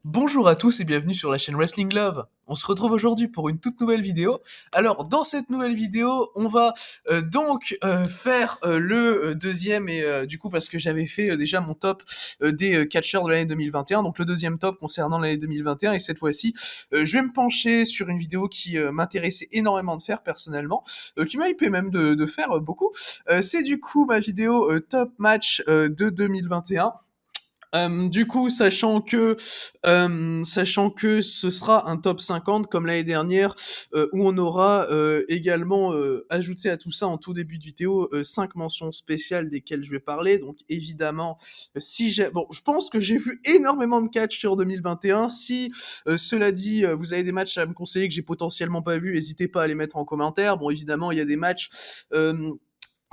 Bonjour à tous et bienvenue sur la chaîne Wrestling Love. On se retrouve aujourd'hui pour une toute nouvelle vidéo. Alors dans cette nouvelle vidéo, on va faire le deuxième et du coup parce que j'avais fait déjà mon top des catcheurs de l'année 2021, donc le deuxième top concernant l'année 2021 et cette fois-ci, je vais me pencher sur une vidéo qui m'intéressait énormément de faire personnellement, qui m'a hypé même de faire beaucoup. C'est du coup ma vidéo top match de 2021. Du coup, sachant que ce sera un top 50 comme l'année dernière, où on aura également ajouté à tout ça en tout début de vidéo 5 mentions spéciales desquelles je vais parler. Donc évidemment, si j'ai bon, je pense que j'ai vu énormément de catch sur 2021. Si cela dit, vous avez des matchs à me conseiller que j'ai potentiellement pas vu, n'hésitez pas à les mettre en commentaire. Bon, évidemment, euh,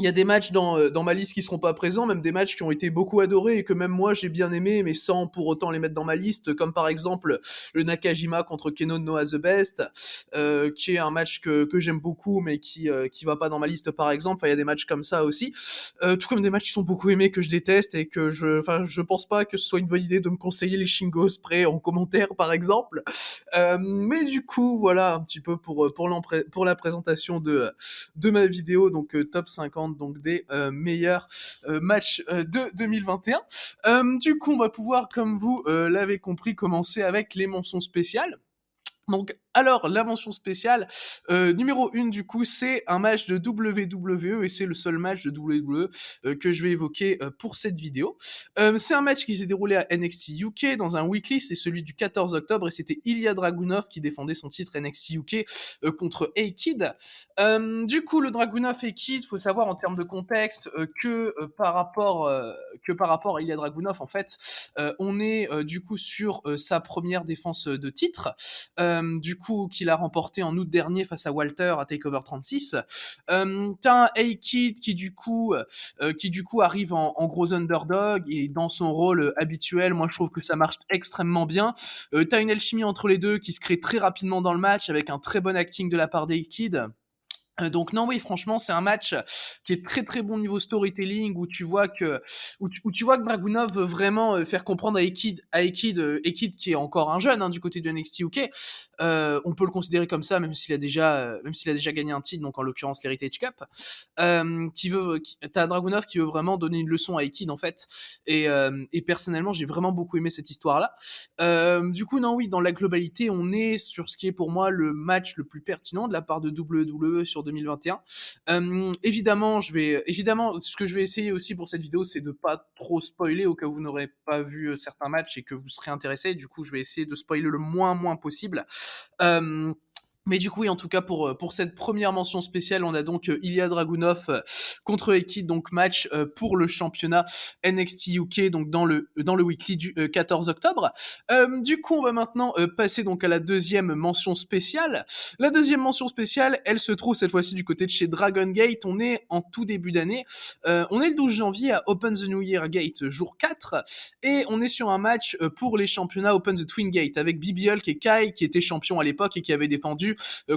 il y a des matchs dans ma liste qui seront pas présents, même des matchs qui ont été beaucoup adorés et que même moi j'ai bien aimé, mais sans pour autant les mettre dans ma liste, comme par exemple le Nakajima contre Keno de Noah The Best, qui est un match que j'aime beaucoup, mais qui va pas dans ma liste par exemple. Enfin, il y a des matchs comme ça aussi, tout comme des matchs qui sont beaucoup aimés que je déteste et que je pense pas que ce soit une bonne idée de me conseiller les Shingo Spray en commentaire par exemple. Mais du coup, voilà un petit peu pour la présentation de ma vidéo, donc top 50 donc des meilleurs matchs de 2021. Du coup, on va pouvoir, comme vous l'avez compris, commencer avec les mentions spéciales. Donc, alors, la mention spéciale, numéro 1, du coup, c'est un match de WWE, et c'est le seul match de WWE que je vais évoquer pour cette vidéo. C'est un match qui s'est déroulé à NXT UK dans un weekly, c'est celui du 14 octobre, et c'était Ilya Dragunov qui défendait son titre NXT UK contre A-Kid. Du coup, le Dragunov A-Kid, faut savoir en termes de contexte que par rapport à Ilya Dragunov, en fait, on est du coup sur sa première défense de titre, du coup qu'il a remporté en août dernier face à Walter à Takeover 36. T'as un A-Kid qui du coup arrive en gros underdog et dans son rôle habituel, moi je trouve que ça marche extrêmement bien. T'as une alchimie entre les deux qui se crée très rapidement dans le match avec un très bon acting de la part d'A-Kid. Donc non, oui, franchement, c'est un match qui est très très bon niveau storytelling, où tu vois que Dragunov veut vraiment faire comprendre Ekid qui est encore un jeune, hein, du côté de NXT UK. On peut le considérer comme ça, même s'il a déjà gagné un titre, donc en l'occurrence l'Heritage Cup. T'as Dragunov qui veut vraiment donner une leçon à Ekid en fait. Et personnellement, j'ai vraiment beaucoup aimé cette histoire-là. Du coup, non, oui, dans la globalité, on est sur ce qui est pour moi le match le plus pertinent de la part de WWE sur 2021. Évidemment, ce que je vais essayer aussi pour cette vidéo, c'est de pas trop spoiler au cas où vous n'aurez pas vu certains matchs et que vous serez intéressé. Du coup, je vais essayer de spoiler le moins possible. Euh, mais du coup, oui, en tout cas, pour cette première mention spéciale, on a donc Ilya Dragunov contre Ekid, donc match pour le championnat NXT UK, donc dans le weekly du 14 octobre. Du coup, on va maintenant passer donc à la deuxième mention spéciale. La deuxième mention spéciale, elle se trouve cette fois-ci du côté de chez Dragon Gate. On est en tout début d'année. On est le 12 janvier à Open the New Year Gate, jour 4. Et on est sur un match pour les championnats Open the Twin Gate avec Bibi Hulk et Kai qui étaient champions à l'époque et qui avaient défendu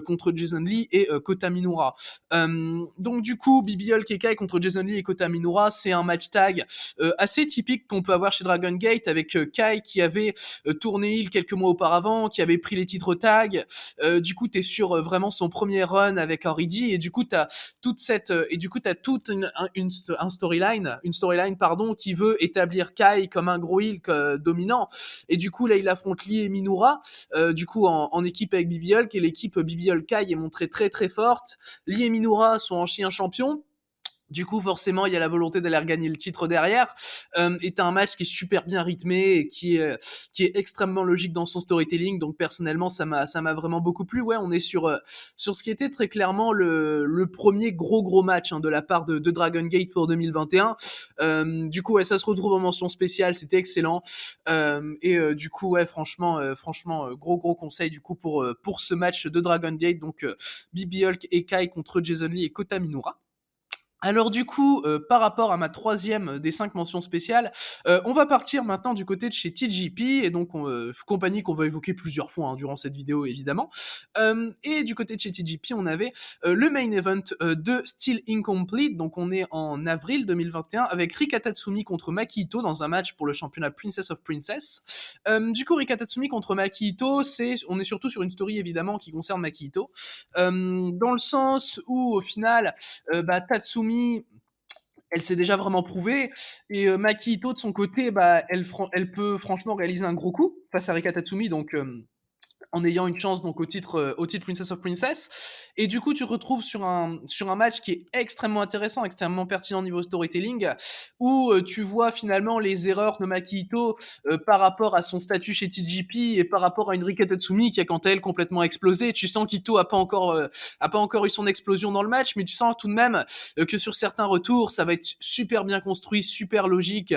contre Jason Lee et Kota Minoura. Donc du coup, Bibi Hulk et Kai contre Jason Lee et Kota Minoura, c'est un match tag assez typique qu'on peut avoir chez Dragon Gate avec Kai qui avait tourné heel quelques mois auparavant, qui avait pris les titres tag. Du coup, t'es sur vraiment son premier run avec R.E.D. et du coup, t'as toute une storyline pardon, qui veut établir Kai comme un gros heel dominant. Et du coup, là, il affronte Lee et Minoura, du coup, en équipe avec Bibi Hulk, et l'équipe Bibi Hulk Kai est montrée très très forte. Lee et Minoura sont anciens champions. Du coup, forcément, il y a la volonté d'aller regagner le titre derrière. Et t'as un match qui est super bien rythmé et qui est extrêmement logique dans son storytelling. Donc personnellement, ça m'a vraiment beaucoup plu. Ouais, on est sur ce qui était très clairement le premier gros match hein, de la part de Dragon Gate pour 2021. Du coup, ouais, ça se retrouve en mention spéciale. C'était excellent. Du coup, ouais, franchement, gros conseil du coup pour ce match de Dragon Gate. Donc, Bibi Hulk et Kai contre Jason Lee et Kota Minoura. Alors du coup, par rapport à ma troisième des 5 mentions spéciales, on va partir maintenant du côté de chez TGP et donc compagnie qu'on va évoquer plusieurs fois, hein, durant cette vidéo évidemment. Et du côté de chez TGP, on avait, le main event, de Still Incomplete, donc on est en avril 2021 avec Rika Tatsumi contre Maki Itoh dans un match pour le championnat Princess of Princess. Du coup, Rika Tatsumi contre Maki Itoh, on est surtout sur une story évidemment qui concerne Maki Itoh, dans le sens où au final, Tatsumi, elle s'est déjà vraiment prouvée et Maki Itoh de son côté, elle peut franchement réaliser un gros coup face à Rika Tatsumi, donc en ayant une chance donc au titre Princess of Princess. Et du coup, tu te retrouves sur un match qui est extrêmement intéressant, extrêmement pertinent niveau storytelling, où tu vois finalement les erreurs de Maki Itoh par rapport à son statut chez TGP et par rapport à une Rika Tatsumi qui a quant à elle complètement explosé. Tu sens qu'Ito a pas encore eu son explosion dans le match, mais tu sens tout de même que sur certains retours, ça va être super bien construit, super logique.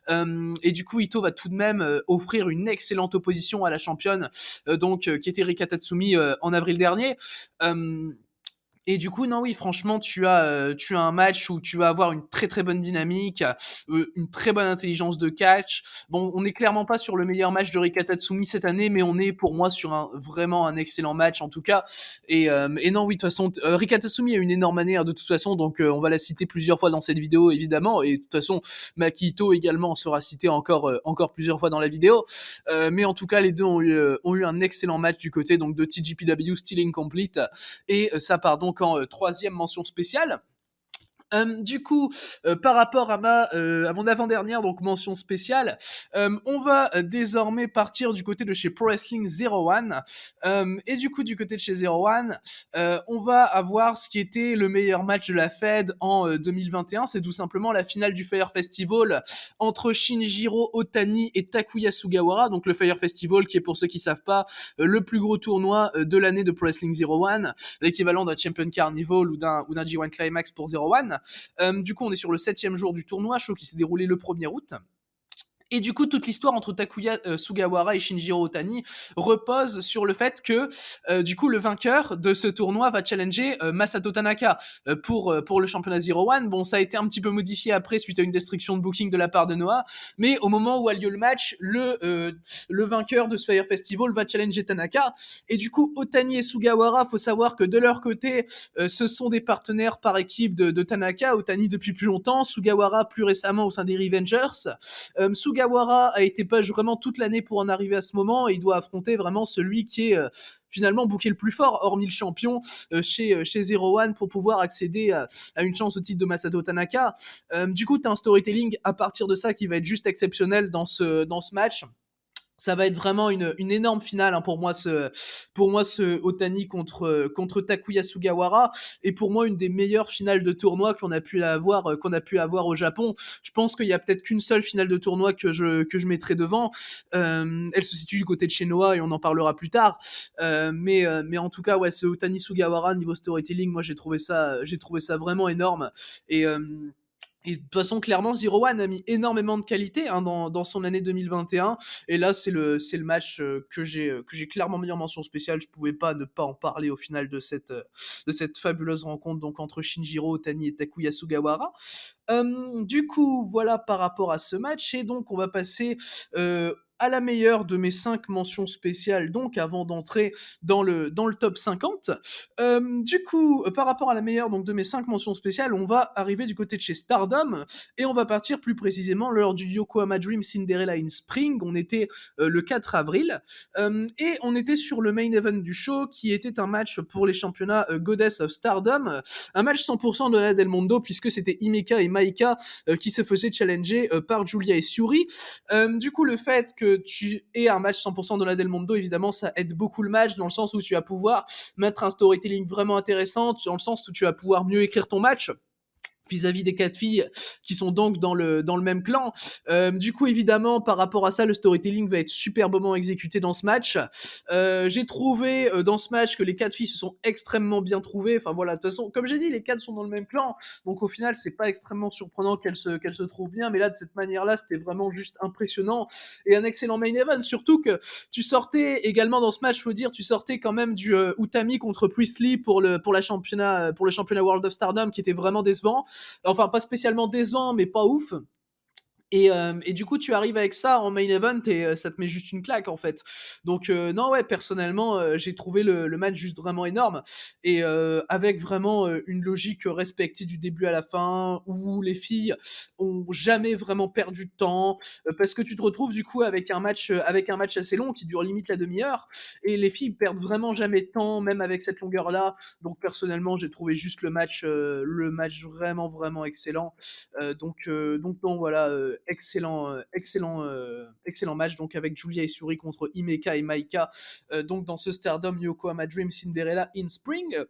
Et du coup, Ito va tout de même offrir une excellente opposition à la championne, qui était Rika Tatsumi en avril dernier. Euh, et du coup, non, oui, franchement, tu as un match où tu vas avoir une très très bonne dynamique, une très bonne intelligence de catch. Bon, on n'est clairement pas sur le meilleur match de Rika Tatsumi cette année, mais on est pour moi sur vraiment un excellent match en tout cas. Et non, oui, de toute façon, Rika Tatsumi a une énorme année, hein, de toute façon, donc on va la citer plusieurs fois dans cette vidéo évidemment. Et de toute façon, Maki Itoh également sera cité encore plusieurs fois dans la vidéo. Mais en tout cas, les deux ont eu un excellent match du côté donc de TGPW Still Incomplete. Et ça part donc en troisième mention spéciale. Du coup, par rapport à mon avant-dernière donc mention spéciale, on va désormais partir du côté de chez Pro Wrestling Zero One. Et du coup, du côté de chez Zero One, on va avoir ce qui était le meilleur match de la Fed en 2021. C'est tout simplement la finale du Fire Festival entre Shinjiro Otani et Takuya Sugawara. Donc le Fire Festival, qui est pour ceux qui savent pas, le plus gros tournoi de l'année de Pro Wrestling Zero One, l'équivalent d'un Champion Carnival ou d'un G1 Climax pour Zero One. Du coup, on est sur le 7e jour du tournoi, show qui s'est déroulé le 1er août. Et du coup, toute l'histoire entre Takuya Sugawara et Shinjiro Otani repose sur le fait que, du coup, le vainqueur de ce tournoi va challenger Masato Tanaka pour le championnat Zero One. Bon, ça a été un petit peu modifié après suite à une destruction de booking de la part de Noah, mais au moment où a lieu le match, le vainqueur de ce Fire Festival va challenger Tanaka. Et du coup, Otani et Sugawara, faut savoir que de leur côté, ce sont des partenaires par équipe de Tanaka. Otani depuis plus longtemps, Sugawara plus récemment au sein des Revengers. Sugawara a été page vraiment toute l'année pour en arriver à ce moment et il doit affronter vraiment celui qui est finalement booké le plus fort, hormis le champion, chez Zero One pour pouvoir accéder à une chance au titre de Masato Tanaka. Du coup, tu as un storytelling à partir de ça qui va être juste exceptionnel dans ce match. Ça va être vraiment une énorme finale, hein, pour moi ce Otani contre Takuya Sugawara, et pour moi une des meilleures finales de tournoi qu'on a pu avoir au Japon. Je pense qu'il y a peut-être qu'une seule finale de tournoi que je mettrai devant. Elle se situe du côté de chez Noah et on en parlera plus tard. Mais en tout cas, ouais, ce Otani Sugawara niveau storytelling, moi j'ai trouvé ça vraiment énorme. Et de toute façon, clairement, Zero One a mis énormément de qualité, hein, dans son année 2021. Et là, c'est le match que j'ai clairement mis en mention spéciale. Je pouvais pas ne pas en parler au final de cette fabuleuse rencontre donc entre Shinjiro Otani et Takuya Sugawara. Du coup, voilà par rapport à ce match. Et donc, on va passer à la meilleure de mes 5 mentions spéciales, donc avant d'entrer dans le top 50. Du coup, par rapport à la meilleure donc, de mes 5 mentions spéciales, on va arriver du côté de chez Stardom, et on va partir plus précisément lors du Yokohama Dream Cinderella in Spring. On était le 4 avril, et on était sur le main event du show, qui était un match pour les championnats Goddess of Stardom, un match 100% de la Del Mondo, puisque c'était Himeka et Maika qui se faisaient challenger par Julia et Syuri. Du coup, le fait que tu aies un match 100% de la Del Mondo, évidemment, ça aide beaucoup le match, dans le sens où tu vas pouvoir mettre un storytelling vraiment intéressant, dans le sens où tu vas pouvoir mieux écrire ton match vis-à-vis des 4 filles qui sont donc dans le même clan. Du coup, évidemment, par rapport à ça, le storytelling va être superbement exécuté dans ce match. J'ai trouvé dans ce match que les 4 filles se sont extrêmement bien trouvées. Enfin voilà, de toute façon, comme j'ai dit, les 4 sont dans le même clan, donc au final, c'est pas extrêmement surprenant qu'elles se trouvent bien, mais là, de cette manière-là, c'était vraiment juste impressionnant et un excellent main event. Surtout que tu sortais également dans ce match, faut dire, tu sortais quand même du Utami contre Priestley pour le championnat World of Stardom, qui était vraiment décevant. Enfin, pas spécialement décevant, mais pas ouf. Et du coup, tu arrives avec ça en main event et ça te met juste une claque en fait. Donc non, ouais, personnellement, j'ai trouvé le match juste vraiment énorme et avec vraiment une logique respectée du début à la fin, où les filles ont jamais vraiment perdu de temps, parce que tu te retrouves du coup avec un match assez long qui dure limite la demi-heure, et les filles perdent vraiment jamais de temps, même avec cette longueur-là. Donc personnellement, j'ai trouvé juste le match vraiment vraiment excellent. Donc non, voilà, excellent match donc avec Julia et Suri contre Himeka et Maika, donc dans ce Stardom Yokohama Dream Cinderella in Spring.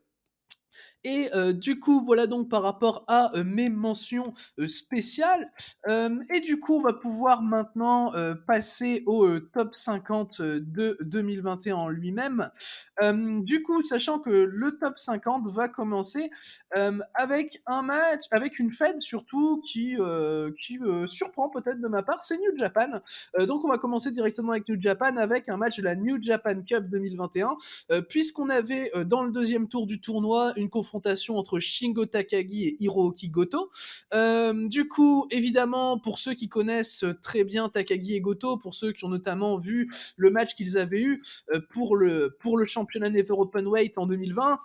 Et du coup, voilà donc par rapport à mes mentions spéciales. Et du coup, on va pouvoir maintenant passer au top 50 de 2021 en lui-même. Du coup, sachant que le top 50 va commencer avec un match, avec une fête surtout qui surprend peut-être de ma part, c'est New Japan. Donc on va commencer directement avec New Japan avec un match de la New Japan Cup 2021, puisqu'on avait dans le deuxième tour du tournoi une confrontation entre Shingo Takagi et Hiroki Goto. Du coup, évidemment, pour ceux qui connaissent très bien Takagi et Goto, pour ceux qui ont notamment vu le match qu'ils avaient eu pour le championnat Never Openweight en 2020,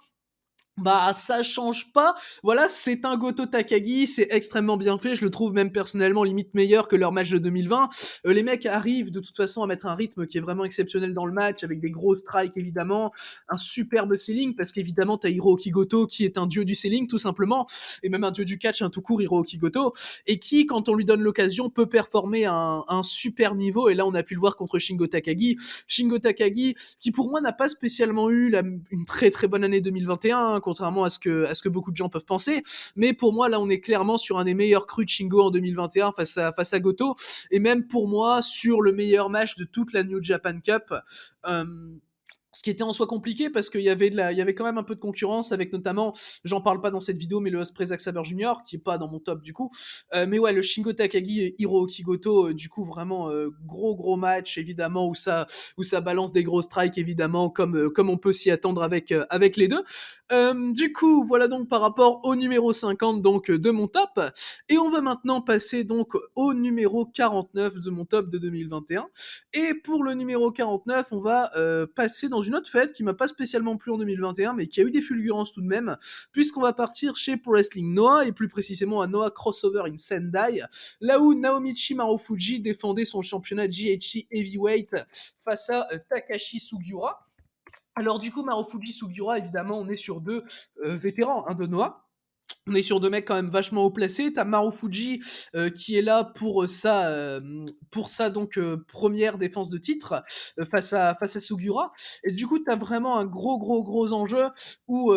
bah ça change pas. Voilà, c'est un Goto Takagi, c'est extrêmement bien fait, je le trouve même personnellement limite meilleur que leur match de 2020. Les mecs arrivent de toute façon à mettre un rythme qui est vraiment exceptionnel dans le match, avec des gros strikes évidemment, un superbe selling, parce qu'évidemment t'as Hiroki Goto qui est un dieu du selling tout simplement, et même un dieu du catch, un tout court Hiroki Goto, et qui quand on lui donne l'occasion peut performer un super niveau, et là on a pu le voir contre Shingo Takagi. Shingo Takagi qui pour moi n'a pas spécialement eu une très très bonne année 2021, hein, contrairement à ce que beaucoup de gens peuvent penser. Mais pour moi, là, on est clairement sur un des meilleurs crus de Shingo en 2021 face à Goto. Et même pour moi, sur le meilleur match de toute la New Japan Cup. Euh, ce qui était en soi compliqué parce il y avait quand même un peu de concurrence avec notamment, j'en parle pas dans cette vidéo, mais le Ospreay Zack Sabre Jr. qui est pas dans mon top du coup. Mais ouais, le Shingo Takagi et Hiroki Goto, du coup vraiment gros match évidemment où ça balance des gros strikes évidemment comme on peut s'y attendre avec les deux. Du coup, voilà donc par rapport au numéro 50 donc de mon top, et on va maintenant passer donc au numéro 49 de mon top de 2021. Et pour le numéro 49, on va passer dans une autre fête qui m'a pas spécialement plu en 2021, mais qui a eu des fulgurances tout de même, puisqu'on va partir chez Pro Wrestling Noah, et plus précisément à Noah Crossover in Sendai, là où Naomichi Marufuji défendait son championnat GHC Heavyweight face à Takashi Sugiura. Alors du coup, Marufuji Sugiura, évidemment, on est sur deux vétérans de Noah. On est sur deux mecs quand même vachement haut placés. T'as Marufuji qui est là pour sa donc première défense de titre face à Sugiura. Et du coup, t'as vraiment un gros enjeu où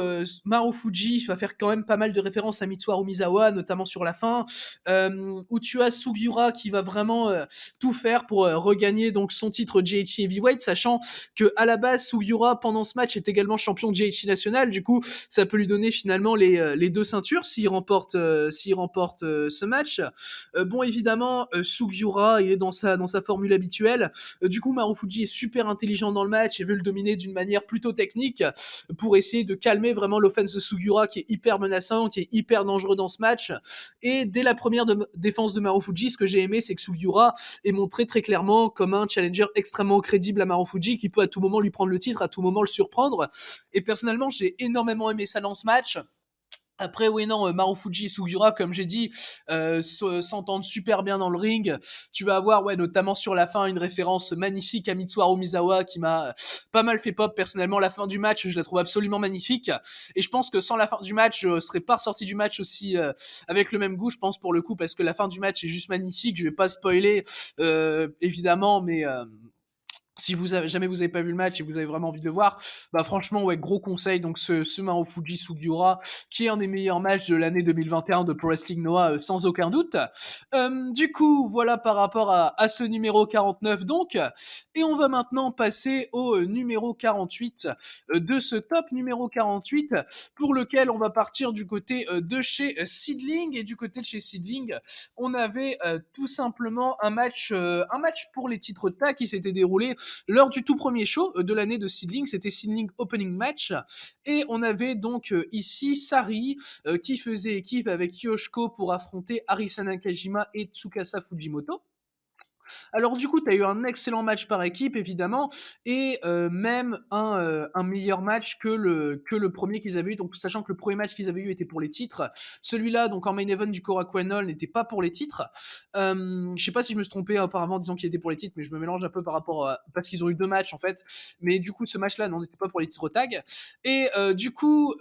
Marufuji va faire quand même pas mal de références à Mitsuharu Misawa, notamment sur la fin, où tu as Sugiura qui va vraiment tout faire pour regagner donc son titre GHC Heavyweight, sachant que à la base Sugiura pendant ce match est également champion GHC national. Du coup, ça peut lui donner finalement les deux ceintures s'il remporte ce match. Bon, évidemment, Sugiura, il est dans sa formule habituelle. Du coup, Marufuji est super intelligent dans le match et veut le dominer d'une manière plutôt technique pour essayer de calmer vraiment l'offense de Sugiura qui est hyper menaçant, qui est hyper dangereux dans ce match. Et dès la première défense de Marufuji, ce que j'ai aimé, c'est que Sugiura est montré très clairement comme un challenger extrêmement crédible à Marufuji qui peut à tout moment lui prendre le titre, à tout moment le surprendre. Et personnellement, j'ai énormément aimé ça dans ce match. Après, oui, non, Marufuji et Sugiura, comme j'ai dit, s'entendent super bien dans le ring. Tu vas avoir, ouais, notamment sur la fin, une référence magnifique à Mitsuharu Misawa qui m'a pas mal fait pop. Personnellement, la fin du match, je la trouve absolument magnifique. Et je pense que sans la fin du match, je serais pas ressorti du match aussi avec le même goût, je pense, pour le coup, parce que la fin du match est juste magnifique. Je vais pas spoiler, évidemment, mais si jamais vous avez pas vu le match et vous avez vraiment envie de le voir, bah franchement ouais, gros conseil, donc ce Marufuji Sugiura qui est un des meilleurs matchs de l'année 2021 de Pro Wrestling Noah sans aucun doute. Du coup voilà par rapport à ce numéro 49 donc, et on va maintenant passer au numéro 48 de ce top numéro 48, pour lequel on va partir du côté de chez Seedling. Et du côté de chez Seedling, on avait tout simplement un match pour les titres tag qui s'était déroulé lors du tout premier show de l'année de Seedling, c'était Seedling Opening Match, et on avait donc ici Sari qui faisait équipe avec Yoshiko pour affronter Arisa Nakajima et Tsukasa Fujimoto. Alors du coup, tu as eu un excellent match par équipe, évidemment, et même un meilleur match que le premier qu'ils avaient eu, donc sachant que le premier match qu'ils avaient eu était pour les titres. Celui-là, donc en main event du Korakuen Hall, n'était pas pour les titres. Je sais pas si je me suis trompé auparavant en disant qu'il était pour les titres, mais je me mélange un peu par rapport à... Parce qu'ils ont eu deux matchs, en fait. Mais du coup, ce match-là, non, n'était pas pour les titres tag. Et du coup,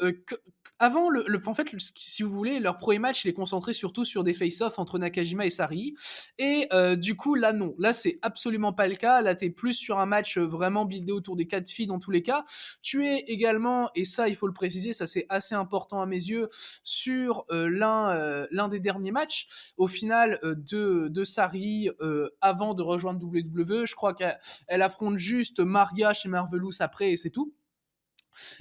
avant, en fait, si vous voulez, leur premier match, il est concentré surtout sur des face-off entre Nakajima et Sari. Et du coup, là, non. Là, c'est absolument pas le cas. Là, t'es plus sur un match vraiment buildé autour des 4 filles dans tous les cas. Tu es également, et ça, il faut le préciser, ça c'est assez important à mes yeux, sur l'un des derniers matchs, au final, de Sari avant de rejoindre WWE. Je crois qu'elle affronte juste Maria chez Marvelous après, et c'est tout.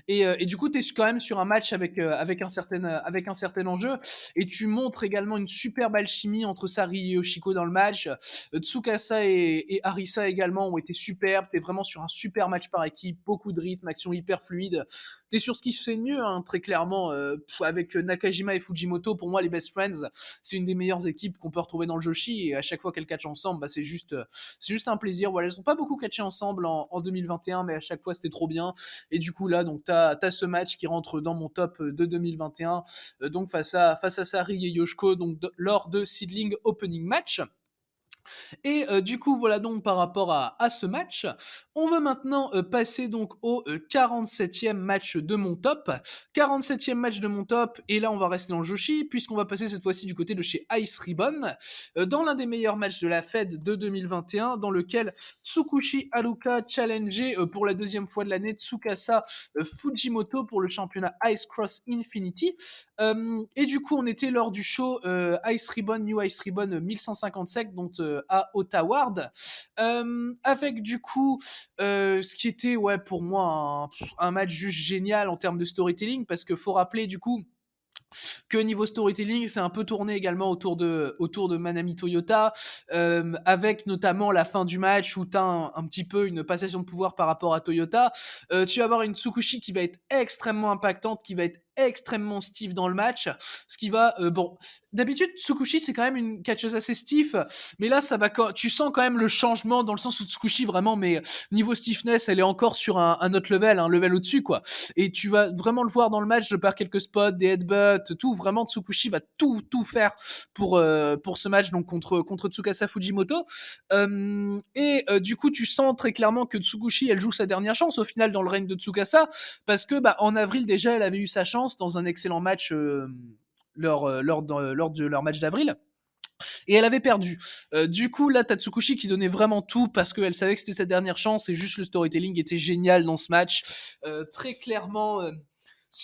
Et du coup, tu es quand même sur un match avec avec un certain enjeu. Et tu montres également une super alchimie entre Sari et Yoshiko dans le match. Tsukasa et Arisa également ont été superbes. Tu es vraiment sur un super match par équipe. Beaucoup de rythme, action hyper fluide. Tu es sur ce qui se fait de mieux, hein, très clairement. Avec Nakajima et Fujimoto, pour moi, les Best Friends, c'est une des meilleures équipes qu'on peut retrouver dans le Joshi. Et à chaque fois qu'elles catchent ensemble, bah, c'est juste un plaisir. Voilà, elles n'ont pas beaucoup catché ensemble en 2021, mais à chaque fois, c'était trop bien. Et du coup, là, donc, t'as ce match qui rentre dans mon top de 2021, donc face à Sari et Yoshiko, donc lors de Seedling Opening Match. Et du coup, voilà donc par rapport à ce match. On va maintenant passer donc au 47e match de mon top. 47e match de mon top, et là on va rester dans le Joshi, puisqu'on va passer cette fois-ci du côté de chez Ice Ribbon, dans l'un des meilleurs matchs de la Fed de 2021, dans lequel Tsukushi Haruka challengeait pour la deuxième fois de l'année Tsukasa Fujimoto pour le championnat Ice Cross Infinity. Et du coup, on était lors du show Ice Ribbon, New Ice Ribbon 1157, donc à Ottawa, avec du coup ce qui était ouais pour moi un match juste génial en termes de storytelling, parce que faut rappeler du coup que niveau storytelling, c'est un peu tourné également autour de Manami Toyota, avec notamment la fin du match où t'as un petit peu une passation de pouvoir par rapport à Toyota. Tu vas avoir une Tsukushi qui va être extrêmement impactante, qui va être extrêmement stiff dans le match, ce qui va bon, d'habitude Tsukushi c'est quand même une catcheuse assez stiff, mais là ça va tu sens quand même le changement, dans le sens où Tsukushi vraiment, mais niveau stiffness elle est encore sur un autre level, un level au-dessus quoi, et tu vas vraiment le voir dans le match de par quelques spots, des headbutts, tout, vraiment Tsukushi va tout faire pour ce match, donc contre Tsukasa Fujimoto. Du coup tu sens très clairement que Tsukushi elle joue sa dernière chance au final dans le règne de Tsukasa, parce que bah en avril déjà elle avait eu sa chance dans un excellent match lors de leur match d'avril, et elle avait perdu. Du coup, là, Tatsukushi qui donnait vraiment tout parce qu'elle savait que c'était sa dernière chance, et juste le storytelling était génial dans ce match. Très clairement,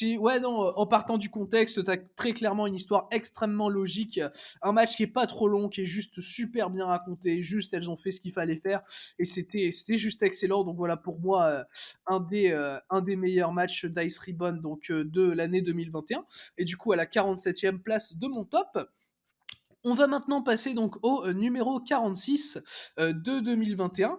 ouais, non, en partant du contexte, t'as très clairement une histoire extrêmement logique, un match qui est pas trop long, qui est juste super bien raconté, juste elles ont fait ce qu'il fallait faire, et c'était juste excellent. Donc voilà, pour moi, un des meilleurs matchs d'Ice Ribbon, donc de l'année 2021, et du coup à la 47e place de mon top. On va maintenant passer donc au numéro 46 de 2021.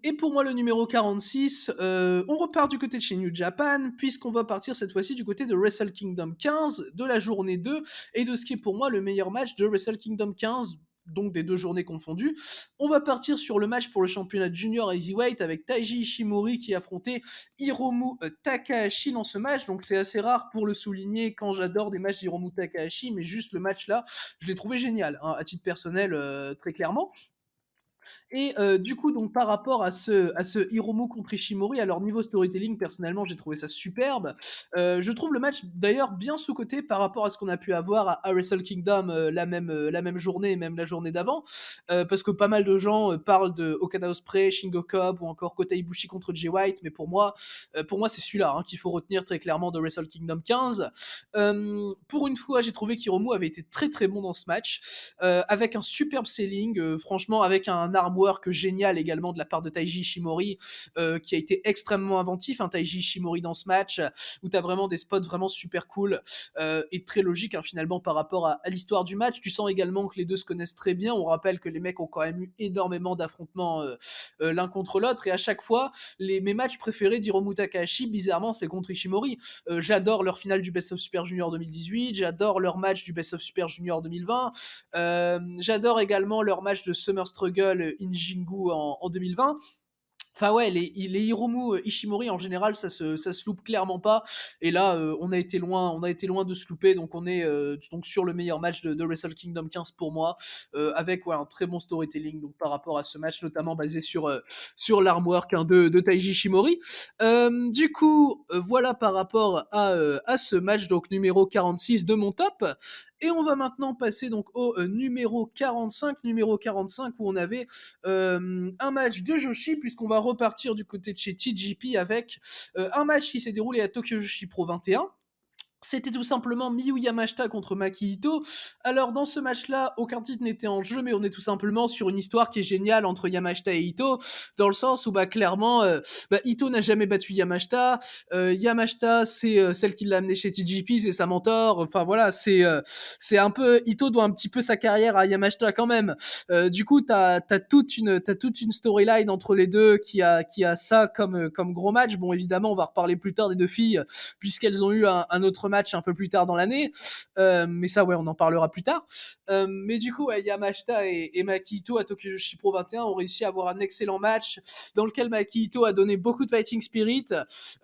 Et pour moi, le numéro 46, on repart du côté de chez New Japan, puisqu'on va partir cette fois-ci du côté de Wrestle Kingdom 15, de la journée 2, et de ce qui est pour moi le meilleur match de Wrestle Kingdom 15, donc des deux journées confondues. On va partir sur le match pour le championnat junior heavyweight, avec Taiji Ishimori qui affrontait Hiromu Takahashi dans ce match. Donc c'est assez rare pour le souligner quand j'adore des matchs d'Hiromu Takahashi, mais juste le match là, je l'ai trouvé génial, hein, à titre personnel, très clairement. Et du coup, donc par rapport à ce Hiromu contre Ishimori, alors niveau storytelling, personnellement, j'ai trouvé ça superbe. Je trouve le match d'ailleurs bien sous-coté par rapport à ce qu'on a pu avoir à Wrestle Kingdom la même journée, et même la journée d'avant, parce que pas mal de gens parlent de Okada Ospreay, Shingo Cobb ou encore Kota Ibushi contre Jay White, mais pour moi c'est celui-là hein, qu'il faut retenir très clairement de Wrestle Kingdom 15. Pour une fois, j'ai trouvé qu'Hiromu avait été très très bon dans ce match, avec un superbe selling, franchement avec un armwork génial également de la part de Taiji Ishimori, qui a été extrêmement inventif, hein, Taiji Ishimori dans ce match, où t'as vraiment des spots vraiment super cool, et très logique, hein, finalement, par rapport à l'histoire du match. Tu sens également que les deux se connaissent très bien. On rappelle que les mecs ont quand même eu énormément d'affrontements l'un contre l'autre, et à chaque fois, mes matchs préférés d'Hiromu Takahashi, bizarrement, c'est contre Ishimori. J'adore leur finale du Best of Super Junior 2018, j'adore leur match du Best of Super Junior 2020, j'adore également leur match de Summer Struggle in Jingu en 2020. Enfin ouais, les Hiromu Ishimori en général, ça se loupe clairement pas. Et là, on a été loin de se louper. Donc on est donc sur le meilleur match de Wrestle Kingdom 15 pour moi, avec un très bon storytelling donc par rapport à ce match, notamment basé sur l'armwork, hein, de Taiji Ishimori. Du coup, voilà par rapport à ce match donc numéro 46 de mon top. Et on va maintenant passer donc au numéro 45, où on avait un match de Joshi, puisqu'on va repartir du côté de chez TJP avec un match qui s'est déroulé à Tokyo Joshi Pro 21. C'était tout simplement Miyu Yamashita contre Maki Ito. Alors dans ce match-là, aucun titre n'était en jeu, mais on est tout simplement sur une histoire qui est géniale entre Yamashita et Ito, dans le sens où clairement, Ito n'a jamais battu Yamashita. Yamashita, c'est celle qui l'a amené chez TJP, c'est sa mentor. Enfin voilà, c'est un peu, Ito doit un petit peu sa carrière à Yamashita quand même. Du coup, t'as toute une storyline entre les deux qui a ça comme gros match. Bon, évidemment, on va reparler plus tard des deux filles, puisqu'elles ont eu un autre match un peu plus tard dans l'année, mais ça, ouais, on en parlera plus tard. Mais du coup, Yamashita et Maki Ito à Tokyo Joshi Pro 21 ont réussi à avoir un excellent match dans lequel Maki Ito a donné beaucoup de fighting spirit,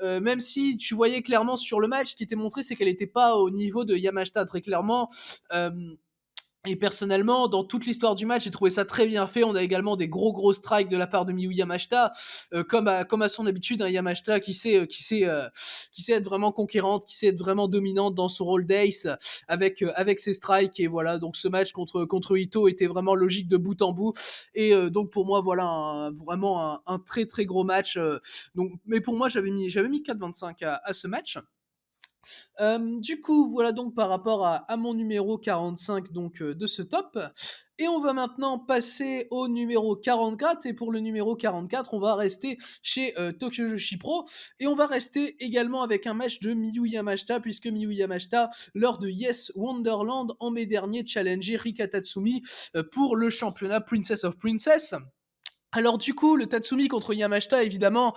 même si tu voyais clairement sur le match, ce qui était montré, c'est qu'elle n'était pas au niveau de Yamashita, très clairement. Et personnellement, dans toute l'histoire du match, j'ai trouvé ça très bien fait. On a également des gros strikes de la part de Miyu Yamashita, comme à son habitude, hein, Yamashita qui sait être vraiment conquérante, qui sait être vraiment dominante dans son rôle d'ace avec ses strikes. Et voilà, donc ce match contre Ito était vraiment logique de bout en bout. Et donc pour moi, voilà vraiment un très très gros match. Donc, mais pour moi, j'avais mis 4,25 à ce match. Du coup, voilà donc par rapport à mon numéro 45 donc, de ce top. Et on va maintenant passer au numéro 44. Et pour le numéro 44, on va rester chez Tokyo Joshi Pro. Et on va rester également avec un match de Miyu Yamashita, puisque Miyu Yamashita, lors de Yes Wonderland en mai dernier, challengeait Rika Tatsumi pour le championnat Princess of Princess. Alors du coup, le Tatsumi contre Yamashita, évidemment,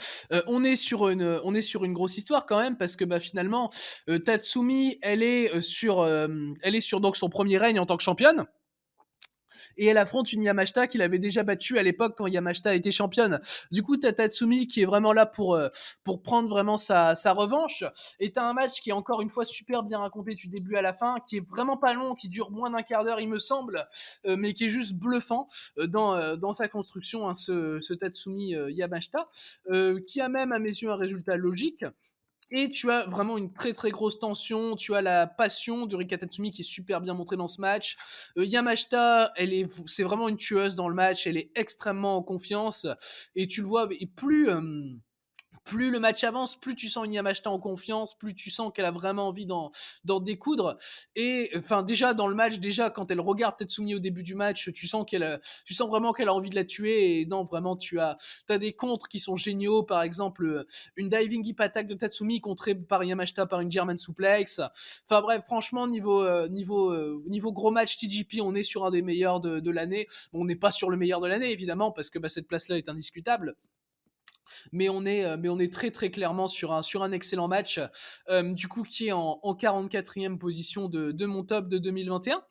on est sur une grosse histoire quand même, parce que finalement, Tatsumi, elle est sur donc son premier règne en tant que championne. Et elle affronte une Yamashita qu'il avait déjà battue à l'époque quand Yamashita était championne. Du coup, t'as Tatsumi qui est vraiment là pour prendre vraiment sa revanche. Et t'as un match qui est encore une fois super bien raconté du début à la fin, qui est vraiment pas long, qui dure moins d'1 quart d'heure, il me semble, mais qui est juste bluffant dans sa construction, hein, ce Tatsumi Yamashita, qui a même à mes yeux un résultat logique. Et tu as vraiment une très très grosse tension, tu as la passion de Rika Tatsumi qui est super bien montrée dans ce match. Yamashita, c'est vraiment une tueuse dans le match, elle est extrêmement en confiance, et tu le vois, et plus le match avance, plus tu sens une Yamashita en confiance, plus tu sens qu'elle a vraiment envie d'en découdre. Et enfin déjà dans le match, déjà quand elle regarde Tatsumi au début du match, tu sens vraiment qu'elle a envie de la tuer. Et non, vraiment t'as des contres qui sont géniaux. Par exemple, une diving hip attack de Tatsumi contrée par Yamashita par une German suplex. Enfin bref, franchement niveau gros match TJP, on est sur un des meilleurs de l'année. Bon, on n'est pas sur le meilleur de l'année évidemment, parce que cette place-là est indiscutable. Mais on est très très clairement sur un excellent match, du coup qui est en 44e position de mon top de 2021.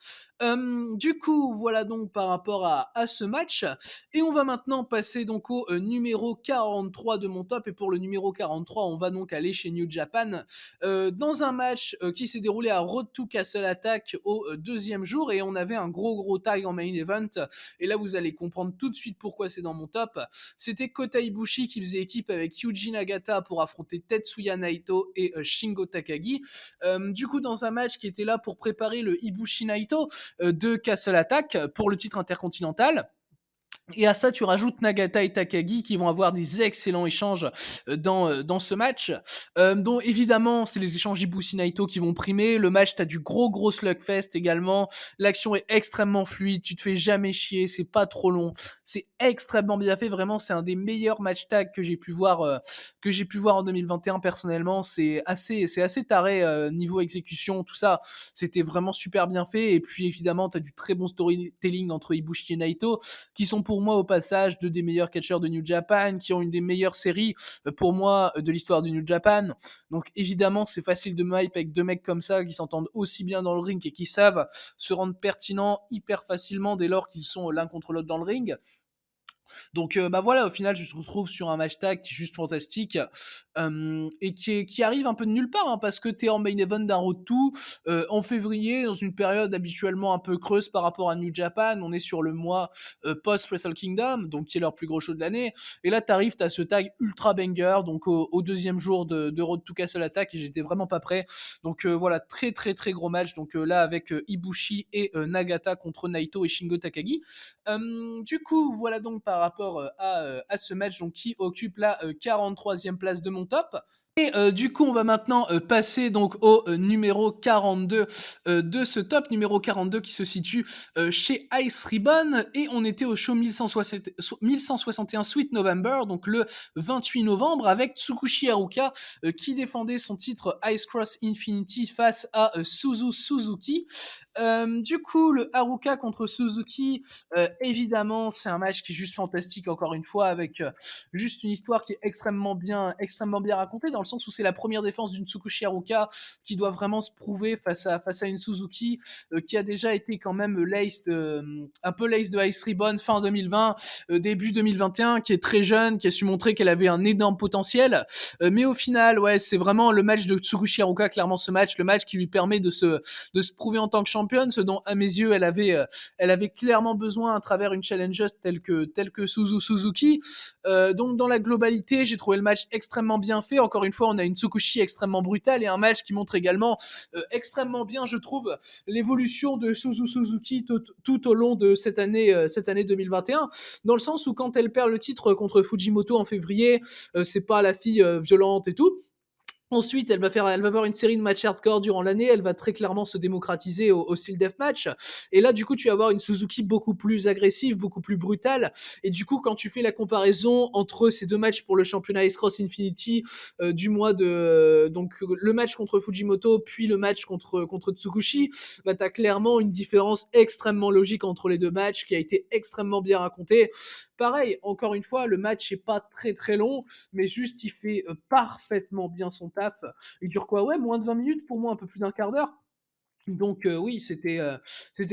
Du coup, voilà donc par rapport à ce match. Et on va maintenant passer donc au numéro 43 de mon top. Et pour le numéro 43, on va donc aller chez New Japan, dans un match qui s'est déroulé à Road to Castle Attack au deuxième jour. Et on avait un gros tag en main event. Et là, vous allez comprendre tout de suite pourquoi c'est dans mon top. C'était Kota Ibushi qui faisait équipe avec Yuji Nagata pour affronter Tetsuya Naito et Shingo Takagi. Du coup, dans un match qui était là pour préparer le Ibushi Naito de Castle Attack pour le titre intercontinental. Et à ça, tu rajoutes Nagata et Takagi qui vont avoir des excellents échanges dans ce match. Dont évidemment, c'est les échanges Ibushi Naito qui vont primer. Le match, t'as du gros slugfest également. L'action est extrêmement fluide, tu te fais jamais chier, c'est pas trop long. C'est extrêmement bien fait, vraiment, c'est un des meilleurs match tag que j'ai pu voir en 2021 personnellement. C'est assez taré niveau exécution, tout ça. C'était vraiment super bien fait. Et puis évidemment, t'as du très bon storytelling entre Ibushi et Naito qui sont pour moi au passage deux des meilleurs catcheurs de New Japan, qui ont une des meilleures séries pour moi de l'histoire du New Japan. Donc évidemment, c'est facile de me hype avec deux mecs comme ça qui s'entendent aussi bien dans le ring et qui savent se rendre pertinents hyper facilement dès lors qu'ils sont l'un contre l'autre dans le ring. Donc bah voilà, au final, je te retrouve sur un match tag qui est juste fantastique et qui arrive un peu de nulle part hein, parce que t'es en main event d'un Road to en février dans une période habituellement un peu creuse par rapport à New Japan. On est sur le mois post Wrestle Kingdom, donc qui est leur plus gros show de l'année. Et là, t'as ce tag ultra banger, donc au deuxième jour de Road to Castle Attack et j'étais vraiment pas prêt. Donc voilà, très gros match. Donc là avec Ibushi et Nagata contre Naito et Shingo Takagi. Du coup, voilà donc par rapport à ce match donc, qui occupe la 43e place de mon top. Et du coup, on va maintenant passer donc au numéro 42 de ce top, numéro 42 qui se situe chez Ice Ribbon et on était au show 1161 Sweet November, donc le 28 novembre avec Tsukushi Haruka qui défendait son titre Ice Cross Infinity face à Suzu Suzuki. Du coup, le Haruka contre Suzuki, évidemment, c'est un match qui est juste fantastique encore une fois avec juste une histoire qui est extrêmement bien racontée dans le sens où c'est la première défense d'une Tsukushi Haruka qui doit vraiment se prouver face à une Suzuki qui a déjà été quand même un peu l'ace de Ice Ribbon fin 2020, début 2021, qui est très jeune, qui a su montrer qu'elle avait un énorme potentiel. Mais au final, ouais, c'est vraiment le match de Tsukushi Haruka, clairement ce match, le match qui lui permet de se prouver en tant que championne, ce dont à mes yeux elle avait clairement besoin à travers une challengeuse telle que Suzuki. Donc dans la globalité, j'ai trouvé le match extrêmement bien fait. Encore une fois, on a une Tsukushi extrêmement brutale et un match qui montre également extrêmement bien, je trouve, l'évolution de Suzuki tout au long de cette année 2021, dans le sens où quand elle perd le titre contre Fujimoto en février, c'est pas la fille violente et tout. Ensuite, elle va avoir une série de matchs hardcore durant l'année. Elle va très clairement se démocratiser au style deathmatch. Et là, du coup, tu vas avoir une Suzuki beaucoup plus agressive, beaucoup plus brutale. Et du coup, quand tu fais la comparaison entre ces deux matchs pour le championnat Ice Cross Infinity du mois de donc le match contre Fujimoto puis le match contre Tsukushi, bah t'as clairement une différence extrêmement logique entre les deux matchs qui a été extrêmement bien racontée. Pareil, encore une fois, le match est pas très long, mais juste il fait parfaitement bien son taf. Il dure quoi? Ouais, moins de 20 minutes, pour moi un peu plus d'un quart d'heure. Donc oui, c'était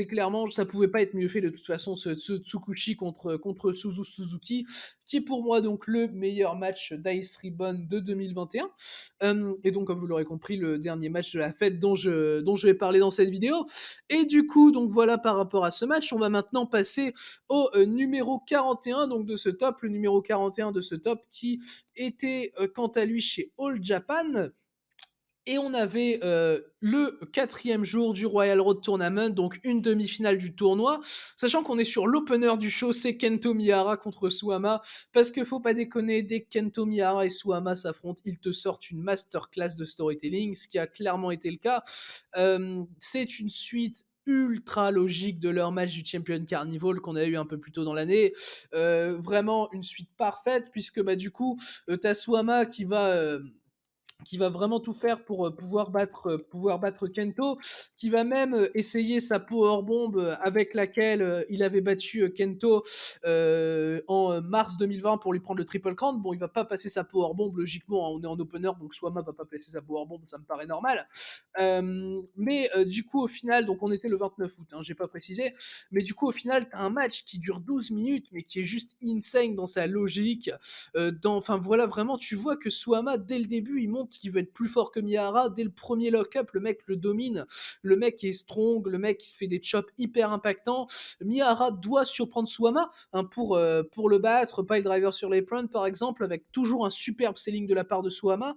clairement, ça pouvait pas être mieux fait de toute façon ce Tsukushi contre Suzuki, qui est pour moi donc le meilleur match d'Ice Ribbon de 2021. Et donc comme vous l'aurez compris, le dernier match de la fête dont je vais parler dans cette vidéo. Et du coup, donc voilà par rapport à ce match, on va maintenant passer au numéro 41 donc de ce top, le numéro 41 de ce top qui était quant à lui chez All Japan. Et on avait le quatrième jour du Royal Road Tournament, donc une demi-finale du tournoi, sachant qu'on est sur l'opener du show, c'est Kento Miyahara contre Suwama, parce que faut pas déconner, dès que Kento Miyahara et Suwama s'affrontent, ils te sortent une masterclass de storytelling, ce qui a clairement été le cas. C'est une suite ultra logique de leur match du Champion Carnival qu'on a eu un peu plus tôt dans l'année. Vraiment une suite parfaite, puisque bah, du coup, t'as Suwama qui va vraiment tout faire pour pouvoir battre Kento, qui va même essayer sa powerbomb avec laquelle il avait battu Kento en mars 2020 pour lui prendre le triple crown. Bon, il va pas passer sa powerbomb logiquement, hein, on est en opener, donc Swama va pas passer sa powerbomb, ça me paraît normal. Mais du coup, au final, donc on était le 29 août, hein, j'ai pas précisé, mais du coup, au final, t'as un match qui dure 12 minutes, mais qui est juste insane dans sa logique. Enfin voilà, vraiment, tu vois que Suama, dès le début, il montre qu'il veut être plus fort que Miyahara. Dès le premier lock-up, le mec le domine. Le mec est strong, le mec fait des chops hyper impactants. Miyahara doit surprendre Suama hein, pour le battre. Pile driver sur l'apron, par exemple, avec toujours un superbe selling de la part de Suama.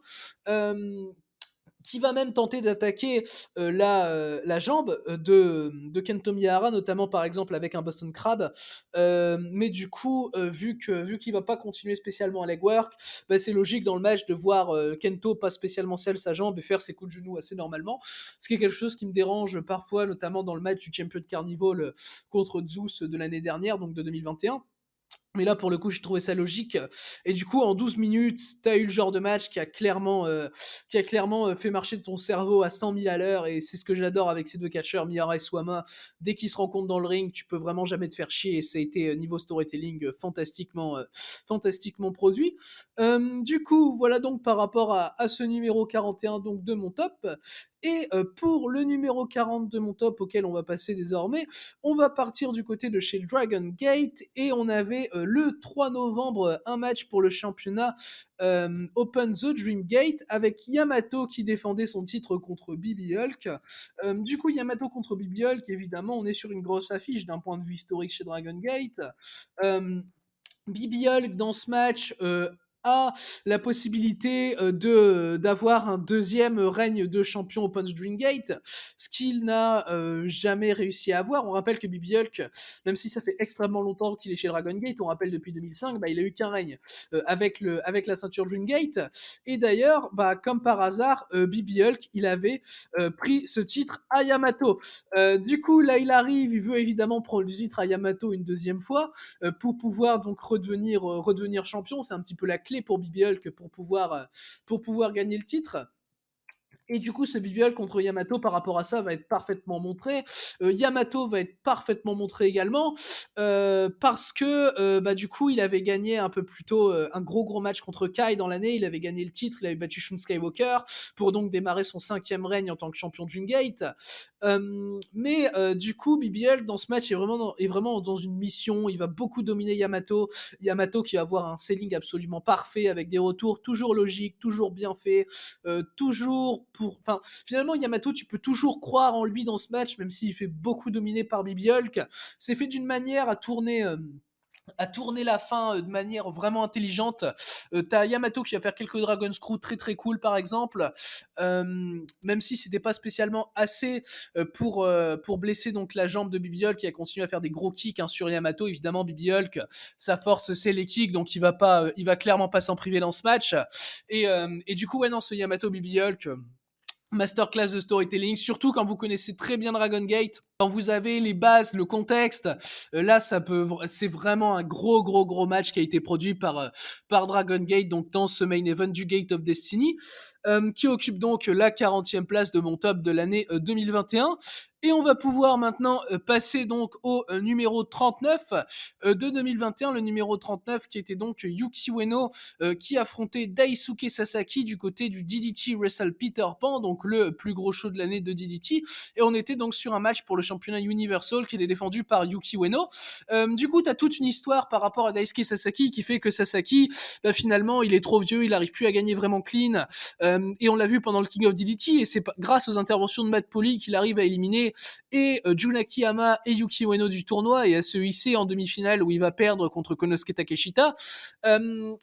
qui va même tenter d'attaquer la jambe de Kento Miyahara, notamment par exemple avec un Boston Crab. Mais du coup, vu qu'il va pas continuer spécialement à legwork, bah, c'est logique dans le match de voir Kento pas spécialement sell sa jambe et faire ses coups de genou assez normalement. Ce qui est quelque chose qui me dérange parfois, notamment dans le match du Champion Carnival contre Zeus de l'année dernière, donc de 2021. Mais là, pour le coup, j'ai trouvé ça logique. Et du coup, en 12 minutes, t'as eu le genre de match qui a clairement fait marcher ton cerveau à 100 000 à l'heure. Et c'est ce que j'adore avec ces deux catcheurs, Miyara et Swama. Dès qu'ils se rencontrent dans le ring, tu peux vraiment jamais te faire chier. Et ça a été, niveau storytelling, fantastiquement produit. Du coup, voilà donc par rapport à ce numéro 41 donc, de mon top. Et pour le numéro 40 de mon top, auquel on va passer désormais, on va partir du côté de chez Dragon Gate et on avait le 3 novembre un match pour le championnat Open the Dream Gate avec Yamato qui défendait son titre contre Bibi Hulk. Du coup, Yamato contre Bibi Hulk, évidemment, on est sur une grosse affiche d'un point de vue historique chez Dragon Gate. Bibi Hulk dans ce match a la possibilité d'avoir un deuxième règne de champion Open Dream Gate, ce qu'il n'a jamais réussi à avoir. On rappelle que Bibi Hulk, même si ça fait extrêmement longtemps qu'il est chez Dragon Gate, on rappelle depuis 2005, bah, il a eu qu'un règne avec la ceinture Dream Gate. Et d'ailleurs, bah, comme par hasard, Bibi Hulk, il avait pris ce titre à Yamato. Du coup, là, il arrive, il veut évidemment prendre le titre à Yamato une deuxième fois pour pouvoir donc redevenir champion. C'est un petit peu la clé pour Bibi Hulk pour pouvoir gagner le titre. Et du coup, ce Bibi contre Yamato par rapport à ça va être parfaitement montré. Yamato va être parfaitement montré également parce que bah, du coup, il avait gagné un peu plus tôt un gros match contre Kai dans l'année. Il avait gagné le titre, il avait battu Shun Skywalker pour donc démarrer son 5e règne en tant que champion de Dreamgate. Mais du coup, Bibi Hulk dans ce match est vraiment dans une mission. Il va beaucoup dominer Yamato. Yamato qui va avoir un selling absolument parfait avec des retours toujours logiques, toujours bien faits, enfin, finalement, Yamato, tu peux toujours croire en lui dans ce match, même s'il fait beaucoup dominer par Bibi Hulk. C'est fait d'une manière à tourner la fin de manière vraiment intelligente. T'as Yamato qui va faire quelques Dragon Screw très très cool par exemple, même si c'était pas spécialement assez pour blesser donc la jambe de Bibi Hulk qui a continué à faire des gros kicks hein, sur Yamato. Évidemment Bibi Hulk, sa force c'est les kicks, donc il va clairement pas s'en priver dans ce match. Et du coup ouais non ce Yamato Bibi Hulk. Masterclass de storytelling, surtout quand vous connaissez très bien Dragon Gate, quand vous avez les bases, le contexte, là c'est vraiment un gros match qui a été produit par Dragon Gate, donc dans ce main event du Gate of Destiny, qui occupe donc la 40e place de mon top de l'année 2021. Et on va pouvoir maintenant passer donc au numéro 39 de 2021, le numéro 39 qui était donc Yuki Ueno qui affrontait Daisuke Sasaki du côté du DDT Wrestle Peter Pan, donc le plus gros show de l'année de DDT. Et on était donc sur un match pour le championnat Universal qui était défendu par Yuki Ueno. Du coup, t'as toute une histoire par rapport à Daisuke Sasaki qui fait que Sasaki, bah, finalement, il est trop vieux, il arrive plus à gagner vraiment clean. Et on l'a vu pendant le King of DDT, et c'est grâce aux interventions de Matt Polly qu'il arrive à éliminer et Jun Akiyama et Yuki Ueno du tournoi et à se hisser en demi-finale où il va perdre contre Konosuke Takeshita.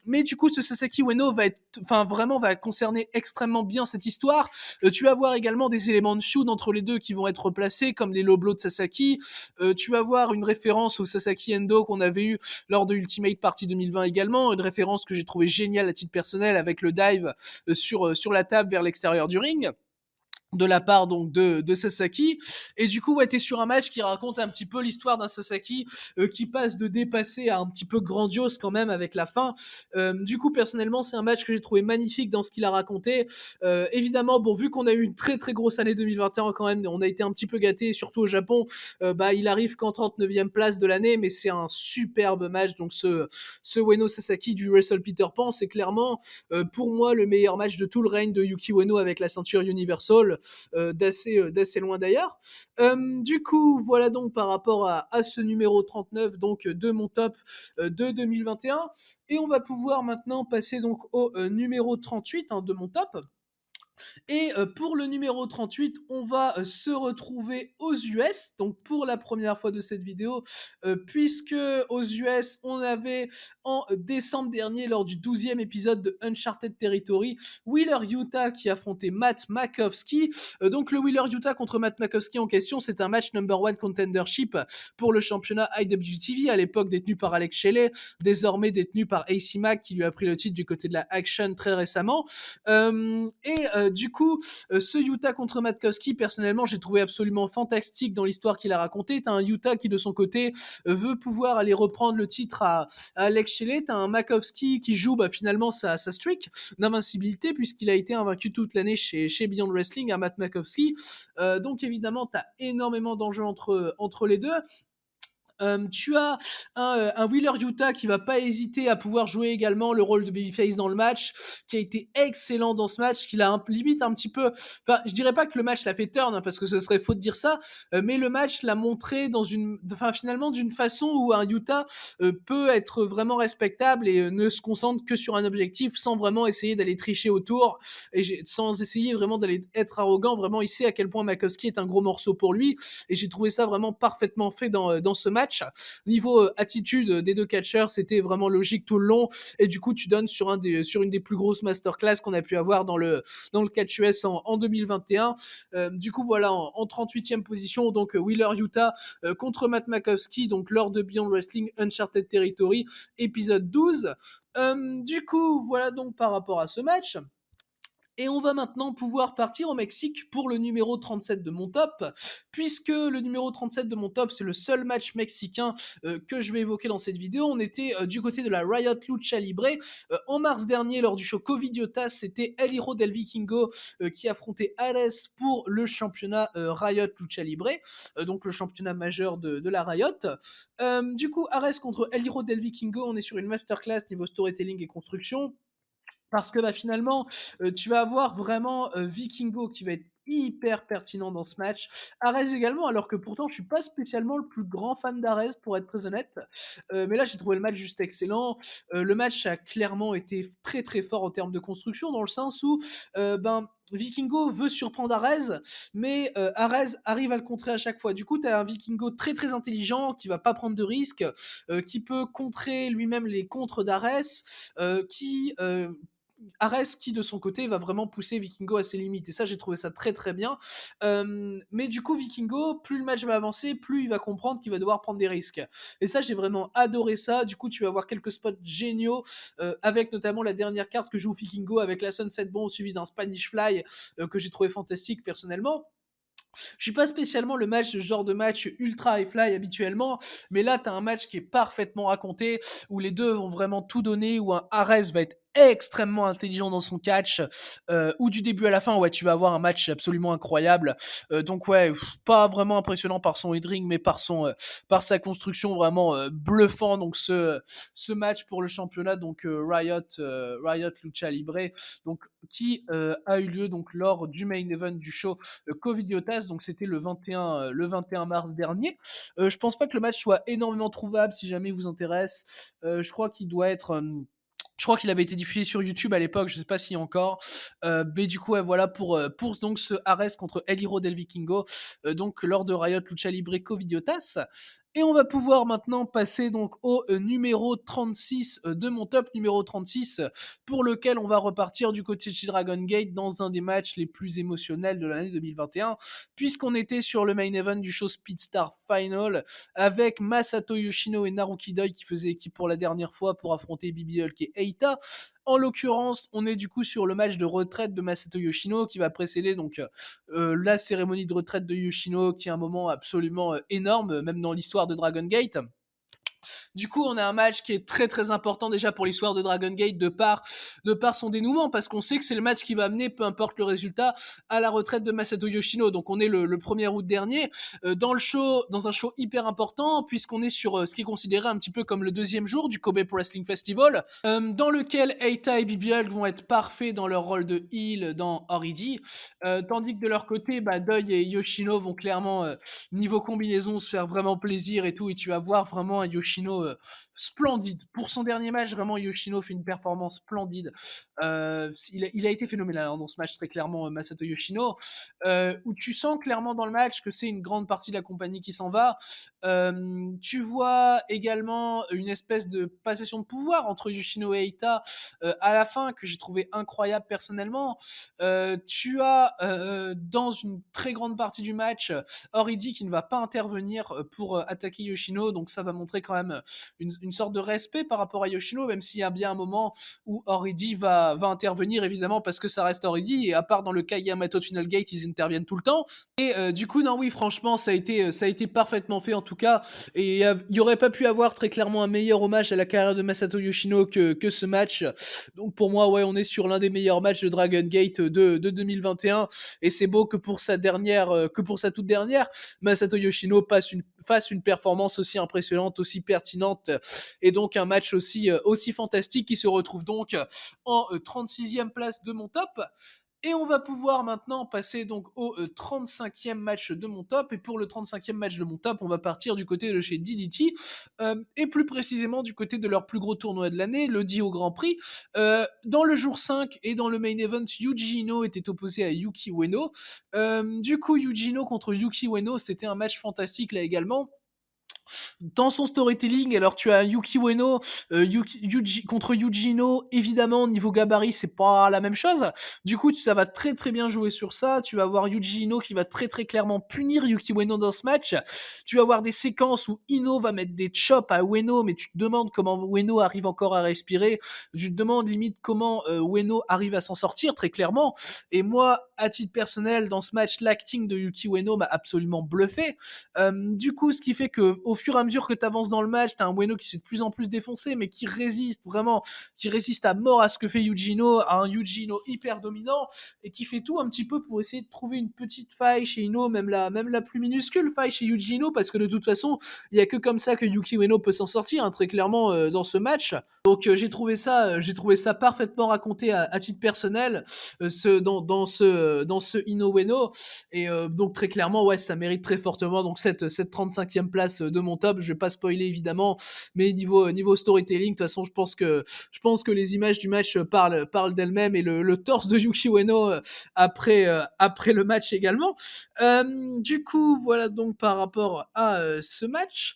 Mais du coup, ce Sasaki Ueno va concerner extrêmement bien cette histoire. Tu vas voir également des éléments de feud entre les deux qui vont être placés, comme les low blows de Sasaki. Tu vas voir une référence au Sasaki Endo qu'on avait eu lors de Ultimate Party 2020 également, une référence que j'ai trouvé géniale à titre personnel avec le dive sur la table vers l'extérieur du ring de la part donc de Sasaki. Et du coup ouais, t'es sur un match qui raconte un petit peu l'histoire d'un Sasaki qui passe de dépassé à un petit peu grandiose quand même avec la fin. Du coup personnellement c'est un match que j'ai trouvé magnifique dans ce qu'il a raconté. Évidemment bon, vu qu'on a eu une très très grosse année 2021 quand même, on a été un petit peu gâtés surtout au Japon. Bah il arrive qu'en 39e place de l'année, mais c'est un superbe match. Donc ce Ueno Sasaki du Wrestle Peter Pan, c'est clairement pour moi le meilleur match de tout le règne de Yuki Ueno avec la ceinture Universal, d'assez loin d'ailleurs. Du coup, voilà donc par rapport à ce numéro 39 donc de mon top de 2021. Et on va pouvoir maintenant passer donc au numéro 38 hein, de mon top. Et pour le numéro 38, on va se retrouver aux US, donc pour la première fois de cette vidéo, puisque aux US, on avait en décembre dernier, lors du 12e épisode de Uncharted Territory, Wheeler Utah qui affrontait Matt Makowski. Donc le Wheeler Utah contre Matt Makowski en question, c'est un match number one contendership pour le championnat IWTV, à l'époque détenu par Alex Shelley, désormais détenu par AC Mack, qui lui a pris le titre du côté de la Action très récemment. Du coup, ce Utah contre Matkowski, personnellement, j'ai trouvé absolument fantastique dans l'histoire qu'il a racontée. T'as un Utah qui, de son côté, veut pouvoir aller reprendre le titre à Alex Shelley. T'as un Makowski qui joue finalement sa streak d'invincibilité, puisqu'il a été invaincu toute l'année chez Beyond Wrestling à Matt Makowski. Donc évidemment, t'as énormément d'enjeux entre les deux. Tu as un Wheeler Utah qui va pas hésiter à pouvoir jouer également le rôle de babyface dans le match, qui a été excellent dans ce match, qu'il a limite un petit peu, enfin je dirais pas que le match l'a fait turn, parce que ce serait faux de dire ça, mais le match l'a montré finalement d'une façon où un Utah peut être vraiment respectable et ne se concentre que sur un objectif sans vraiment essayer d'aller tricher autour et sans essayer vraiment d'aller être arrogant. Vraiment, il sait à quel point Makowski est un gros morceau pour lui et j'ai trouvé ça vraiment parfaitement fait dans ce match. Niveau attitude des deux catcheurs, c'était vraiment logique tout le long et du coup tu donnes sur une des plus grosses masterclass qu'on a pu avoir dans le catch US en 2021. Du coup voilà, en 38e position, donc Wheeler Utah contre Matt Makowski, donc lors de Beyond Wrestling Uncharted Territory épisode 12. Du coup voilà donc par rapport à ce match. Et on va maintenant pouvoir partir au Mexique pour le numéro 37 de mon top, puisque le numéro 37 de mon top, c'est le seul match mexicain que je vais évoquer dans cette vidéo. On était du côté de la Riot Lucha Libre. En mars dernier, lors du show Covidiotas, c'était El Hijo del Vikingo qui affrontait Ares pour le championnat Riot Lucha Libre, donc le championnat majeur de la Riot. Du coup, Ares contre El Hijo del Vikingo, on est sur une masterclass niveau storytelling et construction. Parce que finalement, tu vas avoir vraiment Vikingo qui va être hyper pertinent dans ce match. Ares également, alors que pourtant je suis pas spécialement le plus grand fan d'Ares pour être très honnête. Mais là j'ai trouvé le match juste excellent. Le match a clairement été très très fort en termes de construction, dans le sens où Vikingo veut surprendre Ares, mais Ares arrive à le contrer à chaque fois. Du coup, tu as un Vikingo très très intelligent qui va pas prendre de risques, qui peut contrer lui-même les contres d'Ares, Ares qui de son côté va vraiment pousser Vikingo à ses limites et ça j'ai trouvé ça très très bien, mais du coup Vikingo, plus le match va avancer, plus il va comprendre qu'il va devoir prendre des risques et ça j'ai vraiment adoré ça. Du coup tu vas avoir quelques spots géniaux, avec notamment la dernière carte que joue Vikingo avec la Sunset Bomb suivi d'un Spanish Fly que j'ai trouvé fantastique personnellement. Je suis pas spécialement ce genre de match ultra high fly habituellement, mais là, tu as un match qui est parfaitement raconté, où les deux vont vraiment tout donner, où un Ares va être extrêmement intelligent dans son catch, ou du début à la fin, ouais, tu vas avoir un match absolument incroyable. Donc ouais, pas vraiment impressionnant par son headring, mais par sa construction vraiment bluffant. Donc ce match pour le championnat, donc Riot Lucha Libre, donc qui a eu lieu donc lors du main event du show Covidiotas, donc c'était le 21 mars dernier. Je pense pas que le match soit énormément trouvable si jamais il vous intéresse. Je crois qu'il doit être je crois qu'il avait été diffusé sur YouTube à l'époque, je sais pas si encore. Mais du coup, ouais, voilà pour donc ce Ares contre El Hijo del Vikingo, donc lors de Riot Lucha Libre Covidiotas. Et on va pouvoir maintenant passer donc au numéro 36 de mon top numéro 36, pour lequel on va repartir du côté de Dragon Gate dans un des matchs les plus émotionnels de l'année 2021, puisqu'on était sur le main event du show Speedstar Final avec Masato Yoshino et Naruki Doi qui faisaient équipe pour la dernière fois pour affronter Bibi Hulk et Eita. En l'occurrence, on est du coup sur le match de retraite de Masato Yoshino qui va précéder donc la cérémonie de retraite de Yoshino, qui est un moment absolument énorme, même dans l'histoire de Dragon Gate. Du coup, on a un match qui est très très important déjà pour l'histoire de Dragon Gate de par son dénouement, parce qu'on sait que c'est le match qui va amener, peu importe le résultat, à la retraite de Masato Yoshino. Donc on est le 1er août dernier, dans un show hyper important, puisqu'on est sur ce qui est considéré un petit peu comme le deuxième jour du Kobe Pro Wrestling Festival, dans lequel Eita et Bibi Hulk vont être parfaits dans leur rôle de heel dans Origi, tandis que de leur côté, Doi et Yoshino vont clairement, niveau combinaison, se faire vraiment plaisir et tout, et tu vas voir vraiment un Yoshino splendide. Pour son dernier match, vraiment, Yoshino fait une performance splendide. Il a été phénoménal hein, dans ce match, très clairement, Masato Yoshino, où tu sens clairement dans le match que c'est une grande partie de la compagnie qui s'en va. Tu vois également une espèce de passation de pouvoir entre Yoshino et Eita à la fin que j'ai trouvé incroyable personnellement. Tu as dans une très grande partie du match Oridi qui ne va pas intervenir pour attaquer Yoshino, donc ça va montrer quand même une sorte de respect par rapport à Yoshino, même s'il y a bien un moment où Oridi va intervenir évidemment parce que ça reste Oridi, et à part dans le cas Yamato Tunnel Gate, ils interviennent tout le temps. Et du coup, non, oui, franchement, ça a été parfaitement fait en tout cas. Et il y aurait pas pu avoir très clairement un meilleur hommage à la carrière de Masato Yoshino que ce match. Donc pour moi, ouais, on est sur l'un des meilleurs matchs de Dragon Gate de 2021. Et c'est beau que pour sa dernière, que pour sa toute dernière, Masato Yoshino fasse une performance aussi impressionnante, aussi pertinente, et donc un match aussi fantastique qui se retrouve donc en 36e place de mon top. Et on va pouvoir maintenant passer donc au 35e match de mon top. Et pour le 35e match de mon top, on va partir du côté de chez DDT, et plus précisément du côté de leur plus gros tournoi de l'année, le Dio Grand Prix. Dans le jour 5 et dans le main event, Yuji Ino était opposé à Yuki Ueno. Du coup, Yuji Ino contre Yuki Ueno, c'était un match fantastique là également. Dans son storytelling, alors tu as Yuki Ueno contre Yujino, évidemment niveau gabarit c'est pas la même chose. Du coup ça va très très bien jouer sur ça. Tu vas avoir Yujino qui va très très clairement punir Yuki Ueno dans ce match. Tu vas avoir des séquences où Ino va mettre des chops à Ueno, mais tu te demandes comment Ueno arrive encore à respirer. Tu te demandes limite comment Ueno arrive à s'en sortir très clairement. Et moi, à titre personnel, dans ce match, l'acting de Yuki Ueno m'a absolument bluffé. Du coup, ce qui fait que au fur et à mesure que tu avances dans le match, t'as un Ueno qui se fait de plus en plus défoncer, mais qui résiste vraiment, qui résiste à mort à ce que fait Yujino, à un Yujino hyper dominant, et qui fait tout un petit peu pour essayer de trouver une petite faille chez Ino, même la plus minuscule faille chez Yujino, parce que de toute façon, il y a que comme ça que Yuki Ueno peut s'en sortir, hein, très clairement, dans ce match. Donc j'ai trouvé ça parfaitement raconté à titre personnel, dans ce Ino Ueno, et donc très clairement, ouais, ça mérite très fortement donc cette 35e place de mon top. Je vais pas spoiler évidemment, mais niveau storytelling, de toute façon, je pense que les images du match parlent d'elles-mêmes, et le torse de Yuki Ueno après le match également. Du coup, voilà donc par rapport à ce match.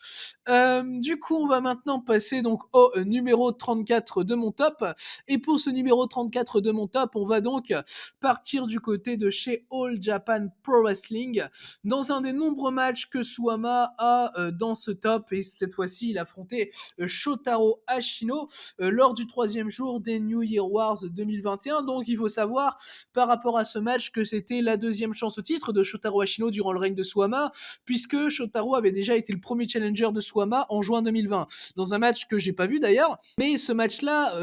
Du coup, on va maintenant passer donc au numéro 34 de mon top. Et pour ce numéro 34 de mon top, on va donc partir du côté de chez All Japan Pro Wrestling, dans un des nombreux matchs que Suwama a dans ce top, et cette fois-ci il affrontait Shotaro Ashino lors du 3e jour des New Year Wars 2021. Donc il faut savoir par rapport à ce match que c'était la 2e chance au titre de Shotaro Ashino durant le règne de Suwama, puisque Shotaro avait déjà été le premier challenger de Suwama en juin 2020, dans un match que j'ai pas vu d'ailleurs, mais ce match-là,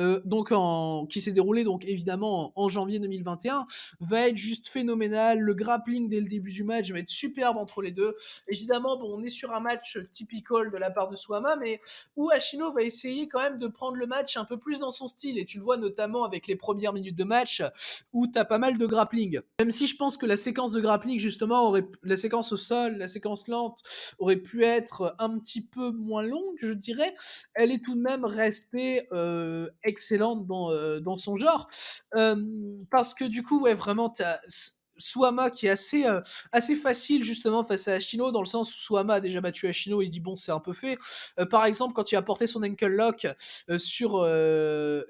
qui s'est déroulé donc évidemment en janvier 2021, va être juste phénoménal. Le grappling dès le début du match va être superbe entre les deux. Évidemment, bon, on est sur un match typical de la part de Suwama, mais où Ashino va essayer quand même de prendre le match un peu plus dans son style, et tu le vois notamment avec les premières minutes de match où t'as pas mal de grappling. Même si je pense que la séquence de grappling, justement, la séquence au sol, la séquence lente, aurait pu être un petit peu moins longue, je dirais, elle est tout de même restée excellente dans son genre. Parce que du coup, ouais, vraiment, t'as Suwama qui est assez facile justement face à Ashino, dans le sens où Suwama a déjà battu Ashino, il se dit bon, c'est un peu fait. Par exemple, quand il a porté son ankle lock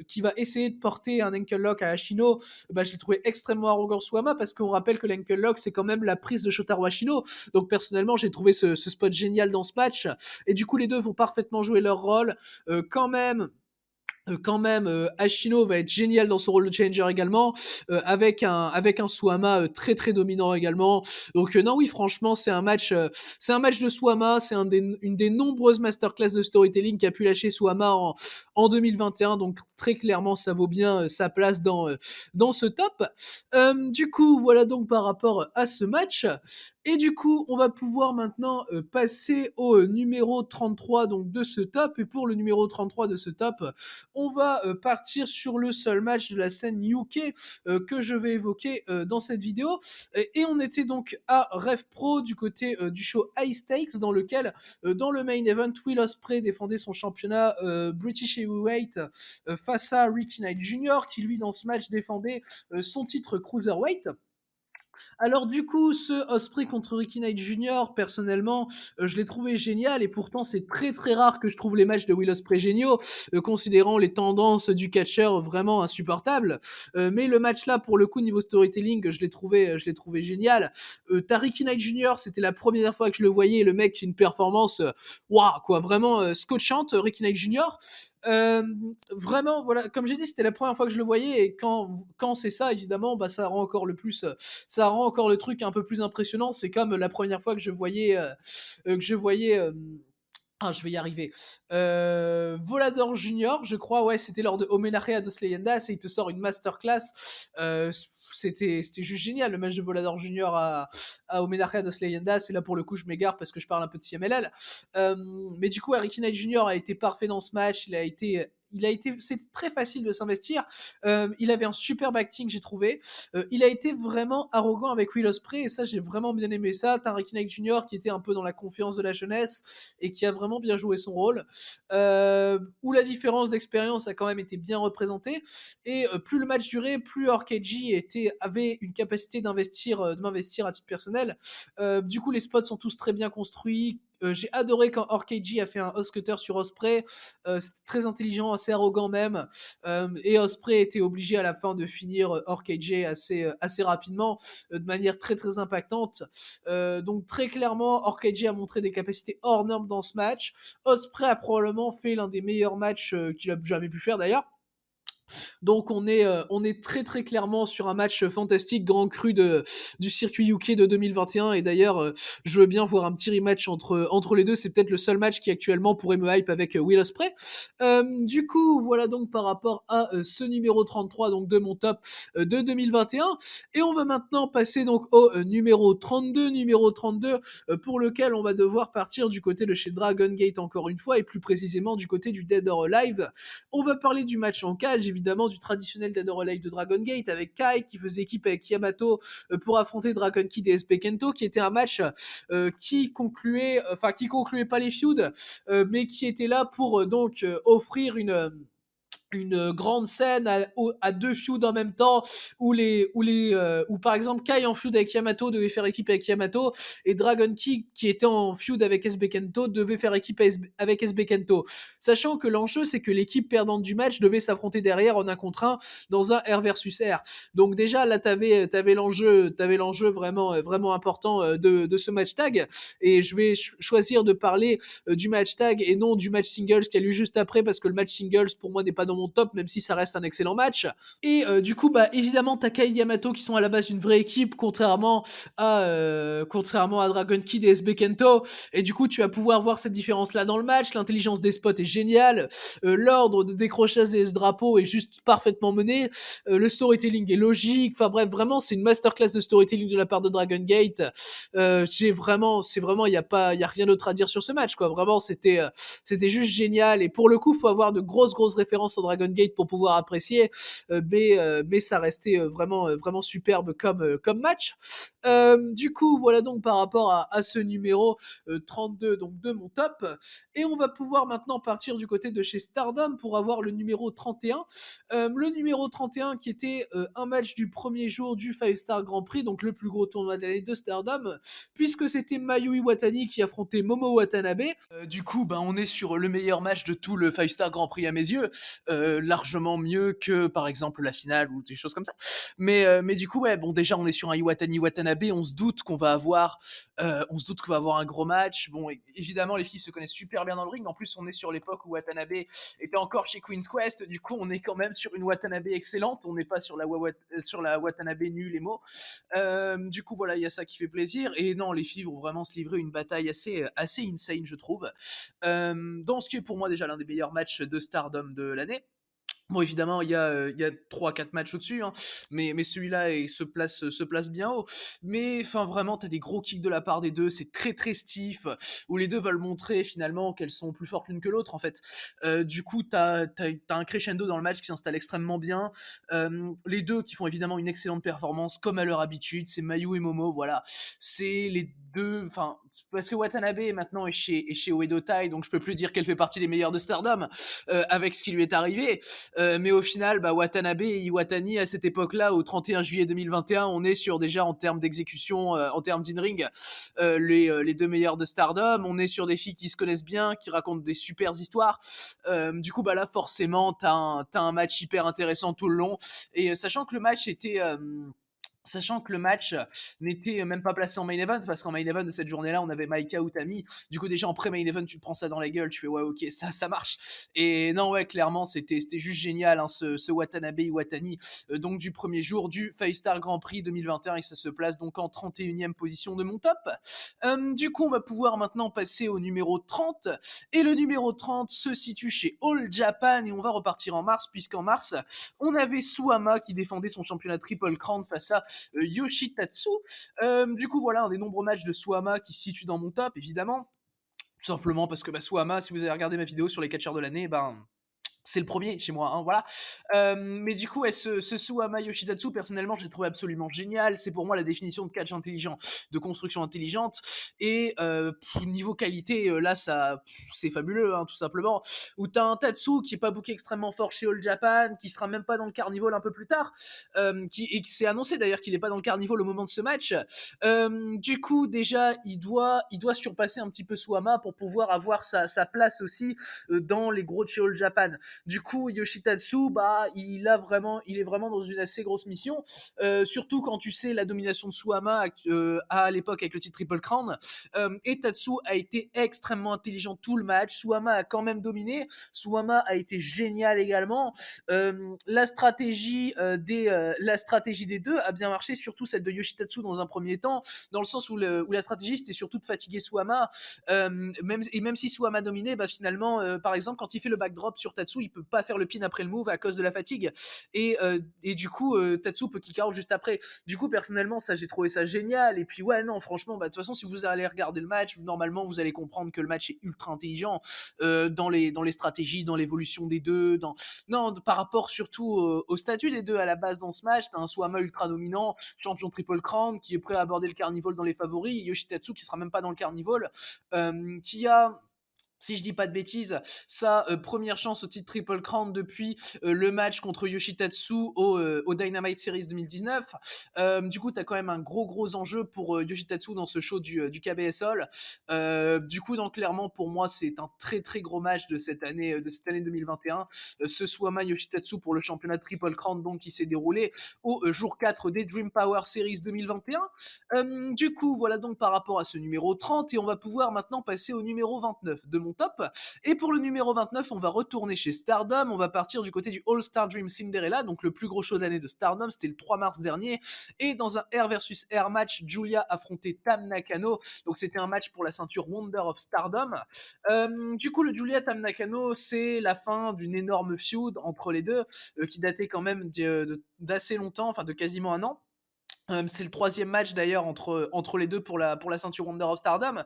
qui va essayer de porter un ankle lock à Ashino, bah, j'ai trouvé extrêmement arrogant Suwama, parce qu'on rappelle que l'ankle lock c'est quand même la prise de Shotaro Ashino. Donc personnellement, j'ai trouvé ce spot génial dans ce match, et du coup les deux vont parfaitement jouer leur rôle. Quand même, Ashino va être génial dans son rôle de challenger également, avec un Suwama très très dominant également. Donc non, oui, franchement, c'est un match de Suwama, c'est une des nombreuses masterclass de storytelling qu'a pu lâcher Suwama en 2021. Donc très clairement, ça vaut bien sa place dans ce top. Du coup, voilà donc par rapport à ce match. Et du coup, on va pouvoir maintenant passer au numéro 33 donc de ce top. Et pour le numéro 33 de ce top, on va partir sur le seul match de la scène UK que je vais évoquer dans cette vidéo. Et on était donc à Rev Pro du côté du show High Stakes, dans lequel, dans le main event, Will Ospreay défendait son championnat British Heavyweight face à Ricky Knight Jr., qui lui dans ce match défendait son titre Cruiserweight. Alors du coup, ce Ospreay contre Ricky Knight Jr., personnellement, je l'ai trouvé génial, et pourtant c'est très très rare que je trouve les matchs de Will Ospreay géniaux, considérant les tendances du catcheur vraiment insupportables. Mais le match là, pour le coup, niveau storytelling, je l'ai trouvé génial. T'as Ricky Knight Jr., c'était la première fois que je le voyais, et le mec une performance, waouh, quoi, vraiment scotchante, Ricky Knight Jr. Euh, Vraiment, voilà, comme j'ai dit, c'était la première fois que je le voyais, et quand c'est ça, évidemment, bah ça rend encore ça rend encore le truc un peu plus impressionnant. C'est comme la première fois que je voyais je vais y arriver. Volador Junior, je crois, ouais, c'était lors de Homenaje a Dos Leyendas, et il te sort une masterclass. C'était juste génial, le match de Volador Junior à Homenaje a Dos Leyendas. Et là, pour le coup, je m'égare parce que je parle un peu de CMLL. Mais du coup, Ricky Knight Junior a été parfait dans ce match. C'est très facile de s'investir. Il avait un superbe acting, j'ai trouvé. Il a été vraiment arrogant avec Will Ospreay, et ça, j'ai vraiment bien aimé ça. T'as Ricky Knight Jr. qui était un peu dans la confiance de la jeunesse et qui a vraiment bien joué son rôle. Où la différence d'expérience a quand même été bien représentée. Et plus le match durait, plus RKG avait une capacité de m'investir à titre personnel. Du coup, les spots sont tous très bien construits. J'ai adoré quand RKG a fait un Oscutter sur Ospreay. C'était très intelligent, assez arrogant même. Et Ospreay était obligé à la fin de finir RKG assez rapidement, de manière très très impactante. Donc très clairement, RKG a montré des capacités hors normes dans ce match. Ospreay a probablement fait l'un des meilleurs matchs qu'il a jamais pu faire d'ailleurs. Donc on est très très clairement sur un match fantastique, grand cru du circuit UK de 2021. Et d'ailleurs, je veux bien voir un petit rematch entre les deux. C'est peut-être le seul match qui actuellement pourrait me hype avec Will Ospreay. Du coup, voilà donc par rapport à ce numéro 33 donc de mon top de 2021. Et on va maintenant passer donc au numéro 32. Numéro 32 pour lequel on va devoir partir du côté de chez Dragon Gate encore une fois, et plus précisément du côté du Dead or Alive. On va parler du match en cage, évidemment, du traditionnel Dead or Alive de Dragon Gate, avec Kai qui faisait équipe avec Yamato pour affronter Dragon Kid et SB Kento, qui était un match qui concluait pas les feuds, mais qui était là pour donc offrir une grande scène à deux feuds en même temps, où par exemple Kai en feud avec Yamato devait faire équipe avec Yamato, et Dragon Kid qui était en feud avec SB Kento devait faire équipe avec SB Kento, sachant que l'enjeu c'est que l'équipe perdante du match devait s'affronter derrière en un contre un dans un R versus R. Donc déjà là t'avais l'enjeu vraiment vraiment important de ce match tag. Et je vais choisir de parler du match tag et non du match singles qui a lieu juste après, parce que le match singles pour moi n'est pas dans mon top, même si ça reste un excellent match. Et du coup, bah évidemment, Takai et Yamato qui sont à la base une vraie équipe, contrairement à Dragon Kid et SB Kento. Et du coup, tu vas pouvoir voir cette différence là dans le match. L'intelligence des spots est géniale. L'ordre de décrochage des drapeaux est juste parfaitement mené. Le storytelling est logique. Enfin bref, vraiment, c'est une masterclass de storytelling de la part de Dragon Gate. Il y a rien d'autre à dire sur ce match, quoi. Vraiment, c'était juste génial. Et pour le coup, faut avoir de grosses références en Dragon Gate pour pouvoir apprécier. Mais ça restait vraiment superbe comme match. Du coup, voilà donc par rapport à ce numéro 32 donc de mon top. Et on va pouvoir maintenant partir du côté de chez Stardom pour avoir le numéro 31. Le numéro 31 qui était un match du premier jour du 5 Star Grand Prix, donc le plus gros tournoi de l'année de Stardom, puisque c'était Mayu Iwatani qui affrontait Momo Watanabe. Du coup, ben, on est sur le meilleur match de tout le 5 Star Grand Prix à mes yeux, largement mieux que par exemple la finale ou des choses comme ça. Mais du coup, ouais, bon, déjà on est sur un Iwatani Watanabe, on se doute qu'on va avoir un gros match. Bon, évidemment, les filles se connaissent super bien dans le ring. En plus, on est sur l'époque où Watanabe était encore chez Queen's Quest. Du coup, on est quand même sur une Watanabe excellente. On n'est pas sur la Watanabe nulle et mots. Du coup, voilà, il y a ça qui fait plaisir. Et non, les filles vont vraiment se livrer une bataille assez insane, je trouve. Dans ce qui est pour moi déjà l'un des meilleurs matchs de Stardom de l'année. Bon, évidemment, il y a 3-4 matchs au-dessus, hein, mais celui-là se place bien haut. Mais enfin, vraiment, t'as des gros kicks de la part des deux, c'est très très stiff, où les deux veulent montrer finalement qu'elles sont plus fortes l'une que l'autre, en fait. Du coup, t'as un crescendo dans le match qui s'installe extrêmement bien. Les deux qui font évidemment une excellente performance, comme à leur habitude, c'est Mayu et Momo, voilà. C'est les deux, enfin, parce que Watanabe maintenant est chez Oedo Tai, donc je peux plus dire qu'elle fait partie des meilleurs de Stardom, avec ce qui lui est arrivé. Mais au final, bah, Watanabe et Iwatani, à cette époque-là, au 31 juillet 2021, on est sur déjà en termes d'exécution, en termes d'in-ring, les deux meilleurs de Stardom. On est sur des filles qui se connaissent bien, qui racontent des super histoires. Du coup, bah là, forcément, t'as un match hyper intéressant tout le long. Et sachant que le match était... Sachant que le match n'était même pas placé en main event, parce qu'en main event de cette journée-là, on avait Maika Utami. Du coup, déjà en pré-main event, tu te prends ça dans la gueule, tu fais ouais, ok, ça marche. Et non, ouais, clairement, c'était juste génial, hein, ce Watanabe Iwatani. Donc, du premier jour du Five Star Grand Prix 2021, et ça se place donc en 31e position de mon top. Du coup, on va pouvoir maintenant passer au numéro 30. Et le numéro 30 se situe chez All Japan, et on va repartir en mars, puisqu'en mars, on avait Suama qui défendait son championnat Triple Crown face à Yoshitatsu. Du coup, voilà un des nombreux matchs de Suama qui se situe dans mon top, évidemment. Tout simplement parce que bah, Suama, si vous avez regardé ma vidéo sur les catcheurs de l'année, ben c'est le premier chez moi, hein, voilà. Mais du coup, ouais, ce Suama Yoshitatsu, personnellement, je l'ai trouvé absolument génial. C'est pour moi la définition de catch intelligent, de construction intelligente. Et niveau qualité, là, c'est fabuleux, hein, tout simplement. Où t'as un Tatsu qui est pas booké extrêmement fort chez All Japan, qui sera même pas dans le Carnival un peu plus tard, et qui s'est annoncé d'ailleurs qu'il est pas dans le Carnival au moment de ce match. Du coup, déjà, il doit surpasser un petit peu Suama pour pouvoir avoir sa place aussi dans les gros de chez All Japan. Du coup, Yoshitatsu, bah, il est vraiment dans une assez grosse mission, surtout quand tu sais la domination de Suama à l'époque avec le titre Triple Crown. Et Tatsu a été extrêmement intelligent tout le match. Suama a quand même dominé. Suama a été génial également. La stratégie des deux a bien marché, surtout celle de Yoshitatsu dans un premier temps, dans le sens où la stratégie c'était surtout de fatiguer Suama. Même si Suama dominait, bah finalement, par exemple, quand il fait le backdrop sur Tatsu, il peut pas faire le pin après le move à cause de la fatigue. Et du coup, Tatsu peut kick out juste après. Du coup, personnellement, ça, j'ai trouvé ça génial. Et puis, ouais, non, franchement, bah, de toute façon, si vous allez regarder le match, normalement, vous allez comprendre que le match est ultra intelligent dans les stratégies, dans l'évolution des deux, non, par rapport surtout au statut des deux à la base dans ce match. T'as un Suama ultra dominant, champion Triple Crown, qui est prêt à aborder le Carnival dans les favoris. Yoshitatsu qui sera même pas dans le Carnival, qui a, si je dis pas de bêtises, sa première chance au titre Triple Crown depuis le match contre Yoshitatsu au Dynamite Series 2019. Du coup, t'as quand même un gros enjeu pour Yoshitatsu dans ce show du KBS All. Du coup, donc clairement pour moi, c'est un très gros match de cette année 2021. Ce Suama Yoshitatsu pour le championnat Triple Crown donc qui s'est déroulé au jour 4 des Dream Power Series 2021. Du coup, voilà donc par rapport à ce numéro 30, et on va pouvoir maintenant passer au numéro 29 de mon top. Et pour le numéro 29, on va retourner chez Stardom, on va partir du côté du All-Star Dream Cinderella, donc le plus gros show d'année de Stardom, c'était le 3 mars dernier, et dans un Air versus Air match, Julia affrontait Tam Nakano, donc c'était un match pour la ceinture Wonder of Stardom. Du coup, le Julia Tam Nakano, c'est la fin d'une énorme feud entre les deux, qui datait quand même d'assez longtemps, enfin de quasiment un an. C'est le troisième match d'ailleurs entre les deux pour la ceinture Wonder of Stardom.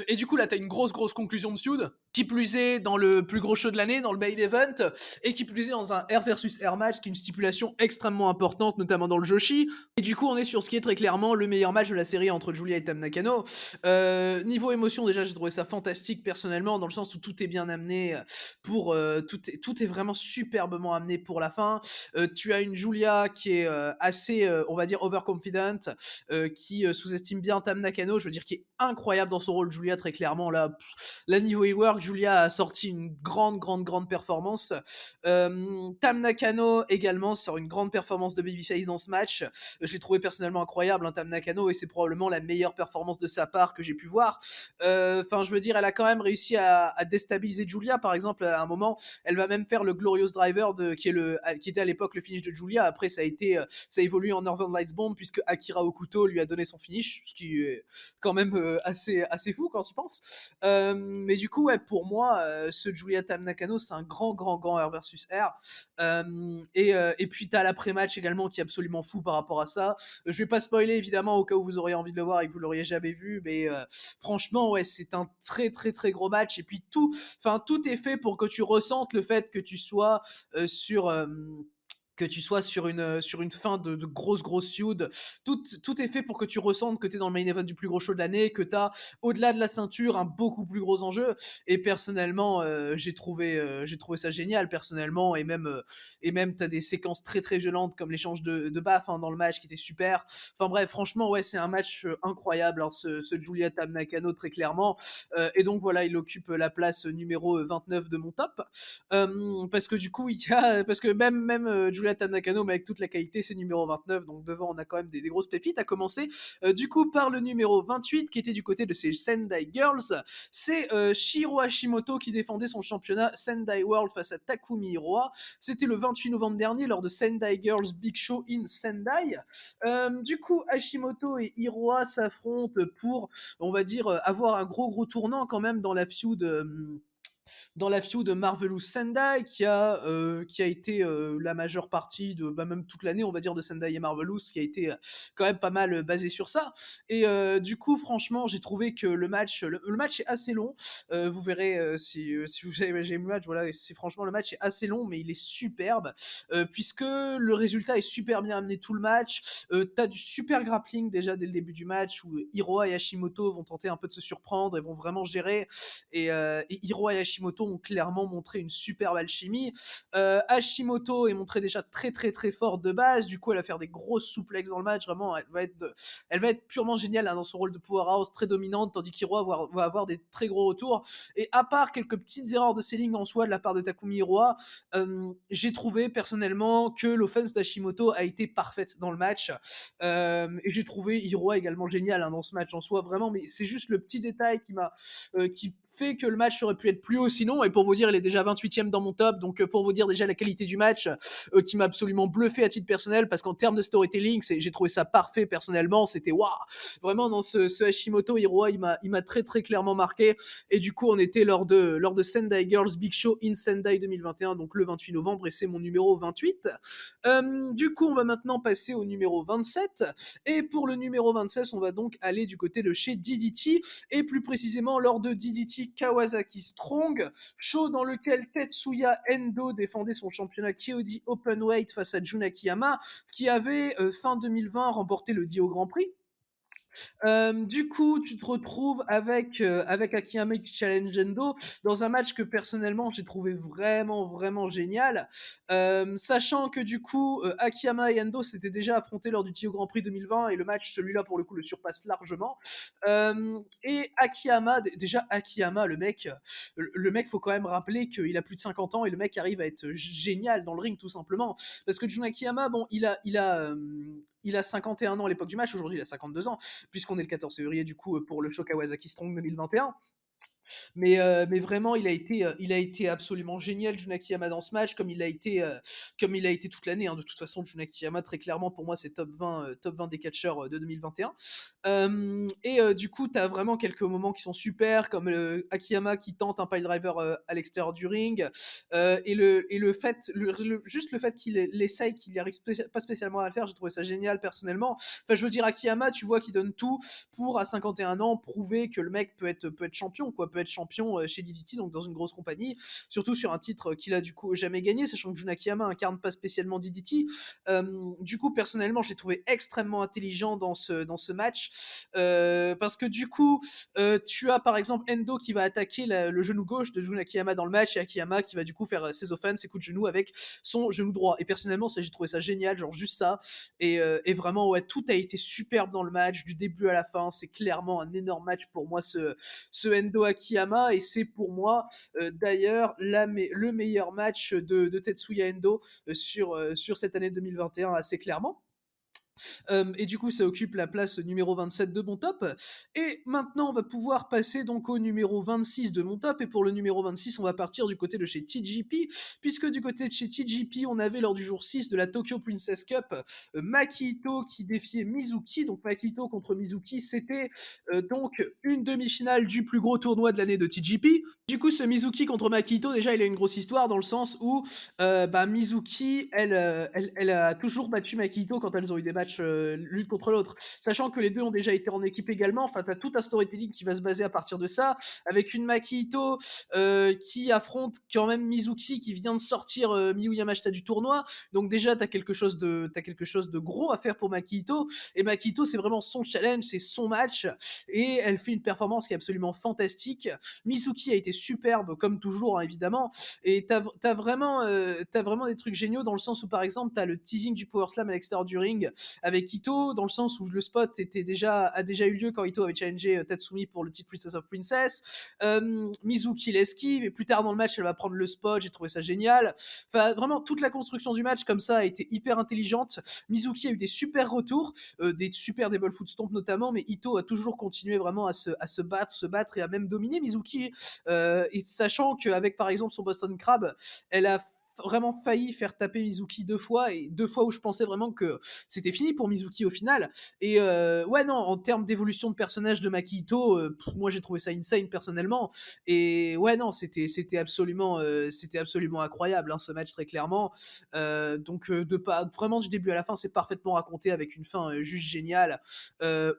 Et du coup là t'as une grosse conclusion de feud. Qui plus est dans le plus gros show de l'année, dans le main event, et qui plus est dans un Air versus Air match qui est une stipulation extrêmement importante, notamment dans le Joshi. Et du coup on est sur ce qui est très clairement le meilleur match de la série entre Julia et Tam Nakano. Niveau émotion déjà j'ai trouvé ça fantastique personnellement, dans le sens où tout est bien amené tout est vraiment superbement amené pour la fin. Tu as une Julia qui est assez, on va dire, overconfident, qui sous-estime bien Tam Nakano, je veux dire, qui est incroyable dans son rôle Julia, très clairement. Là, niveau e-work, Julia a sorti une grande performance. Tam Nakano également sort une grande performance de babyface dans ce match. Je l'ai trouvé personnellement incroyable, hein, Tam Nakano, et c'est probablement la meilleure performance de sa part que j'ai pu voir. Enfin, je veux dire, elle a quand même réussi à déstabiliser Julia, par exemple, à un moment, elle va même faire le Glorious Driver qui était à l'époque le finish de Julia. Après, ça a évolué en Northern Lights Bomb puisque Akira Okuto lui a donné son finish, ce qui est quand même assez fou quand tu penses. Mais du coup, ouais, pour moi, ce Julia Tam Nakano, c'est un grand, grand, grand R versus R. Et puis, t'as l'après-match également qui est absolument fou par rapport à ça. Je vais pas spoiler, évidemment, au cas où vous auriez envie de le voir et que vous l'auriez jamais vu, mais franchement, ouais, c'est un très, très, très gros match. Et puis, tout est fait pour que tu ressentes le fait que tu sois sur que tu sois sur une fin de grosse grosse feud. Tout est fait pour que tu ressentes que tu es dans le main event du plus gros show de l'année, que tu as au-delà de la ceinture un beaucoup plus gros enjeu. Et personnellement, j'ai trouvé ça génial personnellement. Et même tu as des séquences très très violentes comme l'échange de baffes dans le match qui était super. Enfin bref, franchement, ouais, c'est un match incroyable, alors, ce Julia Tam Nakano, très clairement. Et donc voilà, il occupe la place numéro 29 de mon top. Parce que du coup, parce que même Julia Nakano, mais avec toute la qualité, c'est numéro 29. Donc devant, on a quand même des grosses pépites. À commencer du coup par le numéro 28, qui était du côté de ces Sendai Girls. C'est Shiro Hashimoto qui défendait son championnat Sendai World face à Takumi Hiroa. C'était le 28 novembre dernier lors de Sendai Girls Big Show in Sendai. Du coup, Hashimoto et Hiroa s'affrontent pour, on va dire, avoir un gros gros tournant quand même dans la feud de Marvelous Sendai qui a été la majeure partie de même toute l'année, on va dire, de Sendai et Marvelous, qui a été quand même pas mal basé sur ça. Et du coup, franchement, j'ai trouvé que le match est assez long. Vous verrez si vous avez le match, voilà, c'est franchement, le match est assez long, mais il est superbe puisque le résultat est super bien amené tout le match. T'as du super grappling déjà dès le début du match où Hiroa et Hashimoto vont tenter un peu de se surprendre et vont vraiment gérer. Et Hiroa et Hashimoto ont clairement montré une superbe alchimie. Hashimoto est montré déjà très très très forte de base. Du coup, elle va faire des grosses souplexes dans le match. Vraiment, elle va être purement géniale dans son rôle de powerhouse, très dominante, tandis qu'Hiroa va avoir des très gros retours. Et à part quelques petites erreurs de selling en soi de la part de Takumi Hiroa, j'ai trouvé personnellement que l'offense d'Hashimoto a été parfaite dans le match. Et j'ai trouvé Hiroa également génial dans ce match en soi, vraiment. Mais c'est juste le petit détail qui fait que le match aurait pu être plus haut sinon. Et pour vous dire, il est déjà 28e dans mon top. Donc pour vous dire déjà la qualité du match qui m'a absolument bluffé à titre personnel, parce qu'en termes de storytelling, j'ai trouvé ça parfait personnellement. C'était waouh, vraiment dans ce Hashimoto Hiroa, il m'a très très clairement marqué. Et du coup, on était lors de Sendai Girls Big Show in Sendai 2021, donc le 28 novembre, et c'est mon numéro 28. Du coup, on va maintenant passer au numéro 27. Et pour le numéro 26, on va donc aller du côté de chez DDT, et plus précisément lors de DDT Kawasaki Strong, show dans lequel Tetsuya Endo défendait son championnat KOD Openweight face à Jun Akiyama, qui avait fin 2020 remporté le Dio Grand Prix. Du coup, tu te retrouves avec Akiyama qui challenge Endo dans un match que personnellement j'ai trouvé vraiment vraiment génial, sachant que du coup Akiyama et Endo s'étaient déjà affrontés lors du Tio Grand Prix 2020 et le match, celui-là pour le coup, le surpasse largement. Et Akiyama, déjà Akiyama, le mec, faut quand même rappeler qu'il a plus de 50 ans et le mec arrive à être génial dans le ring tout simplement, parce que Jun Akiyama, bon, il a 51 ans à l'époque du match, aujourd'hui il a 52 ans, puisqu'on est le 14 février du coup pour le show Kawasaki Strong 2021. Mais vraiment, il a été absolument génial, Jun Akiyama, dans ce match, comme il a été toute l'année. De toute façon, Jun Akiyama, très clairement, pour moi, c'est top 20 des catcheurs de 2021. Et du coup, tu as vraiment quelques moments qui sont super, comme Akiyama qui tente un pile driver à l'extérieur du ring. Et le fait, juste le fait qu'il l'essaye, qu'il n'y arrive pas spécialement à le faire, j'ai trouvé ça génial personnellement. Enfin, je veux dire, Akiyama, tu vois qu'il donne tout pour, à 51 ans, prouver que le mec peut être champion, quoi, peut être champion chez DDT, donc dans une grosse compagnie, surtout sur un titre qu'il a du coup jamais gagné, sachant que Jun Akiyama incarne pas spécialement DDT. Du coup, personnellement, j'ai trouvé extrêmement intelligent dans ce match, parce que du coup, tu as par exemple Endo qui va attaquer le genou gauche de Jun Akiyama dans le match, et Akiyama qui va du coup faire ses offenses, ses coups de genou avec son genou droit. Et personnellement, ça, j'ai trouvé ça génial, genre juste ça. Et vraiment, ouais, tout a été superbe dans le match, du début à la fin. C'est clairement un énorme match pour moi, ce Endo Akiyama, et c'est pour moi d'ailleurs le meilleur match de Tetsuya Endo sur cette année 2021, assez clairement. Et du coup, ça occupe la place numéro 27 de mon top. Et maintenant, on va pouvoir passer donc au numéro 26 de mon top. Et pour le numéro 26, on va partir du côté de chez TGP, puisque du côté de chez TGP, on avait lors du jour 6 de la Tokyo Princess Cup Makito qui défiait Mizuki. Donc Makito contre Mizuki, c'était donc une demi-finale du plus gros tournoi de l'année de TGP. Du coup, ce Mizuki contre Makito, déjà, il a une grosse histoire dans le sens où Mizuki, elle a toujours battu Makito quand elles ont eu des matchs l'une contre l'autre. Sachant que les deux ont déjà été en équipe également, enfin, t'as tout un storytelling qui va se baser à partir de ça, avec une Makito qui affronte quand même Mizuki qui vient de sortir Miyu Yamashita du tournoi. Donc déjà, t'as quelque chose de gros à faire pour Makito. Et Makito, c'est vraiment son challenge, c'est son match. Et elle fait une performance qui est absolument fantastique. Mizuki a été superbe, comme toujours, hein, évidemment. Et t'as vraiment des trucs géniaux dans le sens où, par exemple, t'as le teasing du Power Slam à l'extérieur du ring avec Ito, dans le sens où le spot a déjà eu lieu quand Ito avait challengé Tatsumi pour le titre Princess of Princess. Mizuki l'esquive, et plus tard dans le match, elle va prendre le spot, j'ai trouvé ça génial. Enfin, vraiment, toute la construction du match, comme ça, a été hyper intelligente. Mizuki a eu des super retours, des super double foot stomp notamment, mais Ito a toujours continué vraiment à se battre et à même dominer Mizuki. Et sachant qu'avec, par exemple, son Boston Crab, elle a vraiment failli faire taper Mizuki 2 fois, et 2 fois où je pensais vraiment que c'était fini pour Mizuki au final. Et ouais, non, en termes d'évolution de personnage de Makito, moi j'ai trouvé ça insane personnellement. Et ouais, non, c'était absolument incroyable, hein, ce match, très clairement. Donc vraiment du début à la fin, c'est parfaitement raconté avec une fin juste géniale,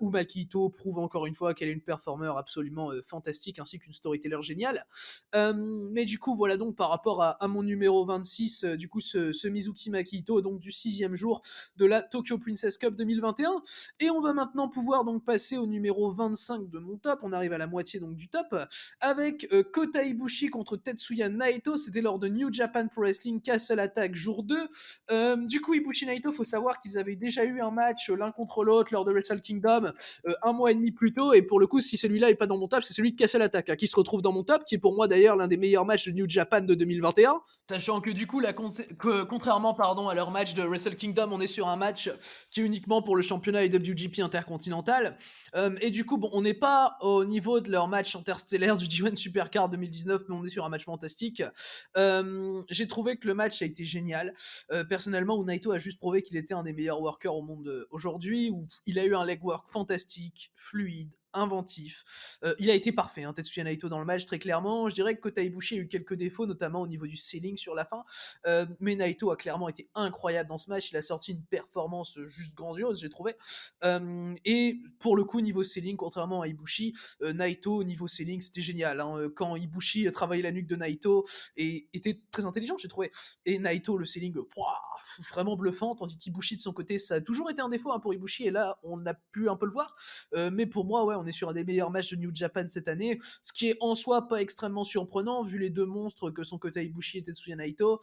où Makito prouve encore une fois qu'elle est une performeur absolument fantastique, ainsi qu'une storyteller géniale. Mais du coup, voilà donc par rapport à mon numéro 26, du coup, ce Mizuki Makito, donc du 6e jour de la Tokyo Princess Cup 2021. Et on va maintenant pouvoir donc passer au numéro 25 de mon top. On arrive à la moitié donc du top, avec Kota Ibushi contre Tetsuya Naito. C'était lors de New Japan Pro Wrestling Castle Attack jour 2. Du coup, Ibushi Naito, faut savoir qu'ils avaient déjà eu un match l'un contre l'autre lors de Wrestle Kingdom un mois et demi plus tôt. Et pour le coup, si celui-là est pas dans mon top, c'est celui de Castle Attack, hein, qui se retrouve dans mon top, qui est pour moi d'ailleurs l'un des meilleurs matchs de New Japan de 2021. Sachant que du coup, contrairement à leur match de Wrestle Kingdom, on est sur un match qui est uniquement pour le championnat IWGP Intercontinental. Et du coup, bon, on n'est pas au niveau de leur match interstellaire du G1 Supercard 2019, mais on est sur un match fantastique. J'ai trouvé que le match a été génial. Personnellement, où Naito a juste prouvé qu'il était un des meilleurs workers au monde aujourd'hui, où il a eu un legwork fantastique, fluide, inventif. Il a été parfait, hein, Tetsuya Naito dans le match, très clairement. Je dirais que Kota Ibushi a eu quelques défauts, notamment au niveau du ceiling sur la fin. Mais Naito a clairement été incroyable dans ce match. Il a sorti une performance juste grandiose, j'ai trouvé. Et pour le coup, niveau ceiling, contrairement à Ibushi, Naito, niveau ceiling, c'était génial, hein. Quand Ibushi travaillait la nuque de Naito, et était très intelligent, j'ai trouvé. Et Naito, le ceiling, vraiment bluffant, tandis qu'Ibushi, de son côté, ça a toujours été un défaut, hein, pour Ibushi, et là, on a pu un peu le voir. Mais pour moi, ouais, on est sur un des meilleurs matchs de New Japan cette année, ce qui est en soi pas extrêmement surprenant, vu les deux monstres que sont Kota Ibushi et Tetsuya Naito.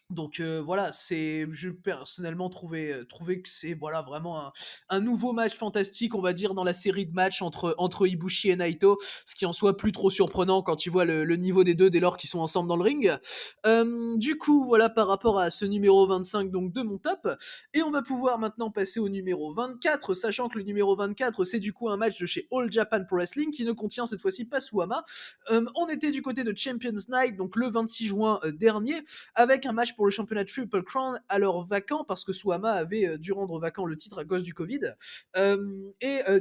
Donc voilà, je personnellement trouvé que c'est voilà vraiment un nouveau match fantastique, on va dire, dans la série de matchs entre Ibushi et Naito, ce qui en soit plus trop surprenant quand tu vois le niveau des deux dès lors qu'ils sont ensemble dans le ring. Du coup, voilà par rapport à ce numéro 25 donc de mon top, et on va pouvoir maintenant passer au numéro 24, sachant que le numéro 24 c'est du coup un match de chez All Japan Pro Wrestling qui ne contient cette fois-ci pas Suwama. On était du côté de Champions Night, donc le 26 juin dernier, avec un match pour le championnat Triple Crown alors vacant, parce que Suwama avait dû rendre vacant le titre à cause du Covid.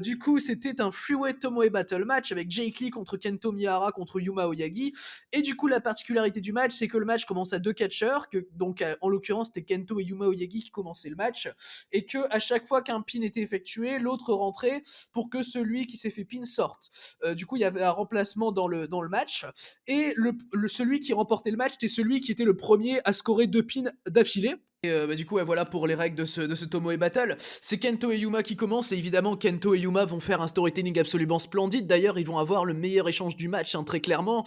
Du coup, c'était un Freeway Tomoe Battle match avec Jake Lee contre Kento Miyahara contre Yuma Oyagi. Et du coup, la particularité du match, c'est que le match commence à 2 catcheurs, donc en l'occurrence, c'était Kento et Yuma Oyagi qui commençaient le match, et que à chaque fois qu'un pin était effectué, l'autre rentrait pour que celui qui s'est fait pin sorte. Du coup, il y avait un remplacement dans le match, et celui qui remportait le match était celui qui était le premier à scorer 2 pins d'affilée. Et du coup, ouais, voilà pour les règles de ce Tomoe Battle. C'est Kento et Yuma qui commencent, et évidemment, Kento et Yuma vont faire un storytelling absolument splendide. D'ailleurs, ils vont avoir le meilleur échange du match, hein, très clairement.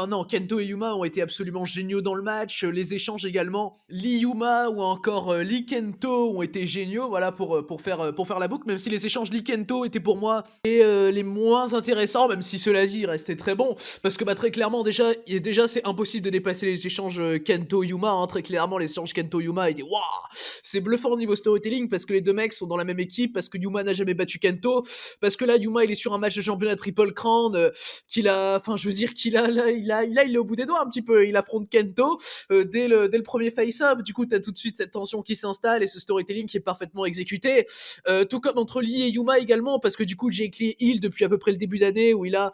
Non, Kento et Yuma ont été absolument géniaux dans le match. Les échanges également, Lee Yuma ou encore Lee Kento ont été géniaux, voilà, pour faire la boucle, même si les échanges Lee Kento étaient pour moi les moins intéressants, même si cela dit, ils restaient très bons. Parce que très clairement, déjà c'est impossible de déplacer les échanges Kento Yuma, hein, très clairement les échanges Kento Yuma étaient waouh, c'est bluffant au niveau storytelling parce que les deux mecs sont dans la même équipe, parce que Yuma n'a jamais battu Kento, parce que là Yuma il est sur un match de championnat Triple Crown, qu'il a, enfin je veux dire qu'il a, là, il est au bout des doigts un petit peu, il affronte Kento dès le premier face-off, du coup t'as tout de suite cette tension qui s'installe et ce storytelling qui est parfaitement exécuté, tout comme entre Lee et Yuma également, parce que du coup Jake Lee heal depuis à peu près le début d'année où il a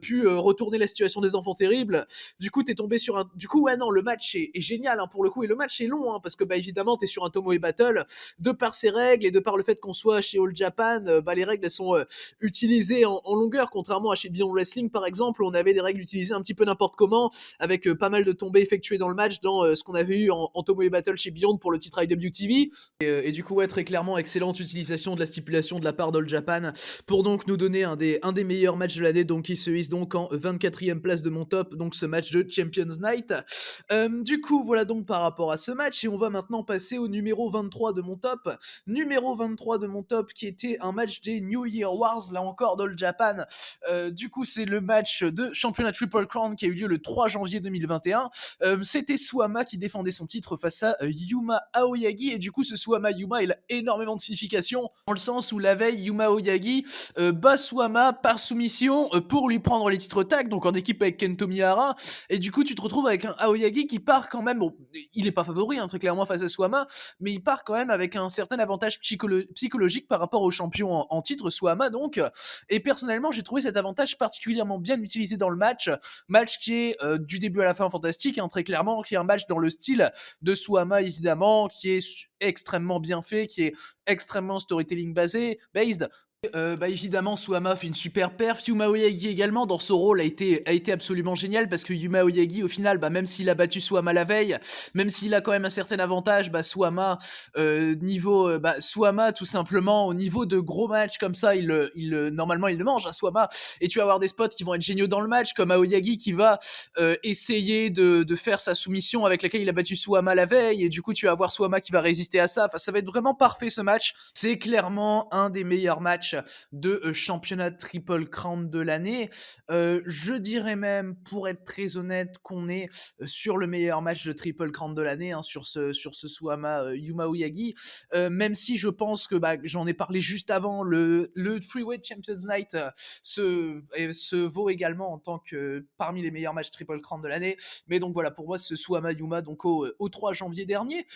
pu retourner la situation des enfants terribles. Du coup, t'es tombé sur un. Du coup, ouais, non, le match est génial hein, pour le coup, et le match est long, hein, parce que bah évidemment, t'es sur un Tomoe Battle, de par ses règles et de par le fait qu'on soit chez All Japan, bah les règles elles sont utilisées en longueur, contrairement à chez Beyond Wrestling par exemple, où on avait des règles utilisées un petit peu n'importe comment, avec pas mal de tombées effectuées dans le match, dans ce qu'on avait eu en Tomoe Battle chez Beyond pour le titre IWTV. Et du coup, ouais, très clairement, excellente utilisation de la stipulation de la part d'All Japan pour donc nous donner un des meilleurs matchs de l'année, donc qui se hisse donc en 24e place de mon top, donc ce match de Champions Night. Du coup, voilà donc par rapport à ce match, et on va maintenant passer au numéro 23 de mon top. Numéro 23 de mon top, qui était un match des New Year Wars, là encore d'All Japan. Du coup, c'est le match de championnat Triple Crown qui a eu lieu le 3 janvier 2021. C'était Suwama qui défendait son titre face à Yuma Aoyagi, et du coup, ce Suwama Yuma, il a énormément de signification, dans le sens où la veille, Yuma Aoyagi bat Suwama par soumission pour lui prendre les titres tag, donc en équipe avec Kento Miyahara, et du coup tu te retrouves avec un Aoyagi qui part quand même, bon, il est pas favori hein, très clairement face à Suwama, mais il part quand même avec un certain avantage psychologique par rapport au champion en titre, Suwama donc, et personnellement j'ai trouvé cet avantage particulièrement bien utilisé dans le match qui est du début à la fin fantastique, hein, très clairement, qui est un match dans le style de Suwama évidemment, qui est extrêmement bien fait, qui est extrêmement storytelling based. Bah évidemment, Suwama fait une super perf. Yuma Aoyagi également dans ce rôle a été absolument génial, parce que Yuma Aoyagi au final, bah même s'il a battu Suwama la veille, même s'il a quand même un certain avantage, bah Suwama Suwama tout simplement au niveau de gros matchs comme ça, normalement il le mange à Suwama, et tu vas avoir des spots qui vont être géniaux dans le match, comme Aoyagi qui va essayer de faire sa soumission avec laquelle il a battu Suwama la veille, et du coup tu vas avoir Suwama qui va résister à ça. Enfin, ça va être vraiment parfait ce match. C'est clairement un des meilleurs matchs de championnat Triple Crown de l'année. Je dirais même, pour être très honnête, qu'on est sur le meilleur match de Triple Crown de l'année, hein, sur ce Suwama Yuma Aoyagi, même si je pense que j'en ai parlé juste avant, le Freeway Champions Night se vaut également en tant que parmi les meilleurs matchs Triple Crown de l'année. Mais donc voilà, pour moi, ce Suwama Yuma donc au 3 janvier dernier.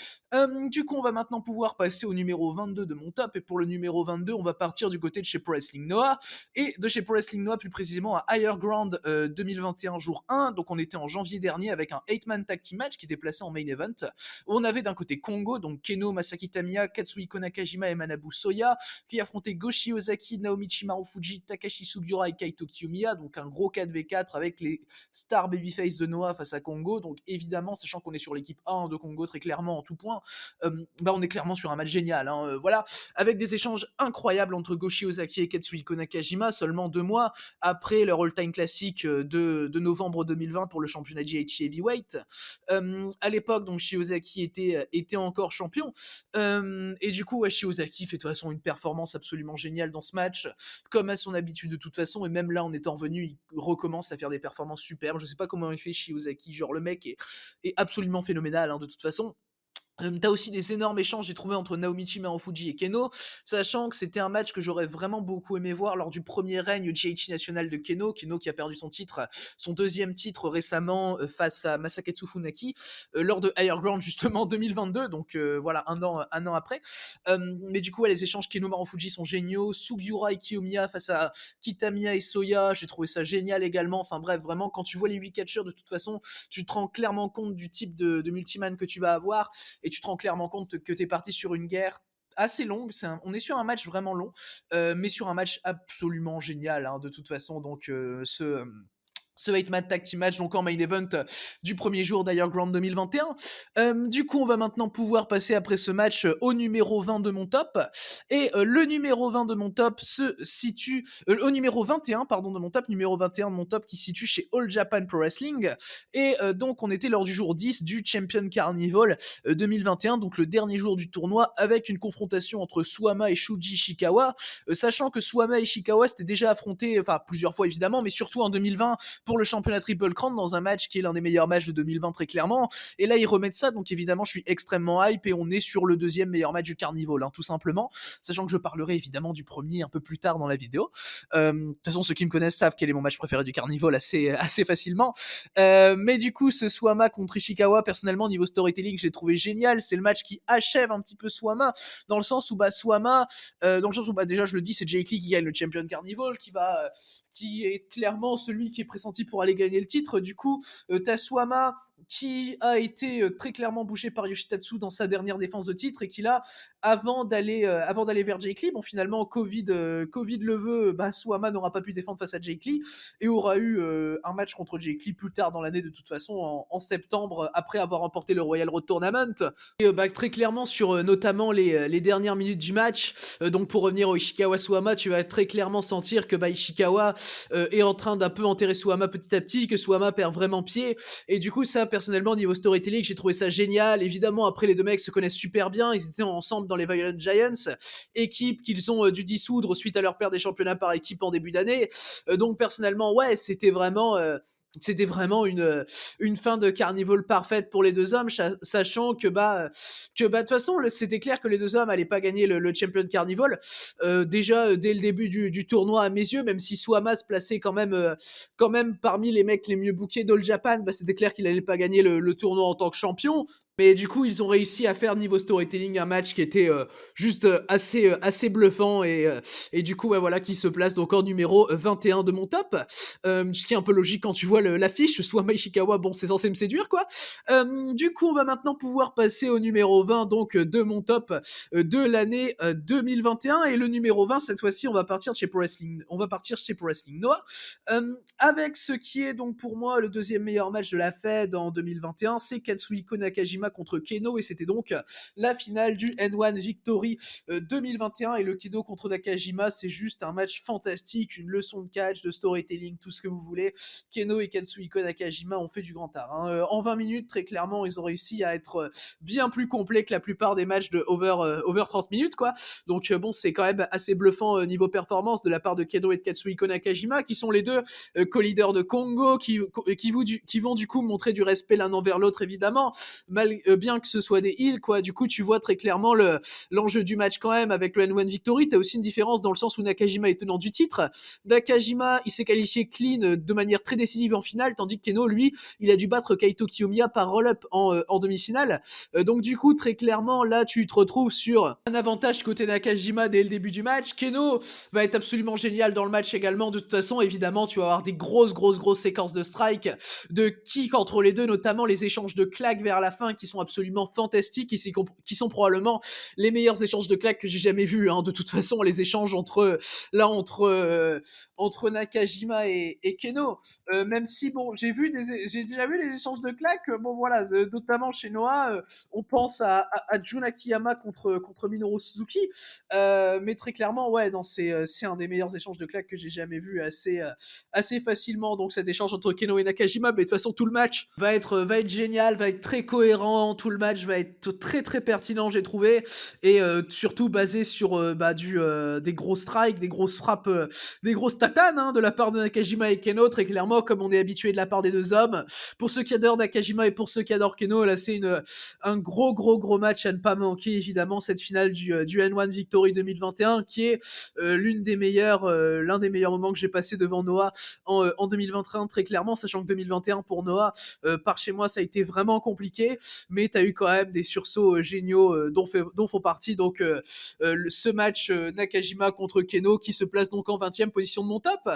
Du coup, on va maintenant pouvoir passer au numéro 22 de mon top, et pour le numéro 22, on va partir du côté de chez Pro Wrestling Noah, et de chez Pro Wrestling Noah plus précisément à Higher Ground 2021 jour 1, donc on était en janvier dernier avec un 8-man tag team match qui était placé en main event, où on avait d'un côté Kongo, donc Keno, Masaki Tamiya, Katsuhiko Nakajima et Manabu Soya, qui affrontaient Goshi Ozaki, Naomichi Marufuji, Takashi Sugiura et Kaito Kiyomiya, donc un gros 4v4 avec les stars babyface de Noah face à Kongo. Donc évidemment, sachant qu'on est sur l'équipe 1 de Kongo très clairement en tout point, on est clairement sur un match génial, hein, voilà, avec des échanges incroyables entre Goshi Ozaki et Katsuhiko Nakajima, seulement 2 mois après leur all-time classique de novembre 2020 pour le championnat GHC Heavyweight. À l'époque, donc Shiozaki était encore champion, et du coup, Shiozaki fait de toute façon une performance absolument géniale dans ce match, comme à son habitude de toute façon, et même là, en étant revenu, il recommence à faire des performances superbes. Je sais pas comment il fait Shiozaki, genre le mec est absolument phénoménal, hein, de toute façon. T'as aussi des énormes échanges, j'ai trouvé, entre Naomichi Marufuji et Keno, sachant que c'était un match que j'aurais vraiment beaucoup aimé voir lors du premier règne GHC national de Keno qui a perdu son deuxième titre récemment face à Masaketsu Funaki, lors de Higher Ground justement 2022, donc voilà, un an après. Mais du coup, les échanges Keno Marufuji sont géniaux, Sugiura et Kiyomiya face à Kitamiya et Soya, j'ai trouvé ça génial également. Enfin bref, vraiment, quand tu vois les 8 catcheurs, de toute façon, tu te rends clairement compte du type de multiman que tu vas avoir, et tu te rends clairement compte que tu es parti sur une guerre assez longue. On est sur un match vraiment long, mais sur un match absolument génial, hein, de toute façon. Donc ce 8-man tag team match, donc en main event du premier jour d'Higher Ground 2021. Du coup, on va maintenant pouvoir passer après ce match au numéro 20 de mon top. Et le numéro 20 de mon top se situe... au numéro 21, pardon, de mon top. Numéro 21 de mon top qui se situe chez All Japan Pro Wrestling. Et donc, on était lors du jour 10 du Champion Carnival 2021, donc le dernier jour du tournoi, avec une confrontation entre Suwama et Shuji Ishikawa. Sachant que Suwama et Ishikawa s'étaient déjà affrontés, enfin plusieurs fois évidemment, mais surtout en 2020, pour le championnat Triple Crown dans un match qui est l'un des meilleurs matchs de 2020 très clairement. Et là ils remettent ça, donc évidemment je suis extrêmement hype et on est sur le deuxième meilleur match du Carnival, hein, tout simplement. Sachant que je parlerai évidemment du premier un peu plus tard dans la vidéo. De toute façon ceux qui me connaissent savent quel est mon match préféré du Carnival assez facilement. Mais du coup ce Swama contre Ishikawa, personnellement niveau storytelling j'ai trouvé génial. C'est le match qui achève un petit peu Swama dans le sens où Swama, dans le sens où déjà je le dis, c'est Jake Lee qui gagne le Champion Carnival, qui est clairement celui qui est pressenti pour aller gagner le titre. Du coup t'as Swama qui a été très clairement bouché par Yoshitatsu dans sa dernière défense de titre et qui là, avant d'aller vers Jake Lee, bon finalement Covid le veut, Swama n'aura pas pu défendre face à Jake Lee et aura eu un match contre Jake Lee plus tard dans l'année de toute façon en septembre après avoir remporté le Royal Road Tournament. Et très clairement sur notamment les dernières minutes du match, donc pour revenir au Ishikawa Swama, tu vas très clairement sentir que Ishikawa est en train d'un peu enterrer Swama petit à petit, que Swama perd vraiment pied et du coup ça personnellement niveau storytelling j'ai trouvé ça génial. Évidemment après les deux mecs se connaissent super bien, ils étaient ensemble dans les Violent Giants, équipe qu'ils ont dû dissoudre suite à leur perte des championnats par équipe en début d'année. Donc personnellement ouais c'était vraiment une fin de Carnival parfaite pour les deux hommes, sachant que de toute façon c'était clair que les deux hommes allaient pas gagner le Champion Carnival déjà dès le début du tournoi à mes yeux, même si Swama se plaçait quand même parmi les mecs les mieux bookés d'All Japan, c'était clair qu'il allait pas gagner le tournoi en tant que champion. Mais du coup, ils ont réussi à faire niveau storytelling un match qui était juste assez bluffant et du coup, voilà, qui se place donc en numéro 21 de mon top. Ce qui est un peu logique quand tu vois l'affiche, soit Ishikawa, bon, c'est censé me séduire, quoi. Du coup, on va maintenant pouvoir passer au numéro 20 donc de mon top de l'année 2021 et le numéro 20 cette fois-ci, on va partir chez Pro Wrestling Noah avec ce qui est donc pour moi le deuxième meilleur match de la Fed en 2021, c'est Katsuhiko Nakajima contre Keno et c'était donc la finale du N1 Victory 2021 et le Keno contre Nakajima, c'est juste un match fantastique, une leçon de catch, de storytelling, tout ce que vous voulez. Keno et Katsuhiko Nakajima ont fait du grand art. Hein. En 20 minutes, très clairement, ils ont réussi à être bien plus complets que la plupart des matchs de over 30 minutes, quoi. Donc bon, c'est quand même assez bluffant niveau performance de la part de Keno et de Katsuhiko Nakajima, qui sont les deux co-leaders de Kongo, qui vont du coup montrer du respect l'un envers l'autre, évidemment, bien que ce soit des heels, quoi. Du coup, tu vois très clairement l'enjeu du match quand même avec le N1 Victory. T'as aussi une différence dans le sens où Nakajima est tenant du titre. Nakajima, il s'est qualifié clean de manière très décisive en finale, tandis que Keno, lui, il a dû battre Kaito Kiyomiya par roll-up en demi-finale. Donc du coup, très clairement, là, tu te retrouves sur un avantage côté Nakajima dès le début du match. Keno va être absolument génial dans le match également. De toute façon, évidemment, tu vas avoir des grosses séquences de strike, de kick entre les deux, notamment les échanges de claques vers la fin qui sont absolument fantastiques et qui sont probablement les meilleurs échanges de claques que j'ai jamais vus. Hein. De toute façon, les échanges entre Nakajima et Keno, même si bon, j'ai déjà vu les échanges de claques. Bon voilà, notamment chez Noah, on pense à Jun Akiyama contre Minoru Suzuki, mais très clairement, ouais, non, c'est un des meilleurs échanges de claques que j'ai jamais vu assez facilement. Donc cet échange entre Keno et Nakajima, mais de toute façon tout le match va être génial, va être très cohérent, tout le match va être très très pertinent, j'ai trouvé, et surtout basé sur des gros strikes, des grosses frappes, des grosses tatanes hein, de la part de Nakajima et Keno, très clairement comme on est habitué de la part des deux hommes. Pour ceux qui adorent Nakajima et pour ceux qui adorent Keno, là c'est un gros match à ne pas manquer, évidemment, cette finale du N1 Victory 2021 qui est l'un des meilleurs moments que j'ai passé devant Noah en 2021, très clairement, sachant que 2021 pour Noah, par chez moi, ça a été vraiment compliqué, mais t'as eu quand même des sursauts géniaux dont font partie donc ce match Nakajima contre Keno qui se place donc en 20e position de mon top.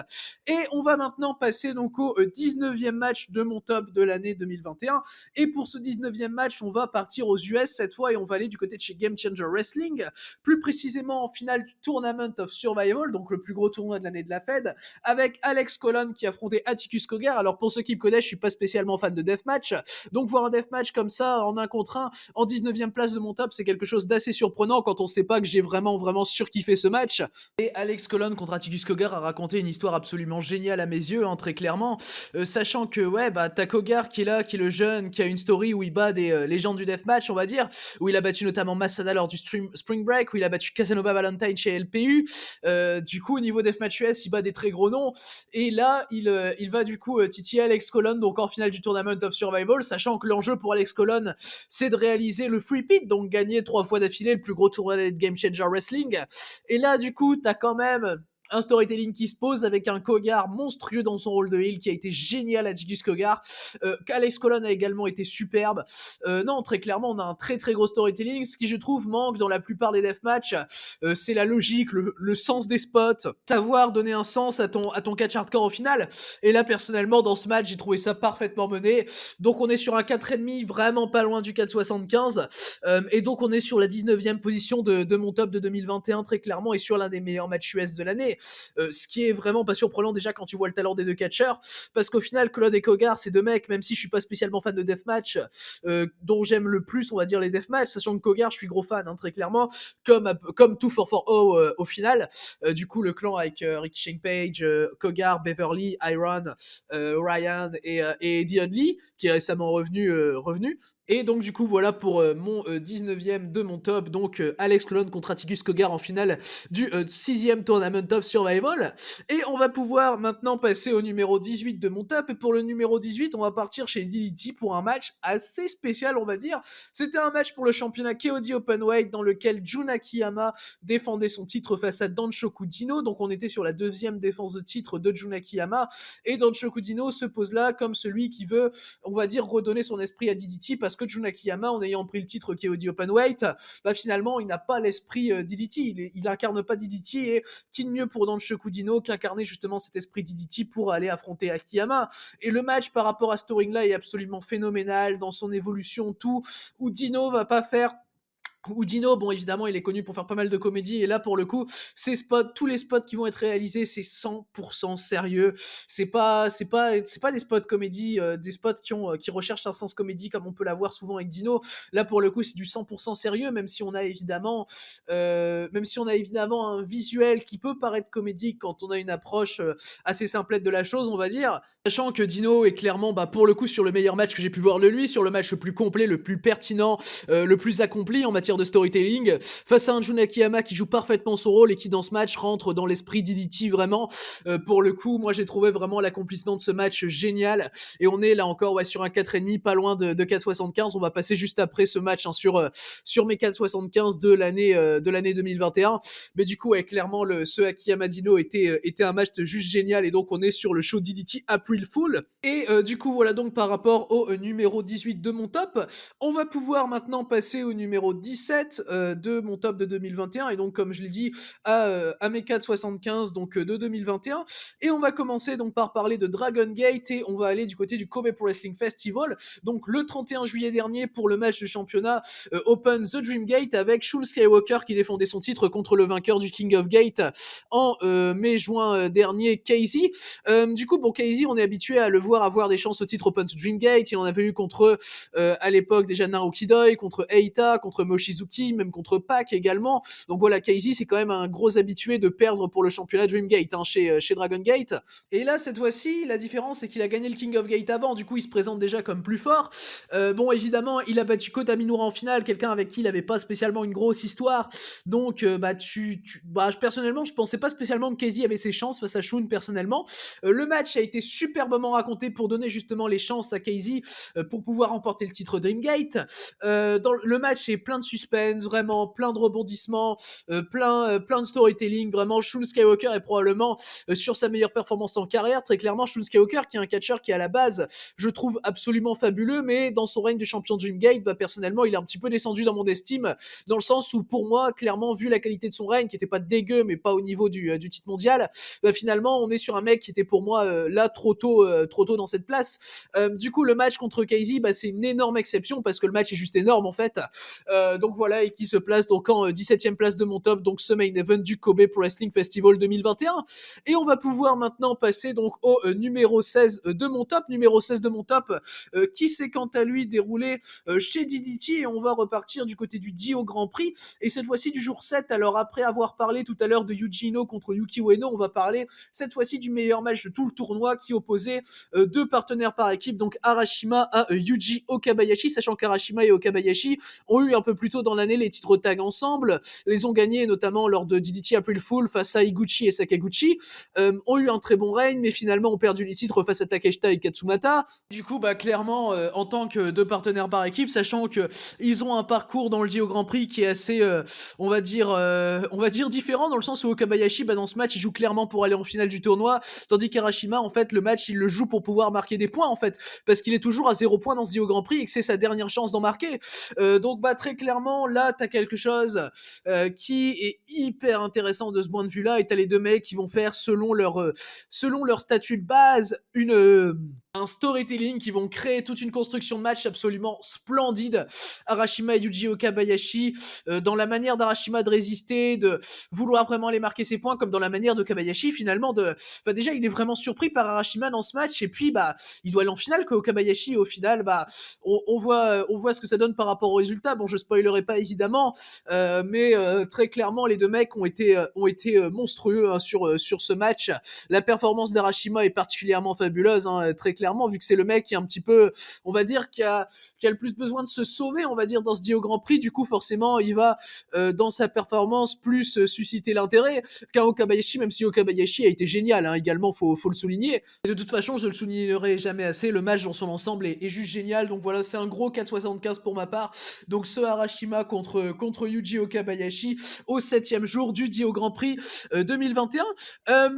Et on va maintenant passer donc au 19e match de mon top de l'année 2021. Et pour ce 19e match, on va partir aux US cette fois et on va aller du côté de chez Game Changer Wrestling, plus précisément en finale du Tournament of Survival, donc le plus gros tournoi de l'année de la Fed, avec Alex Colon qui affrontait Atticus Cogar. Alors pour ceux qui me connaissent, je suis pas spécialement fan de deathmatch, donc voir un deathmatch comme ça ça en 1 contre 1 en 19e place de mon top, c'est quelque chose d'assez surprenant quand on sait pas que j'ai vraiment surkiffé ce match. Et Alex Colon contre Atticus Cogar a raconté une histoire absolument géniale à mes yeux, hein, très clairement. Sachant que, ouais, bah, t'as Cogar qui est là, qui est le jeune, qui a une story où il bat des légendes du deathmatch, on va dire, où il a battu notamment Masada lors du Spring Break, où il a battu Casanova Valentine chez LPU. Du coup, au niveau deathmatch US, il bat des très gros noms. Et là, il va du coup titiller Alex Colon, donc en finale du Tournament of Survival, sachant que l'enjeu pour Alex Colon, c'est de réaliser le free pit, donc gagner 3 fois d'affilée le plus gros tournoi de Game Changer Wrestling. Et là, du coup, t'as quand même un storytelling qui se pose avec un Cogar monstrueux dans son rôle de heel qui a été génial à Gus Cogar. Alex Colon a également été superbe. Non, très clairement, on a un très très gros storytelling. Ce qui, je trouve, manque dans la plupart des deathmatchs, c'est la logique, le sens des spots, savoir donner un sens à ton catch hardcore au final. Et là, personnellement, dans ce match, j'ai trouvé ça parfaitement mené. Donc, on est sur un 4,5, vraiment pas loin du 4,75. Et donc, on est sur la 19e position de mon top de 2021, très clairement, et sur l'un des meilleurs matchs US de l'année. Ce qui est vraiment pas surprenant déjà quand tu vois le talent des deux catcheurs, parce qu'au final, Claude et Cogar, c'est deux mecs, même si je suis pas spécialement fan de deathmatch, dont j'aime le plus, on va dire, les deathmatch, sachant que Cogar, je suis gros fan, hein, très clairement, comme 244O au final. Du coup, le clan avec Ricky Shane Page, Cogar, Beverly, Iron, Ryan et Eddie Hudley, qui est récemment revenu. Et donc du coup voilà pour mon 19e de mon top, donc Alex Colon contre Atticus Cogar en finale du 6e Tournament of Survival. Et on va pouvoir maintenant passer au numéro 18 de mon top, et pour le numéro 18 on va partir chez DDT pour un match assez spécial, on va dire. C'était un match pour le championnat KOD Openweight dans lequel Jun Akiyama défendait son titre face à Danshoku Dino, donc on était sur la deuxième défense de titre de Jun Akiyama, et Danshoku Dino se pose là comme celui qui veut, on va dire, redonner son esprit à DDT, parce que Jun Akiyama, en ayant pris le titre KOD Openweight, bah finalement il n'a pas l'esprit DDT, il incarne pas DDT, et qui de mieux pour Danshoku Dino qu'incarner justement cet esprit DDT pour aller affronter Akiyama. Et le match par rapport à ce ring là est absolument phénoménal dans son évolution, tout, où Dino va pas faire Dino, bon évidemment il est connu pour faire pas mal de comédie, et là pour le coup ces spots, tous les spots qui vont être réalisés, c'est 100% sérieux. C'est pas des spots comédie, des spots qui recherchent un sens comédie comme on peut l'avoir souvent avec Dino. Là pour le coup c'est du 100% sérieux, même si on a évidemment un visuel qui peut paraître comédique quand on a une approche assez simplette de la chose, on va dire, sachant que Dino est clairement, bah pour le coup, sur le meilleur match que j'ai pu voir de lui, sur le match le plus complet, le plus pertinent, le plus accompli en matière de storytelling, face à un Jun Akiyama qui joue parfaitement son rôle et qui dans ce match rentre dans l'esprit d'Iditi vraiment. Pour le coup, moi j'ai trouvé vraiment l'accomplissement de ce match génial, et on est là encore sur un 4,5, pas loin de 4,75. On va passer juste après ce match, hein, sur mes 4,75 de l'année 2021. Mais du coup, clairement, ce Akiyama Dino était un match juste génial, et donc on est sur le show DDT April Fool. Et du coup, voilà donc par rapport au numéro 18 de mon top, on va pouvoir maintenant passer au numéro 17 de mon top de 2021, et donc comme je l'ai dit, à mes 4,75 donc de 2021. Et on va commencer donc par parler de Dragon Gate, et on va aller du côté du Kobe Pro Wrestling Festival, donc le 31 juillet dernier pour le match de championnat Open The Dream Gate, avec Shun Skywalker qui défendait son titre contre le vainqueur du King of Gate en mai-juin dernier, Casey. Du coup, bon, Casey, on est habitué à le voir avoir des chances au titre Open to Dream Gate. Il en avait eu contre, à l'époque, déjà Naruki Doi, contre Eita, contre Mochizuki, même contre Pac également. Donc voilà, Casey, c'est quand même un gros habitué de perdre pour le championnat Dream Gate, hein, chez Dragon Gate. Et là, cette fois-ci, la différence, c'est qu'il a gagné le King of Gate avant. Du coup, il se présente déjà comme plus fort. Bon, évidemment, il a battu Kota Minoura en finale, quelqu'un avec qui il avait pas spécialement une grosse histoire. Donc, personnellement, je pensais pas spécialement que Casey avait ses chances face à Shun, personnellement. Le match a été superbement raconté pour donner justement les chances à Casey pour pouvoir remporter le titre Dreamgate. Dans le match, c'est plein de suspense, vraiment plein de rebondissements, plein de storytelling. Vraiment, Shun Skywalker est probablement sur sa meilleure performance en carrière. Très clairement, Shun Skywalker, qui est un catcheur qui à la base, je trouve absolument fabuleux, mais dans son règne de champion Dreamgate, personnellement, il est un petit peu descendu dans mon estime, dans le sens où pour moi, clairement, vu la qualité de son règne, qui était pas dégueu, mais pas au niveau du titre mondial, finalement, on est sur un mec qui était pour moi là trop tôt dans cette place. Du coup, le match contre Casey, c'est une énorme exception, parce que le match est juste énorme en fait. Donc donc voilà, et qui se place donc en 17e place de mon top, donc ce main event du Kobe Pro Wrestling Festival 2021. Et on va pouvoir maintenant passer donc au numéro 16 de mon top. Numéro 16 de mon top, qui s'est quant à lui déroulé chez DDT, et on va repartir du côté du Dio Grand Prix, et cette fois-ci du jour 7. Alors après avoir parlé tout à l'heure de Yuji Ino contre Yuki Ueno, on va parler cette fois-ci du meilleur match de tout le tournoi qui opposait deux partenaires par équipe, donc Arashima à Yuji Okabayashi, sachant qu'Arashima et Okabayashi ont eu un peu plus tôt dans l'année les titres tag ensemble, les ont gagnés notamment lors de DDT April Fool face à Higuchi et Sakaguchi, ont eu un très bon règne, mais finalement ont perdu les titres face à Takeshita et Katsumata. Du coup, bah clairement, en tant que deux partenaires par équipe, sachant que ils ont un parcours dans le Dio Grand Prix qui est assez, on va dire différent, dans le sens où Okabayashi, bah, dans ce match, il joue clairement pour aller en finale du tournoi, tandis qu'Arashima, en fait, le match, il le joue pour pouvoir marquer des points, en fait, parce qu'il est toujours à 0 points dans ce Dio Grand Prix et que c'est sa dernière chance d'en marquer. Donc, bah, très clairement, là, t'as quelque chose qui est hyper intéressant de ce point de vue-là, et t'as les deux mecs qui vont faire, selon leur statut de base, un storytelling, qui vont créer toute une construction de match absolument splendide. Arashima et Yuji Okabayashi, dans la manière d'Arashima de résister, de vouloir vraiment aller marquer ses points, comme dans la manière de Okabayashi finalement de... Bah déjà, il est vraiment surpris par Arashima dans ce match, et puis bah il doit aller en finale, que Okabayashi, au final, bah on voit ce que ça donne par rapport au résultat. Bon, je spoilerai pas évidemment, mais très clairement, les deux mecs ont été monstrueux, hein, sur ce match. La performance d'Arashima est particulièrement fabuleuse, hein, très clairement, vu que c'est le mec qui est un petit peu, on va dire, qui a le plus besoin de se sauver, on va dire, dans ce Dio Grand Prix. Du coup, forcément, il va, dans sa performance, plus susciter l'intérêt qu'un Okabayashi, même si Okabayashi a été génial, hein, également, faut le souligner. Et de toute façon, je le soulignerai jamais assez, le match dans son ensemble est juste génial. Donc voilà, c'est un gros 4,75 pour ma part. Donc ce Arashima contre Yuji Okabayashi au 7e jour du Dio Grand Prix 2021.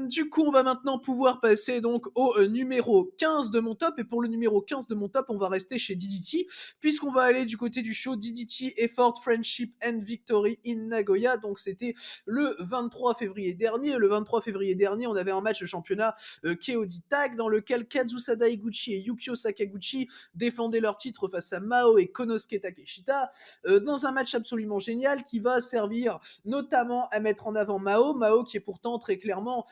Du coup, on va maintenant pouvoir passer donc au numéro 15 de mon top. Et pour le numéro 15 de mon top, on va rester chez DDT, puisqu'on va aller du côté du show DDT Effort, Friendship and Victory in Nagoya. Donc c'était le 23 février dernier. Le 23 février dernier, on avait un match de championnat KOD Tag, dans lequel Kazusada Higuchi et Yukio Sakaguchi défendaient leur titre face à Mao et Konosuke Takeshita, dans un match absolument génial qui va servir notamment à mettre en avant Mao qui est pourtant très clairement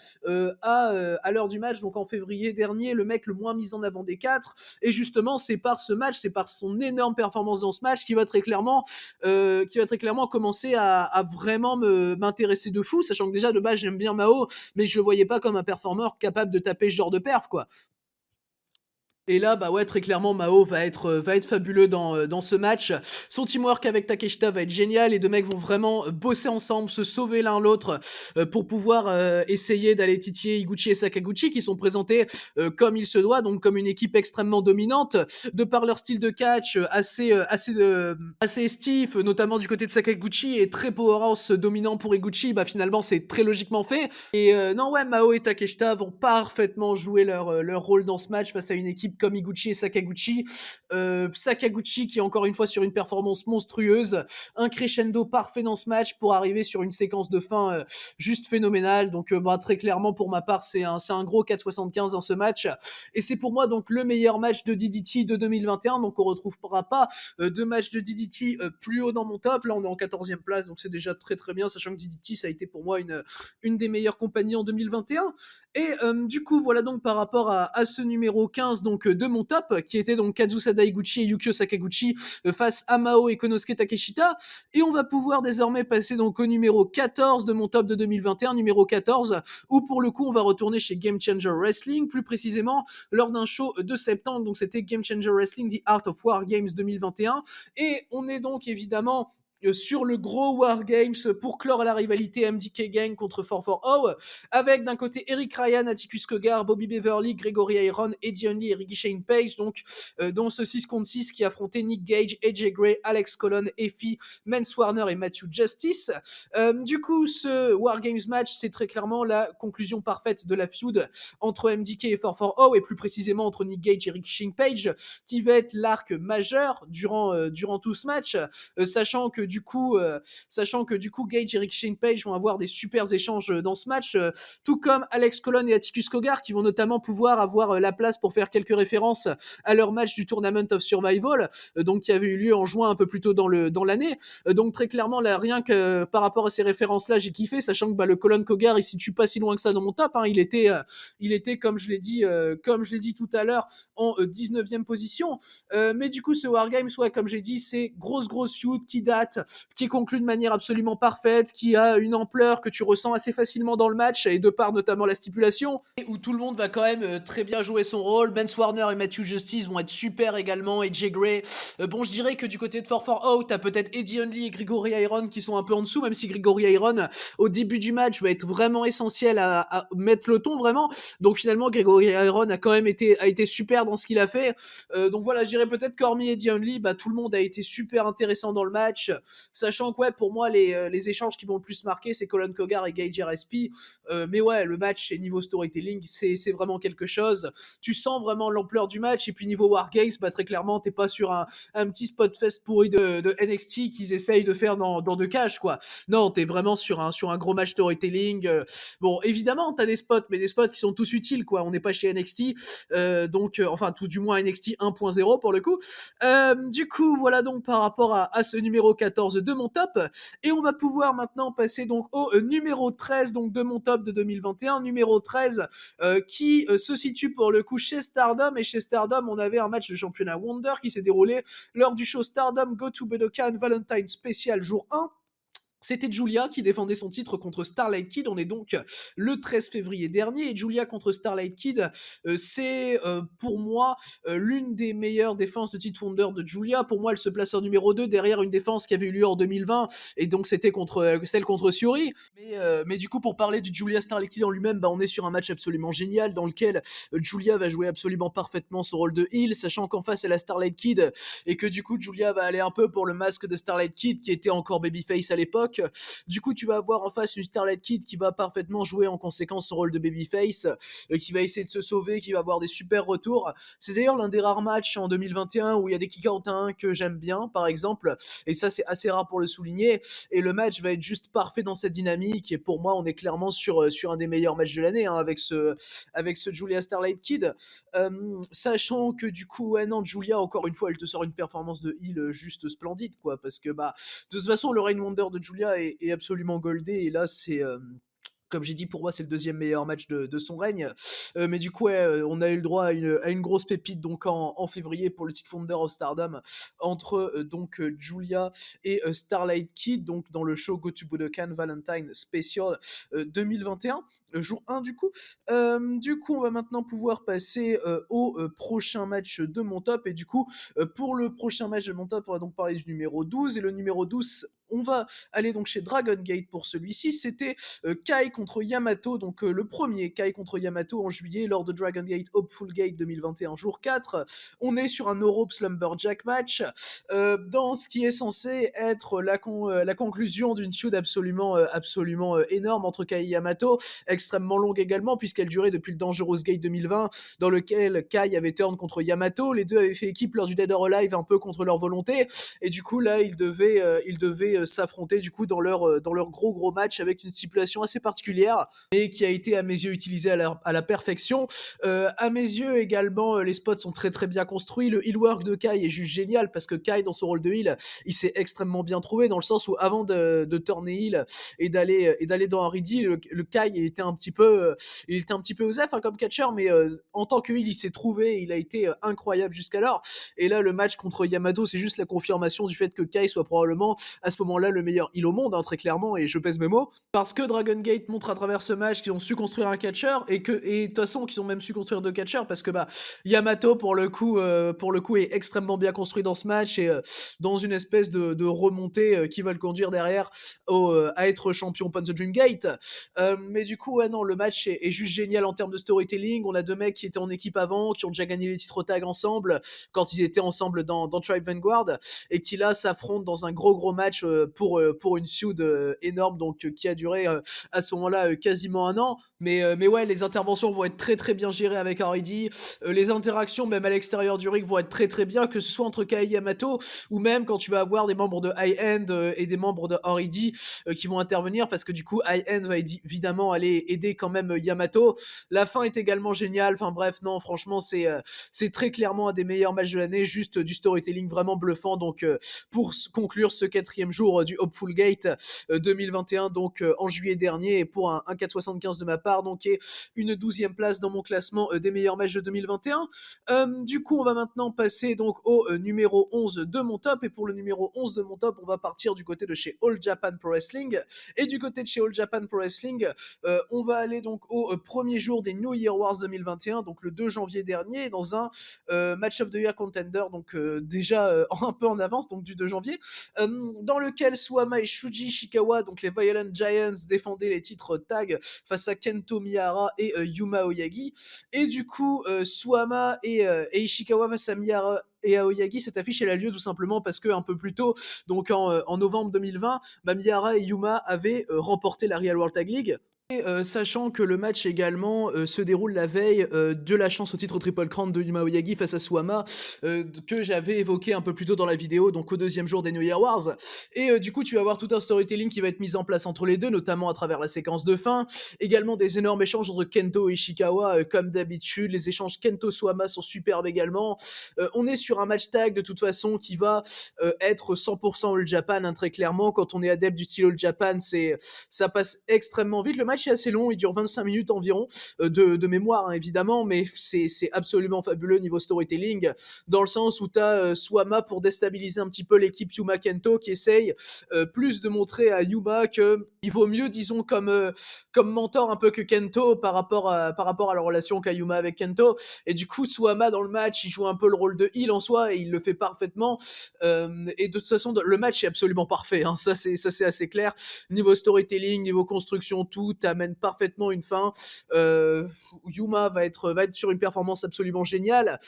à l'heure du match, donc en février dernier, le mec le moins mis en avant des quatre. Et justement, c'est par ce match, c'est par son énorme performance dans ce match qui va très clairement commencer à vraiment m'intéresser de fou, sachant que déjà de base j'aime bien Mao, mais je le voyais pas comme un performeur capable de taper ce genre de perf, quoi. Et là, bah ouais, très clairement, Mao va être fabuleux dans ce match. Son teamwork avec Takeshita va être génial. Les deux mecs vont vraiment bosser ensemble, se sauver l'un l'autre, pour pouvoir essayer d'aller titiller Higuchi et Sakaguchi, qui sont présentés comme il se doit, donc comme une équipe extrêmement dominante, de par leur style de catch assez stiff, notamment du côté de Sakaguchi, et très powerhouse dominant pour Higuchi. Bah finalement, c'est très logiquement fait. Et non, ouais, Mao et Takeshita vont parfaitement jouer leur rôle dans ce match face à une équipe comme Higuchi et Sakaguchi. Sakaguchi qui est encore une fois sur une performance monstrueuse, un crescendo parfait dans ce match pour arriver sur une séquence de fin juste phénoménale. Donc bah, très clairement, pour ma part, c'est un gros 4,75 dans ce match, et c'est pour moi donc le meilleur match de DDT de 2021. Donc on retrouvera pas deux matchs de DDT plus haut dans mon top. Là on est en 14e place, donc c'est déjà très très bien, sachant que DDT ça a été pour moi une des meilleures compagnies en 2021. Et du coup, voilà donc par rapport à ce numéro 15 donc de mon top, qui était donc Kazusada Higuchi et Yukio Sakaguchi face à Mao et Konosuke Takeshita. Et on va pouvoir désormais passer donc au numéro 14 de mon top de 2021, numéro 14, où pour le coup on va retourner chez Game Changer Wrestling, plus précisément lors d'un show de septembre. Donc c'était Game Changer Wrestling The Art of War Games 2021. Et on est donc évidemment sur le gros War Games pour clore la rivalité MDK Gang contre 440, avec d'un côté Eric Ryan, Atticus Cogar, Bobby Beverly, Gregory Iron, Eddie Only et Ricky Shane Page, donc dont ce 6 contre 6 qui affrontait Nick Gage, AJ Gray, Alex Colon, Effie, Mance Warner et Matthew Justice. Du coup, ce War Games match, c'est très clairement la conclusion parfaite de la feud entre MDK et 440, et plus précisément entre Nick Gage et Ricky Shane Page, qui va être l'arc majeur durant tout ce match, sachant que du coup Gage et Ricky Page vont avoir des super échanges dans ce match, tout comme Alex Colon et Atticus Cogar qui vont notamment pouvoir avoir la place pour faire quelques références à leur match du Tournament of Survival, donc qui avait eu lieu en juin un peu plus tôt dans l'année. Donc très clairement là, rien que par rapport à ces références là, j'ai kiffé, sachant que le Colon Cogar il se situe pas si loin que ça dans mon top, hein. Il était comme je l'ai dit tout à l'heure en 19e position. Mais du coup ce Wargames, ouais, comme j'ai dit, c'est grosse feud qui date, qui est conclu de manière absolument parfaite, qui a une ampleur que tu ressens assez facilement dans le match, et de par notamment la stipulation, et où tout le monde va quand même très bien jouer son rôle. Ben Warner et Matthew Justice vont être super également, et Jay Gray. Bon, je dirais que du côté de 4-4-0, t'as peut-être Eddie Only et Grigory Iron qui sont un peu en dessous, même si Grigory Iron, au début du match, va être vraiment essentiel à mettre le ton, vraiment. Donc finalement, Grigory Iron a quand même été super dans ce qu'il a fait. Donc voilà, je dirais peut-être qu'hormis Eddie Only, tout le monde a été super intéressant dans le match, sachant que ouais, pour moi, les échanges qui m'ont le plus marqué, c'est Colin Cogar et Gage RSP. Mais ouais, le match, et niveau storytelling, c'est vraiment quelque chose. Tu sens vraiment l'ampleur du match, et puis niveau Wargames, très clairement, t'es pas sur un petit spot fest pourri de NXT qu'ils essayent de faire dans deux cages, quoi. Non, t'es vraiment sur un gros match storytelling. Bon, évidemment, t'as des spots, mais des spots qui sont tous utiles, quoi. On n'est pas chez NXT, enfin, tout du moins NXT 1.0 pour le coup. Du coup, voilà donc par rapport à ce numéro 14 de mon top. Et on va pouvoir maintenant passer donc au numéro 13 donc de mon top de 2021. Numéro 13 qui se situe pour le coup chez Stardom. Et chez Stardom, on avait un match de championnat Wonder qui s'est déroulé lors du show Stardom Go to Budokan Valentine Special jour 1. C'était Julia qui défendait son titre contre Starlight Kid. On est donc le 13 février dernier. Et Julia contre Starlight Kid, c'est pour moi l'une des meilleures défenses de titre Wonder de Julia. Pour moi, elle se place en numéro 2 derrière une défense qui avait eu lieu en 2020. Et donc, c'était celle contre Syuri. Mais du coup, pour parler du Julia Starlight Kid en lui-même, on est sur un match absolument génial dans lequel Julia va jouer absolument parfaitement son rôle de heel, sachant qu'en face, elle a Starlight Kid. Et que du coup, Julia va aller un peu pour le masque de Starlight Kid qui était encore babyface à l'époque. Du coup, tu vas avoir en face une Starlight Kid qui va parfaitement jouer en conséquence son rôle de babyface, qui va essayer de se sauver, qui va avoir des super retours. C'est d'ailleurs l'un des rares matchs en 2021 où il y a des kick out 1 que j'aime bien, par exemple, et ça c'est assez rare pour le souligner. Et le match va être juste parfait dans cette dynamique, et pour moi, on est clairement sur un des meilleurs matchs de l'année, hein, avec ce Julia Starlight Kid. Sachant que du coup, ouais, non, Julia, encore une fois, elle te sort une performance de heel juste splendide, quoi, parce que de toute façon, le Reign Wonder de Julia est absolument goldé, et là c'est comme j'ai dit, pour moi, c'est le deuxième meilleur match de son règne. Mais du coup, ouais, on a eu le droit à une grosse pépite donc en février pour le titre Wonder of Stardom entre Julia et Starlight Kid, donc dans le show Go to Budokan Valentine Special 2021. Jour 1 du coup. Du coup, on va maintenant pouvoir passer au prochain match de mon top. Et du coup, pour le prochain match de mon top, on va donc parler du numéro 12. Et le numéro 12, on va aller donc chez Dragon Gate pour celui-ci. C'était Kai contre Yamato, donc le premier Kai contre Yamato en juillet lors de Dragon Gate Hopeful Gate 2021 jour 4. On est sur un Europe Slumberjack match dans ce qui est censé être la conclusion d'une feud absolument énorme entre Kai et Yamato, extrêmement longue également puisqu'elle durait depuis le Dangerous Gate 2020 dans lequel Kai avait turn contre Yamato. Les deux avaient fait équipe lors du Dead or Alive un peu contre leur volonté, et du coup là ils devaient s'affronter du coup dans leur gros match avec une stipulation assez particulière et qui a été à mes yeux utilisée à la perfection. À mes yeux également, les spots sont très très bien construits. Le heel work de Kai est juste génial parce que Kai, dans son rôle de heel, il s'est extrêmement bien trouvé dans le sens où avant de turner heel et d'aller dans un ready, le Kai était un petit peu osef, hein, comme catcher, mais en tant que heel il s'est trouvé, il a été incroyable jusqu'alors. Et là le match contre Yamato, c'est juste la confirmation du fait que Kai soit probablement à ce moment-là le meilleur heel au monde, hein, très clairement, et je pèse mes mots, parce que Dragon Gate montre à travers ce match qu'ils ont su construire un catcher, et de toute façon qu'ils ont même su construire deux catchers, parce que Yamato pour le coup est extrêmement bien construit dans ce match, et dans une espèce de remontée qui va le conduire derrière à être champion Upon the Dream Gate. Mais du coup, ouais, non, le match est juste génial en termes de storytelling. On a deux mecs qui étaient en équipe avant, qui ont déjà gagné les titres tag ensemble quand ils étaient ensemble dans Tribe Vanguard, et qui là s'affrontent dans un gros match pour une feud énorme, donc qui a duré à ce moment-là quasiment un an. Mais ouais, les interventions vont être très très bien gérées avec R.I.D. Les interactions même à l'extérieur du ring vont être très très bien, que ce soit entre Kai Yamato ou même quand tu vas avoir des membres de High End et des membres de R.I.D. Qui vont intervenir, parce que du coup High End va évidemment aller aider quand même Yamato. La fin est également géniale. Enfin bref, non, franchement c'est très clairement un des meilleurs matchs de l'année, juste du storytelling vraiment bluffant. Donc pour conclure ce 4e jour du Hopeful Gate 2021, donc en juillet dernier, et pour un 4,75 de ma part, donc et une 12e place dans mon classement des meilleurs matchs de 2021. Du coup, on va maintenant passer donc au numéro 11 de mon top, et pour le numéro 11 de mon top, on va partir du côté de chez All Japan Pro Wrestling, et du côté de chez All Japan Pro Wrestling, on va aller donc au premier jour des New Year Wars 2021, donc le 2 janvier dernier, dans un Match of the Year Contender, donc déjà un peu en avance, donc du 2 janvier, dans lequel Suwama et Shuji Ishikawa, donc les Violent Giants, défendaient les titres tag face à Kento Miyahara et Yuma Oyagi. Et du coup, Suwama et Ishikawa face à Miyahara et Aoyagi, cette affiche elle a lieu tout simplement parce que un peu plus tôt, donc en novembre 2020, Miyahara et Yuma avaient remporté la Real World Tag League. Et sachant que le match également se déroule la veille de la chance au titre Triple Crown de Yuma Oyagi face à Suwama, que j'avais évoqué un peu plus tôt dans la vidéo, donc au 2e jour des New Year Wars. Et du coup, tu vas avoir tout un storytelling qui va être mis en place entre les deux, notamment à travers la séquence de fin. Également des énormes échanges entre Kento et Ishikawa, comme d'habitude. Les échanges Kento-Suwama sont superbes également. On est sur un match tag de toute façon qui va être 100% All Japan, hein, très clairement. Quand on est adepte du style All Japan, ça passe extrêmement vite. Le match est assez long, il dure 25 minutes environ, de mémoire, hein, évidemment, mais c'est absolument fabuleux niveau storytelling, dans le sens où t'as Suwama pour déstabiliser un petit peu l'équipe Yuma Kento, qui essaye plus de montrer à Yuma que il vaut mieux, disons, comme mentor un peu que Kento par rapport à la relation qu'a Yuma avec Kento. Et du coup, Suwama dans le match, il joue un peu le rôle de heel en soi, et il le fait parfaitement. Et de toute façon, le match est absolument parfait, hein, ça c'est assez clair. Niveau storytelling, niveau construction, tout amène parfaitement une fin. Yuma va être sur une performance absolument géniale,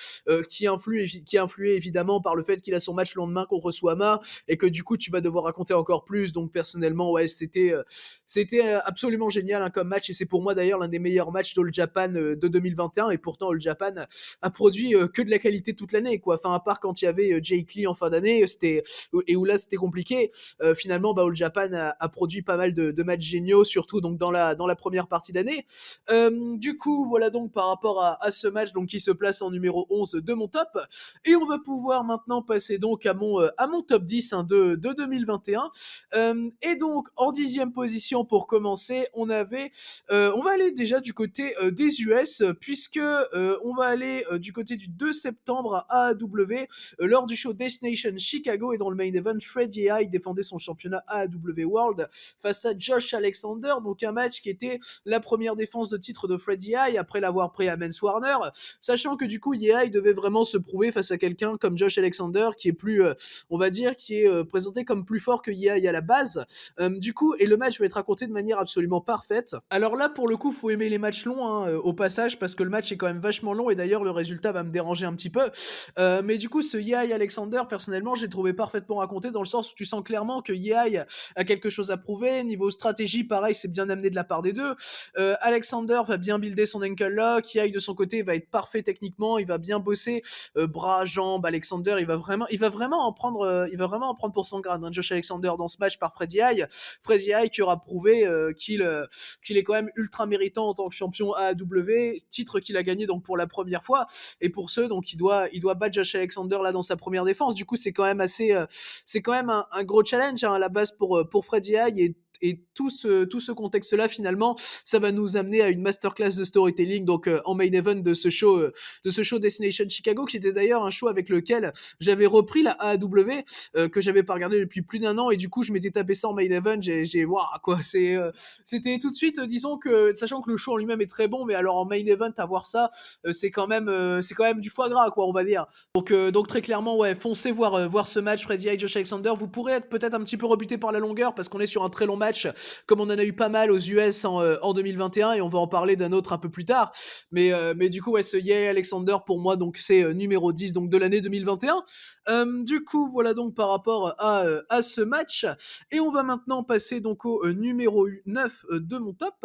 qui est influée évidemment par le fait qu'il a son match le lendemain contre Suwama, et que du coup tu vas devoir raconter encore plus. Donc personnellement, ouais, c'était absolument génial, hein, comme match, et c'est pour moi d'ailleurs l'un des meilleurs matchs d'All Japan de 2021. Et pourtant All Japan a produit que de la qualité toute l'année, quoi. Enfin, à part quand il y avait Jake Lee en fin d'année, et où là c'était compliqué. Finalement, All Japan a produit pas mal de matchs géniaux, surtout donc dans la première partie d'année. Du coup, voilà donc par rapport à ce match, donc qui se place en numéro 11 de mon top. Et on va pouvoir maintenant passer donc à mon top 10, hein, de 2021. Et donc en 10e position, pour commencer, on va aller déjà du côté des US, puisque on va aller du côté du 2 septembre à AAW, lors du show Destination Chicago, et dans le main event, Freddy Eye défendait son championnat AAW World face à Josh Alexander. Donc un match qui était la première défense de titre de Freddy Eye après l'avoir pris à Mance Warner, sachant que du coup Eye devait vraiment se prouver face à quelqu'un comme Josh Alexander, qui est plus, on va dire, qui est présenté comme plus fort que Eye à la base. Du coup, et le match va être raconté de manière absolument parfaite. Alors là, pour le coup, faut aimer les matchs longs, hein, au passage, parce que le match est quand même vachement long, et d'ailleurs le résultat va me déranger un petit peu. Mais du coup, ce Eye Alexander, personnellement, j'ai trouvé parfaitement raconté, dans le sens où tu sens clairement que Eye a quelque chose à prouver. Niveau stratégie, pareil, c'est bien amené de la part des deux. Alexander va bien builder son ankle lock. Eye de son côté va être parfait techniquement, il va bien bosser bras, jambes. Alexander, il va vraiment en prendre pour son grade, hein, Josh Alexander, dans ce match par Freddy Eye qui aura prouvé qu'il est quand même ultra méritant en tant que champion AAW, titre qu'il a gagné donc pour la première fois. Et pour ce, donc il doit battre Josh Alexander là dans sa première défense. Du coup, c'est quand même un gros challenge, hein, à la base pour Freddy Eye. Et tout ce contexte-là, finalement, ça va nous amener à une masterclass de storytelling, donc en main event de ce show Destination Chicago, qui était d'ailleurs un show avec lequel j'avais repris la AAW, que j'avais pas regardé depuis plus d'1 an, et du coup je m'étais tapé ça en main event. Waouh, quoi, c'était tout de suite, disons que, sachant que le show en lui-même est très bon, mais alors en main event avoir ça, c'est quand même du foie gras, quoi, on va dire. Donc très clairement, ouais, foncez voir ce match Freddy Eye Josh Alexander. Vous pourrez être peut-être un petit peu rebuté par la longueur, parce qu'on est sur un très long match match, comme on en a eu pas mal aux US en 2021, et on va en parler d'un autre un peu plus tard. Mais du coup, ouais, ce Yair Alexander, pour moi, donc c'est numéro 10 donc, de l'année 2021. Du coup, voilà donc par rapport à ce match. Et on va maintenant passer donc au numéro 9 de mon top.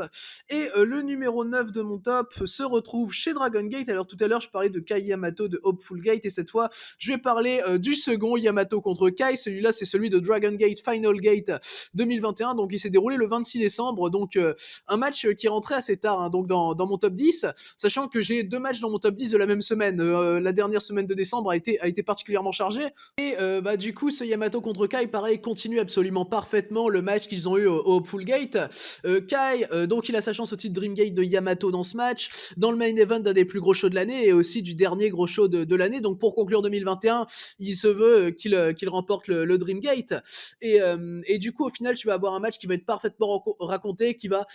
Et le numéro 9 de mon top se retrouve chez Dragon Gate. Alors tout à l'heure, je parlais de Kai Yamato de Hopeful Gate, et cette fois, je vais parler du second Yamato contre Kai. Celui-là, c'est celui de Dragon Gate Final Gate 2021. Donc il s'est déroulé le 26 décembre. Donc un match qui est rentré assez tard, hein, donc dans mon top 10, sachant que j'ai 2 matchs dans mon top 10 de la même semaine. La dernière semaine de décembre a été particulièrement chargée. Et du coup, ce Yamato contre Kai, pareil, continue absolument parfaitement le match qu'ils ont eu au Hopeful Gate. Kai, donc il a sa chance au titre Dream Gate de Yamato dans ce match, dans le main event d'un des plus gros shows de l'année, et aussi du dernier gros show de l'année. Donc pour conclure 2021, il se veut qu'il remporte le Dream Gate. Et du coup, au final, tu vas avoir un match qui va être parfaitement raconté, qui va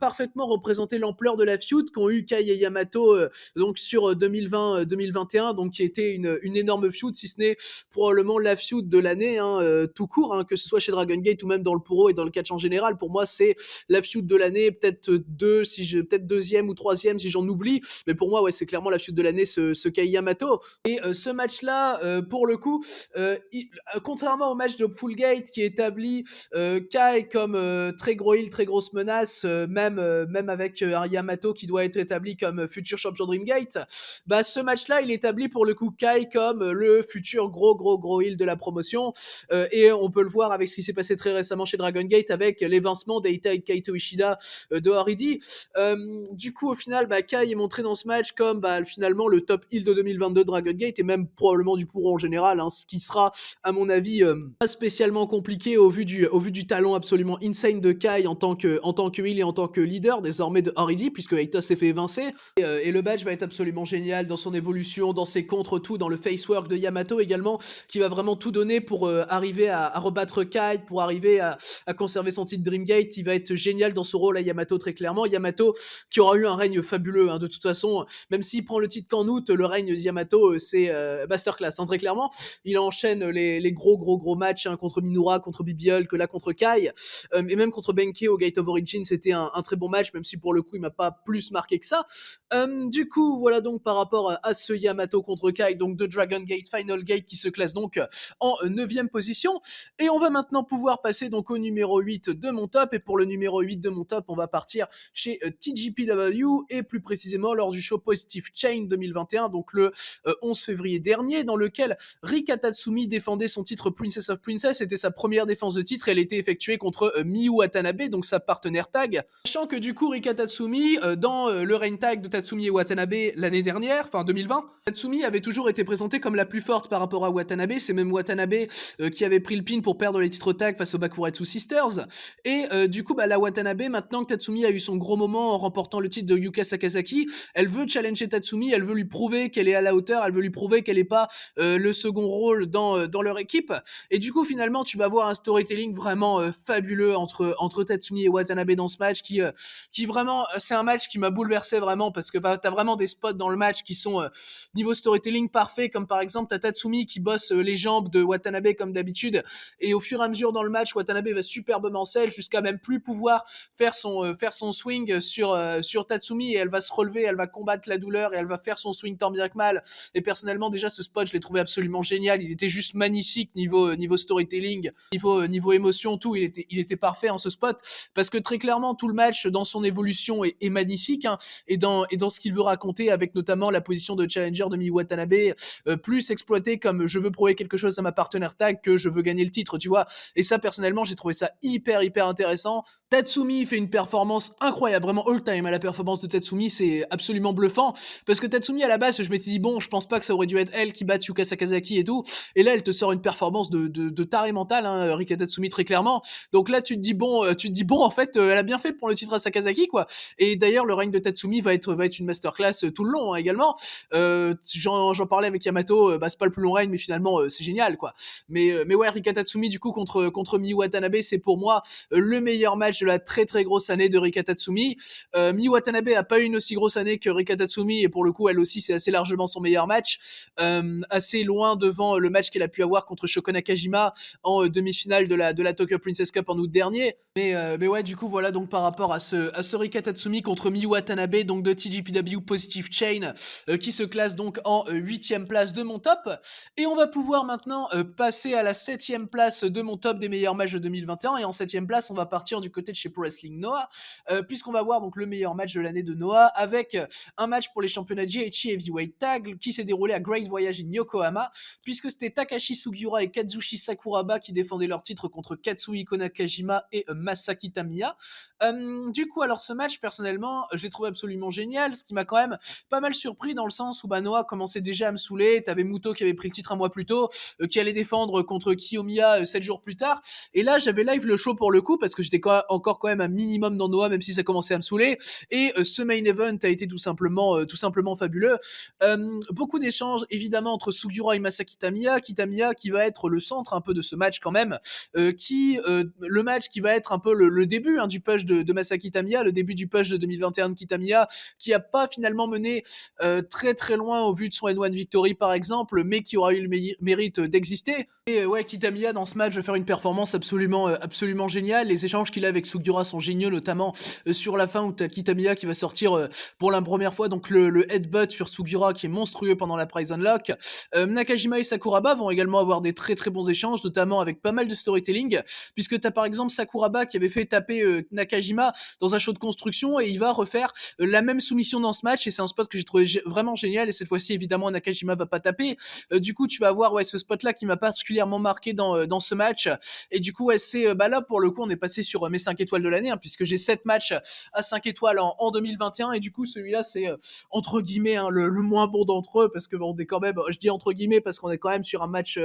parfaitement représenter l'ampleur de la feud qu'ont eu Kai et Yamato donc sur 2020-2021, donc qui était une énorme feud, si ce n'est probablement la feud de l'année, hein, tout court, hein, que ce soit chez Dragon Gate ou même dans le Puro et dans le catch en général. Pour moi, c'est la feud de l'année, peut-être peut-être deuxième ou troisième si j'en oublie, mais pour moi, ouais, c'est clairement la feud de l'année, ce Kai Yamato. Et ce match-là, pour le coup, contrairement au match de Full Gate qui établit Kai comme très gros heel, très grosse menace, même avec un Yamato qui doit être établi comme futur champion Dream Gate, bah ce match-là, il établit pour le coup Kai comme le futur gros heel de la promotion, et on peut le voir avec ce qui s'est passé très récemment chez Dragon Gate avec l'évincement d'Eita et Kaito Ishida de Haridi. Du coup, au final, Kai est montré dans ce match comme finalement le top heel de 2022 de Dragon Gate, et même probablement du Puro en général, hein, ce qui sera à mon avis pas spécialement compliqué au vu du talent absolument insane de Kai en tant que heel et en tant que leader désormais de Haridi, puisque Eita s'est fait évincer. Et le match va être absolument génial dans son évolution, dans ses contres, tout, dans le face work de Yamato également, qui va vraiment tout donner pour arriver à rebattre Kai, pour arriver à conserver son titre Dream Gate. Il va être génial dans ce rôle à Yamato, très clairement. Yamato qui aura eu un règne fabuleux, hein, de toute façon, même s'il prend le titre qu'en août, le règne de Yamato, c'est masterclass, hein, très clairement. Il enchaîne les gros matchs, hein, contre Minoura, contre Bibi Hulk, là contre Kai, et même contre Benkei au Gate of Origin, c'était un très bon match, même si pour le coup il m'a pas plus marqué que ça. Du coup, voilà donc par rapport à ce Yamato contre Kai, donc de Dragon Gate Final Gate, qui se classe donc en 9ème position. Et on va maintenant pouvoir passer donc au numéro 8 de mon top. Et pour le numéro 8 de mon top, on va partir chez TJPW, et plus précisément lors du show Positive Chain 2021, donc le 11 février dernier, dans lequel Rika Tatsumi défendait son titre Princess of Princess. C'était sa première défense de titre, elle était effectuée contre Miyu Watanabe, donc sa partenaire tag. Sachant que du coup Rika Tatsumi, dans le reign tag de Tatsumi et Watanabe l'année dernière, enfin 2020, Tatsumi avait toujours été présentée comme la plus forte par rapport à Watanabe. C'est même Watanabe qui avait pris le pin pour perdre les titres tag face aux Bakuretsu Sisters. Et du coup, la Watanabe, maintenant que Tatsumi a eu son gros moment en remportant le titre de Yuka Sakazaki, elle veut challenger Tatsumi, elle veut lui prouver qu'elle est à la hauteur, elle veut lui prouver qu'elle n'est pas le second rôle dans leur équipe. Et du coup, finalement, tu vas voir un storytelling vraiment fabuleux entre Tatsumi et Watanabe dans ce match, qui vraiment, c'est un match qui m'a bouleversé vraiment, parce que t'as vraiment des spots dans le match qui sont niveau storytelling parfait, comme par exemple t'as Tatsumi qui bosse les jambes de Watanabe comme d'habitude, et au fur et à mesure dans le match, Watanabe va superbement sell jusqu'à même plus pouvoir faire son swing sur Tatsumi, et elle va se relever, elle va combattre la douleur, et elle va faire son swing tant bien que mal. Et personnellement, déjà ce spot, je l'ai trouvé absolument génial. Il était juste magnifique niveau storytelling, niveau émotion, tout. Il était parfait en ce spot, parce que très clairement tout le match dans son évolution est magnifique, hein, et dans ce qu'il veut raconter, avec notamment la position de challenger de Miyu Watanabe, plus exploité comme je veux prouver quelque chose à ma partenaire tag que je veux gagner le titre, tu vois. Et ça, personnellement, j'ai trouvé ça hyper intéressant. Tatsumi fait une performance incroyable, vraiment all time. La performance de Tatsumi, c'est absolument bluffant, parce que Tatsumi, à la base, je m'étais dit bon, je pense pas que ça aurait dû être elle qui batte Yuka Sakazaki et tout, et là elle te sort une performance de taré mental, hein, Rika Tatsumi, très clairement. Donc là tu te dis bon en fait, elle a bien fait pour le titre à Sakazaki, quoi. Et d'ailleurs le règne de Tatsumi va être une masterclass tout le long, hein, également. J'en parlais avec Yamato, c'est pas le plus long règne, mais finalement c'est génial, quoi. Mais ouais, Rika Tatsumi du coup contre Miyu Watanabe, c'est pour moi le meilleur match de la très grosse année de Rika Tatsumi. Miyu Watanabe a pas eu une aussi grosse année que Rika Tatsumi, et pour le coup elle aussi c'est assez largement son meilleur match, assez loin devant le match qu'elle a pu avoir contre Shoko Nakajima en demi-finale de la Tokyo Princess Cup en août août dernier. Mais ouais, du coup, voilà, donc par rapport à ce Rika Tatsumi contre Miyu Watanabe, donc de TJPW Positive Chain, qui se classe donc en 8e place de mon top. Et on va pouvoir maintenant passer à la 7e place de mon top des meilleurs matchs de 2021. Et en 7e place, on va partir du côté de chez Pro Wrestling Noah, puisqu'on va voir donc le meilleur match de l'année de Noah, avec un match pour les championnats GHC Heavyweight Tag qui s'est déroulé à Great Voyage in Yokohama, puisque c'était Takashi Sugiura et Kazushi Sakuraba qui défendaient leur titre contre Katsuhiko Nakajima et Masaki Tamiya. Du coup, alors ce match, personnellement, je l'ai trouvé absolument génial, ce qui m'a quand même pas mal surpris dans le sens où Noah commençait déjà à me saouler. T'avais Muto qui avait pris le titre un mois plus tôt, qui allait défendre contre Kiyomiya 7 jours plus tard. Et là, j'avais live le show pour le coup, parce que j'étais encore quand même un minimum dans Noah, même si ça commençait à me saouler. Et ce main event a été tout simplement fabuleux. Beaucoup d'échanges, évidemment, entre Sugiura et Masaki Tamiya. Kitamiya qui va être le centre un peu de ce match quand même, le match qui va être un peu le début du push de Masaki Tamiya, le début du push de 2021 de Kitamiya, qui a pas finalement mené très très loin au vu de son N1 Victory par exemple, mais qui aura eu le mérite d'exister. Et ouais, Kitamiya dans ce match va faire une performance absolument géniale. Les échanges qu'il a avec Sugiura sont géniaux, notamment sur la fin où t'as Kitamiya qui va sortir pour la première fois donc le headbutt sur Sugiura qui est monstrueux pendant la Prize Unlock. Nakajima et Sakuraba vont également avoir des très très bons échanges, notamment avec pas mal de storytelling, puisque t'as par exemple Sakuraba qui avait fait taper Nakajima dans un show de construction et il va refaire la même soumission dans ce match, et c'est un spot que j'ai trouvé vraiment génial. Et cette fois-ci, évidemment, Nakajima va pas taper. Du coup, tu vas avoir ce spot-là qui m'a particulièrement marqué dans ce match. Et du coup, c'est là pour le coup, on est passé sur mes 5 étoiles de l'année, puisque j'ai 7 matchs à 5 étoiles en 2021. Et du coup, celui-là, c'est entre guillemets le moins bon d'entre eux, parce que on est quand même, je dis entre guillemets parce qu'on est quand même sur un match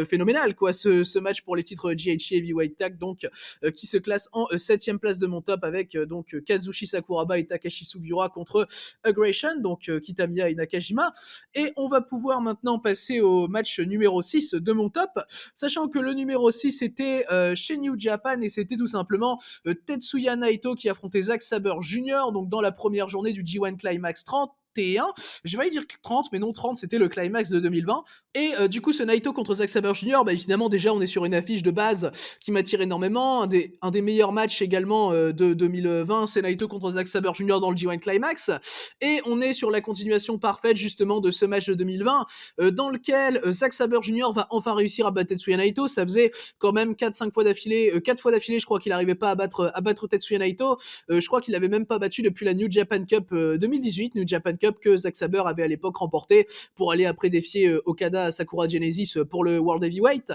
phénoménal, quoi. Ce match pour les titres GHC Heavyweight Tag, donc qui se classe en 7e place de mon top, avec donc Kazushi Sakuraba et Takashi Sugiura contre Aggression, donc Kitamiya et Nakajima. Et on va pouvoir maintenant passer au match numéro 6 de mon top, sachant que le numéro 6 était chez New Japan, et c'était tout simplement Tetsuya Naito qui affrontait Zack Sabre Jr. donc dans la première journée du G1 Climax 30. J'ai failli dire 30, mais non, 30, c'était le climax de 2020. Et du coup, ce Naito contre Zack Sabre Jr., évidemment, déjà, on est sur une affiche de base qui m'attire énormément. Un des meilleurs matchs également de 2020, c'est Naito contre Zack Sabre Jr. dans le G1 Climax. Et on est sur la continuation parfaite, justement, de ce match de 2020, dans lequel Zack Sabre Jr. va enfin réussir à battre Tetsuya Naito. Ça faisait quand même 4 fois d'affilée, je crois qu'il n'arrivait pas à battre Tetsuya Naito. Je crois qu'il l'avait même pas battu depuis la New Japan Cup 2018, New Japan Cup que Zack Sabre avait à l'époque remporté pour aller après défier Okada à Sakura Genesis pour le World Heavyweight.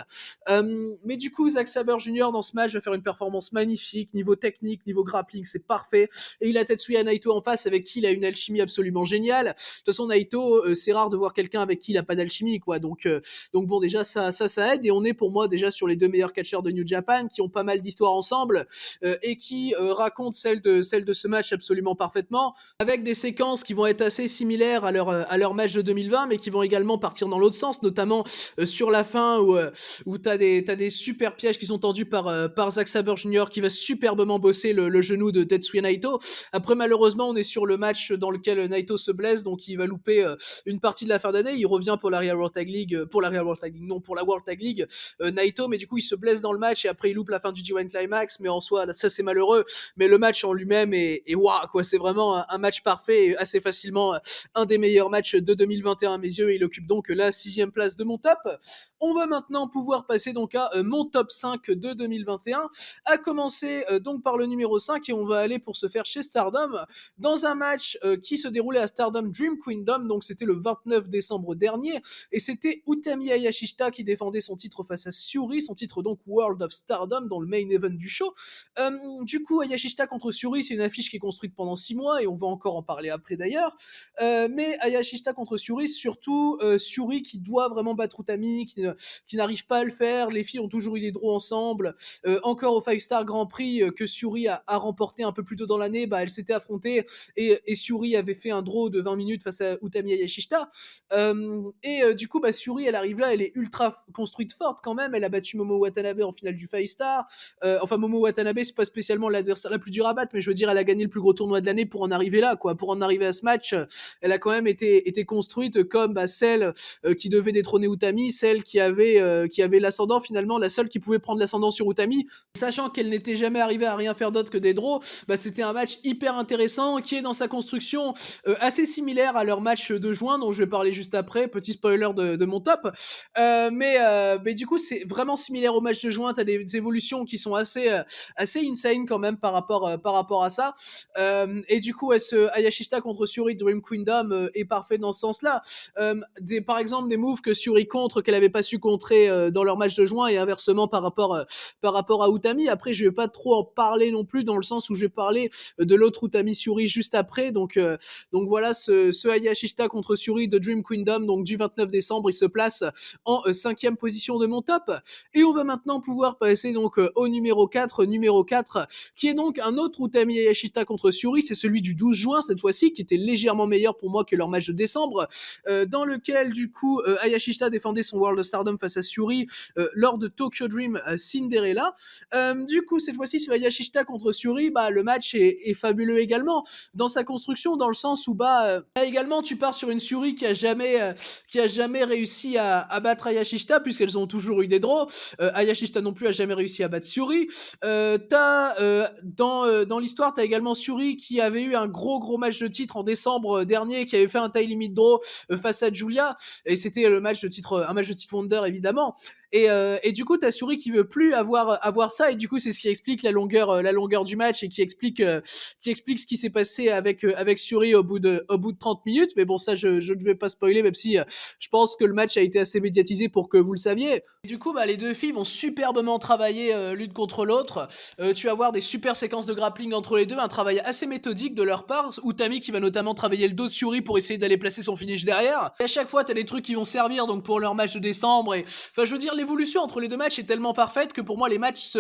Mais du coup, Zack Sabre Jr. dans ce match va faire une performance magnifique, niveau technique, niveau grappling, c'est parfait. Et il a Tetsuya Naito en face avec qui il a une alchimie absolument géniale. De toute façon, Naito, c'est rare de voir quelqu'un avec qui il a pas d'alchimie, quoi. Donc bon, déjà ça aide, et on est pour moi déjà sur les 2 meilleurs catcheurs de New Japan qui ont pas mal d'histoires ensemble et qui racontent celle de ce match absolument parfaitement, avec des séquences qui vont être assez similaires à leur match de 2020, mais qui vont également partir dans l'autre sens, notamment sur la fin où t'as des super pièges qui sont tendus par Zack Sabre Jr. qui va superbement bosser le genou de Tetsuya Naito. Après, malheureusement, on est sur le match dans lequel Naito se blesse, donc il va louper une partie de la fin d'année. Il revient pour la Real World Tag League, pour la World Tag League, Naito, mais du coup il se blesse dans le match et après il loupe la fin du G1 Climax. Mais en soi, ça c'est malheureux, mais le match en lui-même est waouh, quoi. C'est vraiment un match parfait et assez facilement un des meilleurs matchs de 2021 à mes yeux, et il occupe donc la 6e place de mon top. On va maintenant pouvoir passer donc à mon top 5 de 2021, à commencer donc par le numéro 5, et on va aller pour se faire chez Stardom dans un match qui se déroulait à Stardom Dream Kingdom, donc c'était le 29 décembre dernier, et c'était Utami Hayashishita qui défendait son titre face à Syuri, son titre donc World of Stardom dans le main event du show. Du coup, Hayashishita contre Syuri, c'est une affiche qui est construite pendant 6 mois, et on va encore en parler après d'ailleurs. Mais Hayashishita contre Syuri, surtout Syuri qui doit vraiment battre Utami, qui n'arrive pas à le faire. Les filles ont toujours eu des draws ensemble. Encore au 5-Star Grand Prix que Syuri a remporté un peu plus tôt dans l'année, elle s'était affrontée, et Syuri avait fait un draw de 20 minutes face à Utami Hayashishita. Du coup, Syuri, elle arrive là, elle est ultra construite forte quand même. Elle a battu Momo Watanabe en finale du 5-Star. Enfin, Momo Watanabe, c'est pas spécialement l'adversaire la plus dure à battre, mais je veux dire, elle a gagné le plus gros tournoi de l'année pour en arriver là, quoi, pour en arriver à ce match. elle a quand même été construite comme celle qui devait détrôner Utami, celle qui avait l'ascendant finalement, la seule qui pouvait prendre l'ascendant sur Utami, sachant qu'elle n'était jamais arrivée à rien faire d'autre que des draws. C'était un match hyper intéressant qui est dans sa construction assez similaire à leur match de juin dont je vais parler juste après, petit spoiler de mon top. Mais du coup c'est vraiment similaire au match de juin, t'as des évolutions qui sont assez insane quand même par rapport à ça. Et du coup ce Hayashishita contre Syuri Dream Kingdom est parfait dans ce sens-là. Par exemple des moves que Syuri contre qu'elle avait pas su contrer dans leur match de juin et inversement par rapport à Utami. Après je vais pas trop en parler non plus dans le sens où je vais parler de l'autre Utami Syuri juste après. Donc voilà ce Hayashishita contre Syuri de Dream Kingdom donc du 29 décembre, il se place en 5e position de mon top. Et on va maintenant pouvoir passer donc au numéro 4, qui est donc un autre Utami Hayashishita contre Syuri, c'est celui du 12 juin cette fois-ci, qui était légèrement meilleur pour moi que leur match de décembre, dans lequel du coup Hayashishita défendait son World of Stardom face à Syuri lors de Tokyo Dream Cinderella. Du coup cette fois-ci sur Hayashishita contre Syuri, le match est fabuleux également dans sa construction, dans le sens où également tu pars sur une Syuri qui a jamais réussi à battre Hayashishita puisqu'elles ont toujours eu des draws. Hayashishita non plus a jamais réussi à battre Syuri. Dans l'histoire, t'as également Syuri qui avait eu un gros match de titre en décembre dernier, qui avait fait un tie limit draw face à Julia, et c'était un match de titre Wonder évidemment. Et du coup, t'as Syuri qui veut plus avoir ça, et du coup, c'est ce qui explique la longueur du match et qui explique ce qui s'est passé avec Syuri au bout de 30 minutes. Mais bon, ça, je ne vais pas spoiler, même si je pense que le match a été assez médiatisé pour que vous le saviez. Et du coup, les deux filles vont superbement travailler l'une contre l'autre. Tu vas avoir des super séquences de grappling entre les deux, un travail assez méthodique de leur part. Utami qui va notamment travailler le dos de Syuri pour essayer d'aller placer son finish derrière. Et à chaque fois, t'as des trucs qui vont servir donc pour leur match de décembre. Et enfin, je veux dire, l'évolution entre les deux matchs est tellement parfaite que pour moi, les matchs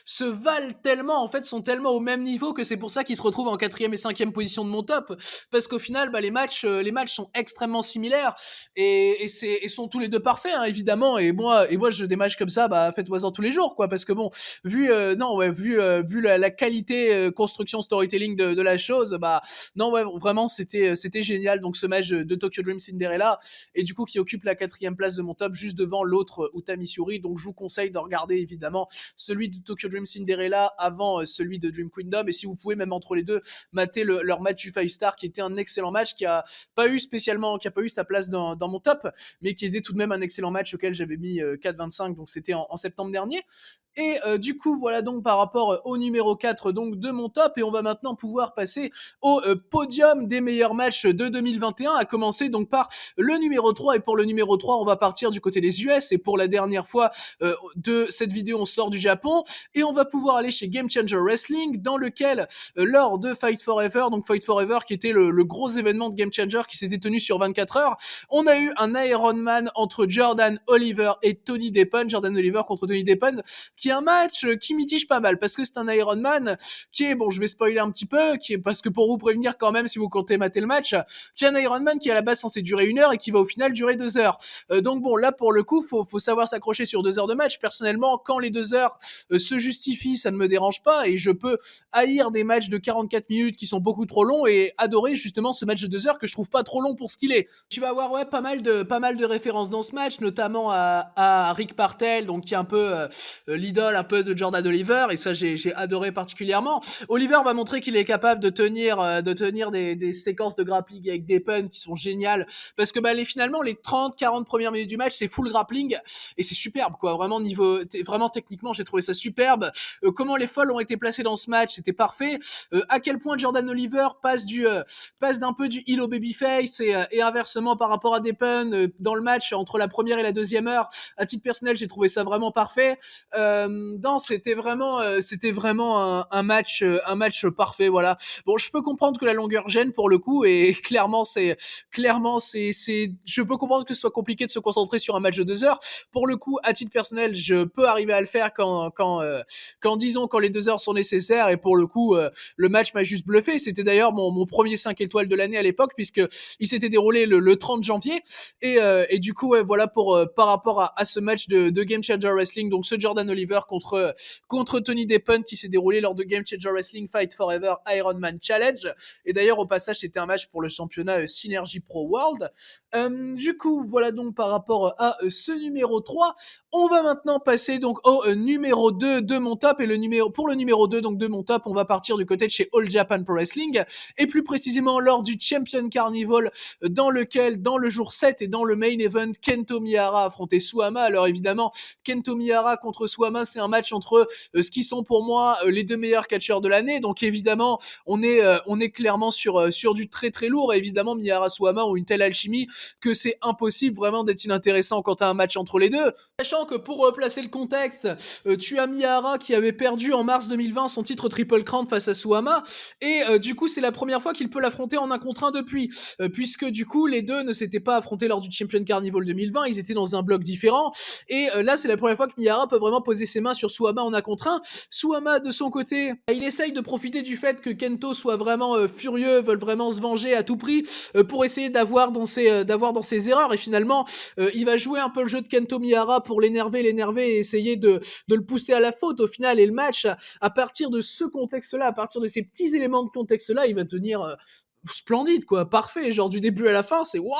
se valent tellement, en fait, sont tellement au même niveau que c'est pour ça qu'ils se retrouvent en 4e et 5e position de mon top. Parce qu'au final, les matchs sont extrêmement similaires et sont tous les deux parfaits, hein, évidemment. Et moi, je des matchs comme ça, faites-moi-en tous les jours, quoi. Parce que bon, vu la qualité construction storytelling de la chose, non, ouais, vraiment, c'était génial. Donc ce match de Tokyo Dream Cinderella, et du coup qui occupe la 4e place de mon top, juste devant l'autre Utami Syuri. Donc je vous conseille de regarder évidemment celui de Tokyo Dream Cinderella avant celui de Dream Kingdom, et si vous pouvez même entre les deux mater leur match du 5 star qui était un excellent match, qui a pas eu sa place dans mon top, mais qui était tout de même un excellent match auquel j'avais mis 4,25, donc c'était en septembre dernier. Et du coup, voilà donc par rapport au numéro 4 donc, de mon top. Et on va maintenant pouvoir passer au podium des meilleurs matchs de 2021, à commencer donc par le numéro 3. Et pour le numéro 3, on va partir du côté des US. Et pour la dernière fois de cette vidéo, on sort du Japon. Et on va pouvoir aller chez Game Changer Wrestling, dans lequel, lors de Fight Forever, donc Fight Forever qui était le gros événement de Game Changer qui s'était tenu sur 24 heures, on a eu un Iron Man entre Jordan Oliver et Tony Deppen. Jordan Oliver contre Tony Deppen, qui est un match qui mitige pas mal, parce que c'est un Iron Man qui est, bon, je vais spoiler un petit peu, parce que pour vous prévenir quand même si vous comptez mater le match, qui est un Iron Man qui est à la base censé durer 1 heure et qui va au final durer 2 heures. Donc bon, là pour le coup, faut savoir s'accrocher sur 2 heures de match. Personnellement, quand les 2 heures se justifient, ça ne me dérange pas, et je peux haïr des matchs de 44 minutes qui sont beaucoup trop longs et adorer justement ce match de 2 heures que je trouve pas trop long pour ce qu'il est. Tu vas avoir pas mal de références dans ce match, notamment à Rick Partel, donc qui est un peu l'idole un peu de Jordan Oliver, et ça j'ai adoré particulièrement. Oliver va montrer qu'il est capable de tenir des séquences de grappling avec des puns qui sont géniales, parce que finalement les 30-40 premières minutes du match c'est full grappling et c'est superbe, quoi. Vraiment vraiment techniquement j'ai trouvé ça superbe. Comment les falls ont été placés dans ce match, c'était parfait. À quel point Jordan Oliver passe d'un peu du heel au babyface et inversement par rapport à des puns dans le match entre la première et la deuxième heure. À titre personnel, j'ai trouvé ça vraiment parfait. Non, c'était vraiment un match parfait, voilà. Bon, je peux comprendre que la longueur gêne pour le coup, et clairement je peux comprendre que ce soit compliqué de se concentrer sur un match de 2 heures. Pour le coup, à titre personnel, je peux arriver à le faire quand les 2 heures sont nécessaires, et pour le coup, le match m'a juste bluffé. C'était d'ailleurs mon premier 5 étoiles de l'année à l'époque, puisque il s'était déroulé le 30 janvier, et du coup, ouais, voilà pour par rapport à ce match de Game Changer Wrestling, donc ce Jordan Oliver River contre Tony Deppen qui s'est déroulé lors de Game Changer Wrestling Fight Forever Ironman Challenge. Et d'ailleurs, au passage, c'était un match pour le championnat Synergy Pro World. Du coup, voilà donc par rapport à ce numéro 3. On va maintenant passer donc au numéro 2 de mon top. Et pour le numéro 2 donc de mon top, on va partir du côté de chez All Japan Pro Wrestling. Et plus précisément lors du Champion Carnival, dans lequel, dans le jour 7 et dans le main event, Kento Miyahara affrontait Suwama. Alors évidemment, Kento Miyahara contre Suwama, c'est un match entre ce qui sont pour moi les deux meilleurs catcheurs de l'année. Donc évidemment, on est clairement sur du très très lourd. Et évidemment, Miyahara Suwama ont une telle alchimie que c'est impossible vraiment d'être inintéressant quand t'as un match entre les deux. Sachant que pour replacer le contexte, tu as Miyahara qui avait perdu en mars 2020 son titre Triple Crown face à Suwama. Et du coup, c'est la première fois qu'il peut l'affronter en 1 contre 1 depuis. Puisque du coup, les deux ne s'étaient pas affrontés lors du Champion Carnival 2020. Ils étaient dans un bloc différent. Et là, c'est la première fois que Miyahara peut vraiment poser ses mains sur Suwama en 1 contre 1. Suwama, de son côté, il essaye de profiter du fait que Kento soit vraiment furieux, veulent vraiment se venger à tout prix pour essayer d'avoir dans ses erreurs. Et finalement, il va jouer un peu le jeu de Kento Miyahara pour l'énerver et essayer de le pousser à la faute au final. Et le match, à partir de ce contexte-là, à partir de ces petits éléments de contexte-là, il va tenir splendide quoi, parfait, genre du début à la fin, c'est waouh,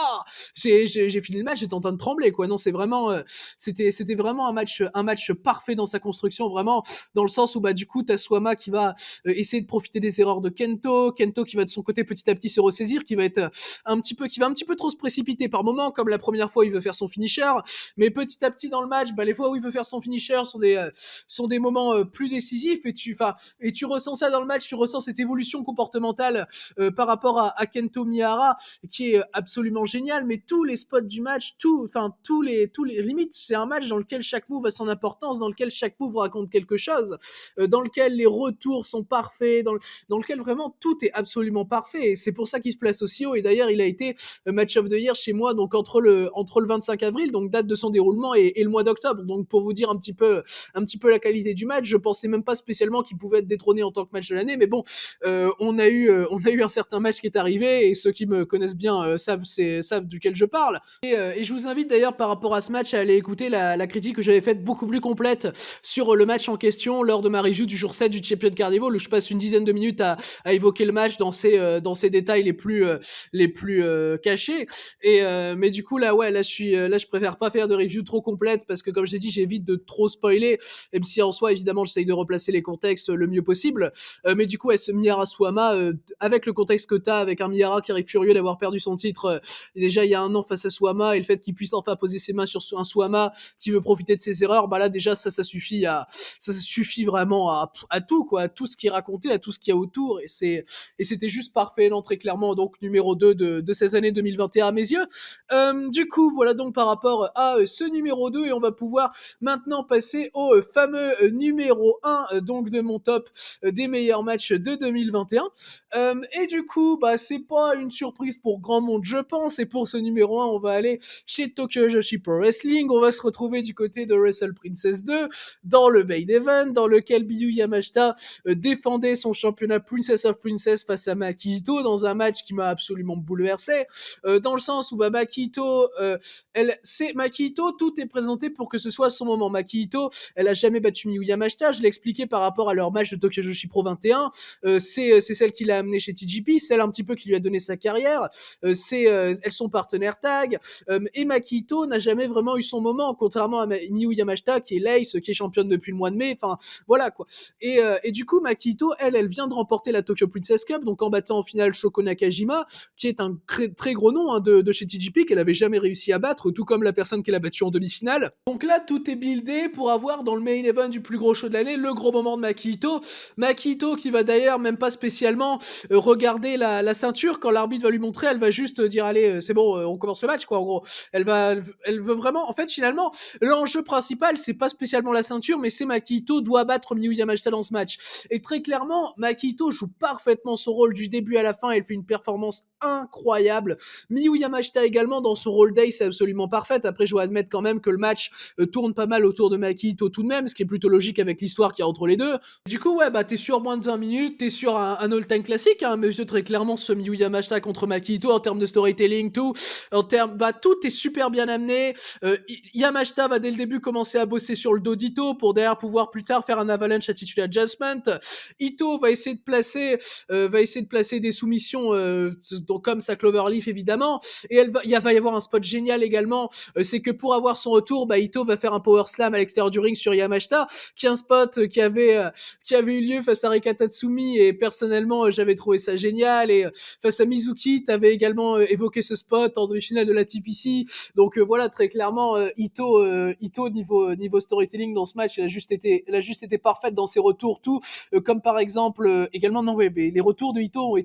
j'ai fini le match, j'étais en train de trembler quoi. Non, c'est vraiment c'était vraiment un match parfait dans sa construction, vraiment dans le sens où bah du coup t'as Suwama qui va essayer de profiter des erreurs de Kento qui va de son côté petit à petit se ressaisir, qui va un petit peu trop se précipiter par moment, comme la première fois il veut faire son finisher, mais petit à petit dans le match, bah les fois où il veut faire son finisher sont des moments plus décisifs, et tu ressens ça dans le match, tu ressens cette évolution comportementale par rapport à Kento Miyahara, qui est absolument génial. Mais tous les spots du match, tous les limites, c'est un match dans lequel chaque move a son importance, dans lequel chaque move raconte quelque chose, dans lequel les retours sont parfaits, dans lequel vraiment tout est absolument parfait. Et c'est pour ça qu'il se place aussi haut. Et d'ailleurs, il a été match of the year chez moi, donc entre le 25 avril, donc date de son déroulement, et le mois d'octobre. Donc pour vous dire un petit peu la qualité du match, je pensais même pas spécialement qu'il pouvait être détrôné en tant que match de l'année. Mais bon, on a eu un certain match qui est arrivé, et ceux qui me connaissent bien savent duquel je parle. Et je vous invite d'ailleurs par rapport à ce match à aller écouter la critique que j'avais faite beaucoup plus complète sur le match en question lors de ma review du jour 7 du Champion Carnival, où je passe une dizaine de minutes à évoquer le match dans ses détails les plus cachés. Mais du coup là je préfère pas faire de review trop complète, parce que comme j'ai dit, j'évite de trop spoiler, même si en soi évidemment j'essaye de replacer les contextes le mieux possible. Mais du coup ce Miyahara Suwama, avec le contexte que t'as, avec un Miyahara qui arrive furieux d'avoir perdu son titre déjà il y a 1 an face à Suwama, et le fait qu'il puisse enfin poser ses mains sur un Suwama qui veut profiter de ses erreurs, bah là déjà ça suffit vraiment à tout quoi, à tout ce qui est raconté, à tout ce qu'il y a autour, et c'était juste parfait. Non, très clairement donc numéro 2 de cette année 2021 à mes yeux. Du coup voilà donc par rapport à ce numéro 2, et on va pouvoir maintenant passer au fameux numéro 1 donc de mon top des meilleurs matchs de 2021. Et du coup, bah c'est pas une surprise pour grand monde, je pense. Et pour ce numéro 1, on va aller chez Tokyo Joshi Pro Wrestling. On va se retrouver du côté de Wrestle Princess 2, dans le main event, dans lequel Miyu Yamashita défendait son championnat Princess of Princess face à Maki Ito, dans un match qui m'a absolument bouleversé, dans le sens où bah Maki Ito, Maki Ito, tout est présenté pour que ce soit son moment. Maki Ito, elle a jamais battu Miyu Yamashita, je l'ai expliqué par rapport à leur match de Tokyo Joshi Pro 21, c'est celle qui l'a amené chez TJP, celle un petit peu qui lui a donné sa carrière, elles sont partenaires tag, et Makito n'a jamais vraiment eu son moment, contrairement à Miyu Yamashita qui est l'Ace, qui est championne depuis le mois de mai, enfin voilà quoi. Et du coup Makito, elle vient de remporter la Tokyo Princess Cup, donc en battant en finale Shoko Nakajima, qui est un très gros nom de chez TJP, qu'elle avait jamais réussi à battre, tout comme la personne qu'elle a battue en demi-finale. Donc là tout est buildé pour avoir dans le main event du plus gros show de l'année le gros moment de Makito qui va d'ailleurs même pas spécialement regarder la ceinture quand l'arbitre va lui montrer, elle va juste dire allez c'est bon, on commence le match quoi. En gros, elle veut vraiment, en fait finalement l'enjeu principal c'est pas spécialement la ceinture, mais c'est Makito doit battre Miyu Yamashita dans ce match. Et très clairement Makito joue parfaitement son rôle du début à la fin, elle fait une performance incroyable. Miyu Yamashita également dans son rôle d'ace, c'est absolument parfaite. Après je dois admettre quand même que le match tourne pas mal autour de Makito tout de même, ce qui est plutôt logique avec l'histoire qu'il y a entre les deux. Du coup ouais bah t'es sur moins de 20 minutes, t'es sur un all-time classique, hein, mais très clairement clairement ce Miyu Yamashita contre Makito en termes de storytelling, tout, tout est super bien amené. Yamashita va dès le début commencer à bosser sur le dos d'Ito pour derrière pouvoir plus tard faire un avalanche attitude adjustment. Ito va essayer de placer des soumissions donc comme sa Cloverleaf évidemment, et il va y avoir un spot génial également, c'est que pour avoir son retour, Ito va faire un power slam à l'extérieur du ring sur Yamashita, qui est un spot qui avait eu lieu face à Rika Tatsumi, et personnellement j'avais trouvé ça génial. Et face à Mizuki, t'avais également évoqué ce spot en demi-finale de la TPC. Donc voilà, très clairement Ito niveau storytelling dans ce match, elle a juste été parfaite dans ses retours, tout comme par exemple également non, ouais, mais les retours de Ito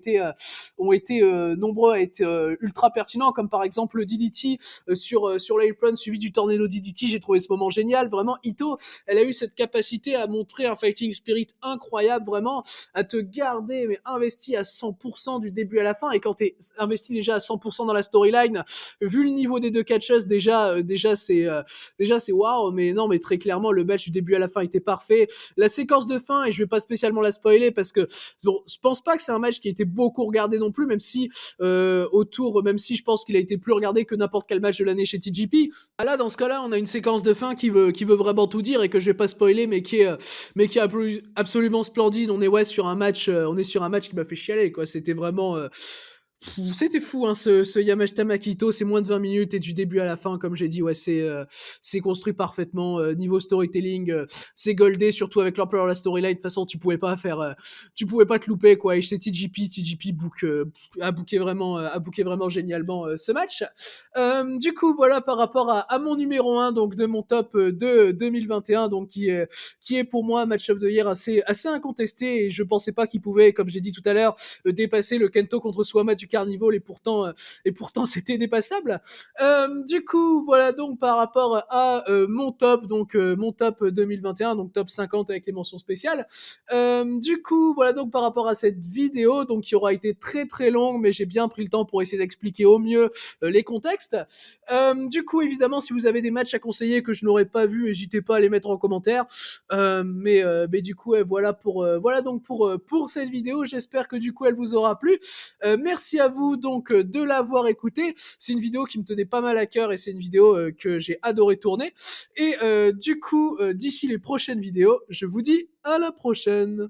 ont été nombreux à être ultra pertinents, comme par exemple le DDT sur l'apron suivi du tornado DDT. J'ai trouvé ce moment génial. Vraiment, Ito, elle a eu cette capacité à montrer un fighting spirit incroyable, vraiment, à te garder mais investi à 100% du début à la fin. Et quand t'es investi déjà à 100% dans la storyline, vu le niveau des deux catcheuses, déjà c'est waouh. Mais non, mais très clairement, le match du début à la fin était parfait. La séquence de fin, et je vais pas spécialement la spoiler parce que bon, je pense pas que c'est un match qui a été beaucoup regardé non plus, même si même si je pense qu'il a été plus regardé que n'importe quel match de l'année chez TJP. Là, dans ce cas-là, on a une séquence de fin qui veut vraiment tout dire et que je vais pas spoiler, mais qui est absolument splendide. On est sur un match qui m'a fait chialer, quoi. C'était vraiment c'était fou, hein, ce Yamashita Makito. C'est moins de 20 minutes et du début à la fin, comme j'ai dit, ouais, c'est construit parfaitement. Niveau storytelling, c'est goldé, surtout avec l'ampleur de la storyline. De toute façon, tu pouvais pas te louper, quoi. Et chez TJP a booké vraiment génialement ce match. Du coup, voilà par rapport à mon numéro 1 donc de mon top de 2021, donc qui est pour moi un match of the year assez incontesté, et je pensais pas qu'il pouvait, comme j'ai dit tout à l'heure, dépasser le Kento contre Suama du Carnival, et pourtant c'était dépassable. Du coup, voilà donc par rapport à mon top 2021, donc top 50 avec les mentions spéciales. Du coup, voilà donc par rapport à cette vidéo, donc qui aura été très très longue, mais j'ai bien pris le temps pour essayer d'expliquer au mieux les contextes. Du coup, évidemment, si vous avez des matchs à conseiller que je n'aurais pas vu, n'hésitez pas à les mettre en commentaire. Mais du coup, voilà donc pour cette vidéo. J'espère que du coup elle vous aura plu. Merci à vous donc de l'avoir écouté. C'est une vidéo qui me tenait pas mal à cœur, et c'est une vidéo que j'ai adoré tourner. Et du coup, d'ici les prochaines vidéos, je vous dis à la prochaine.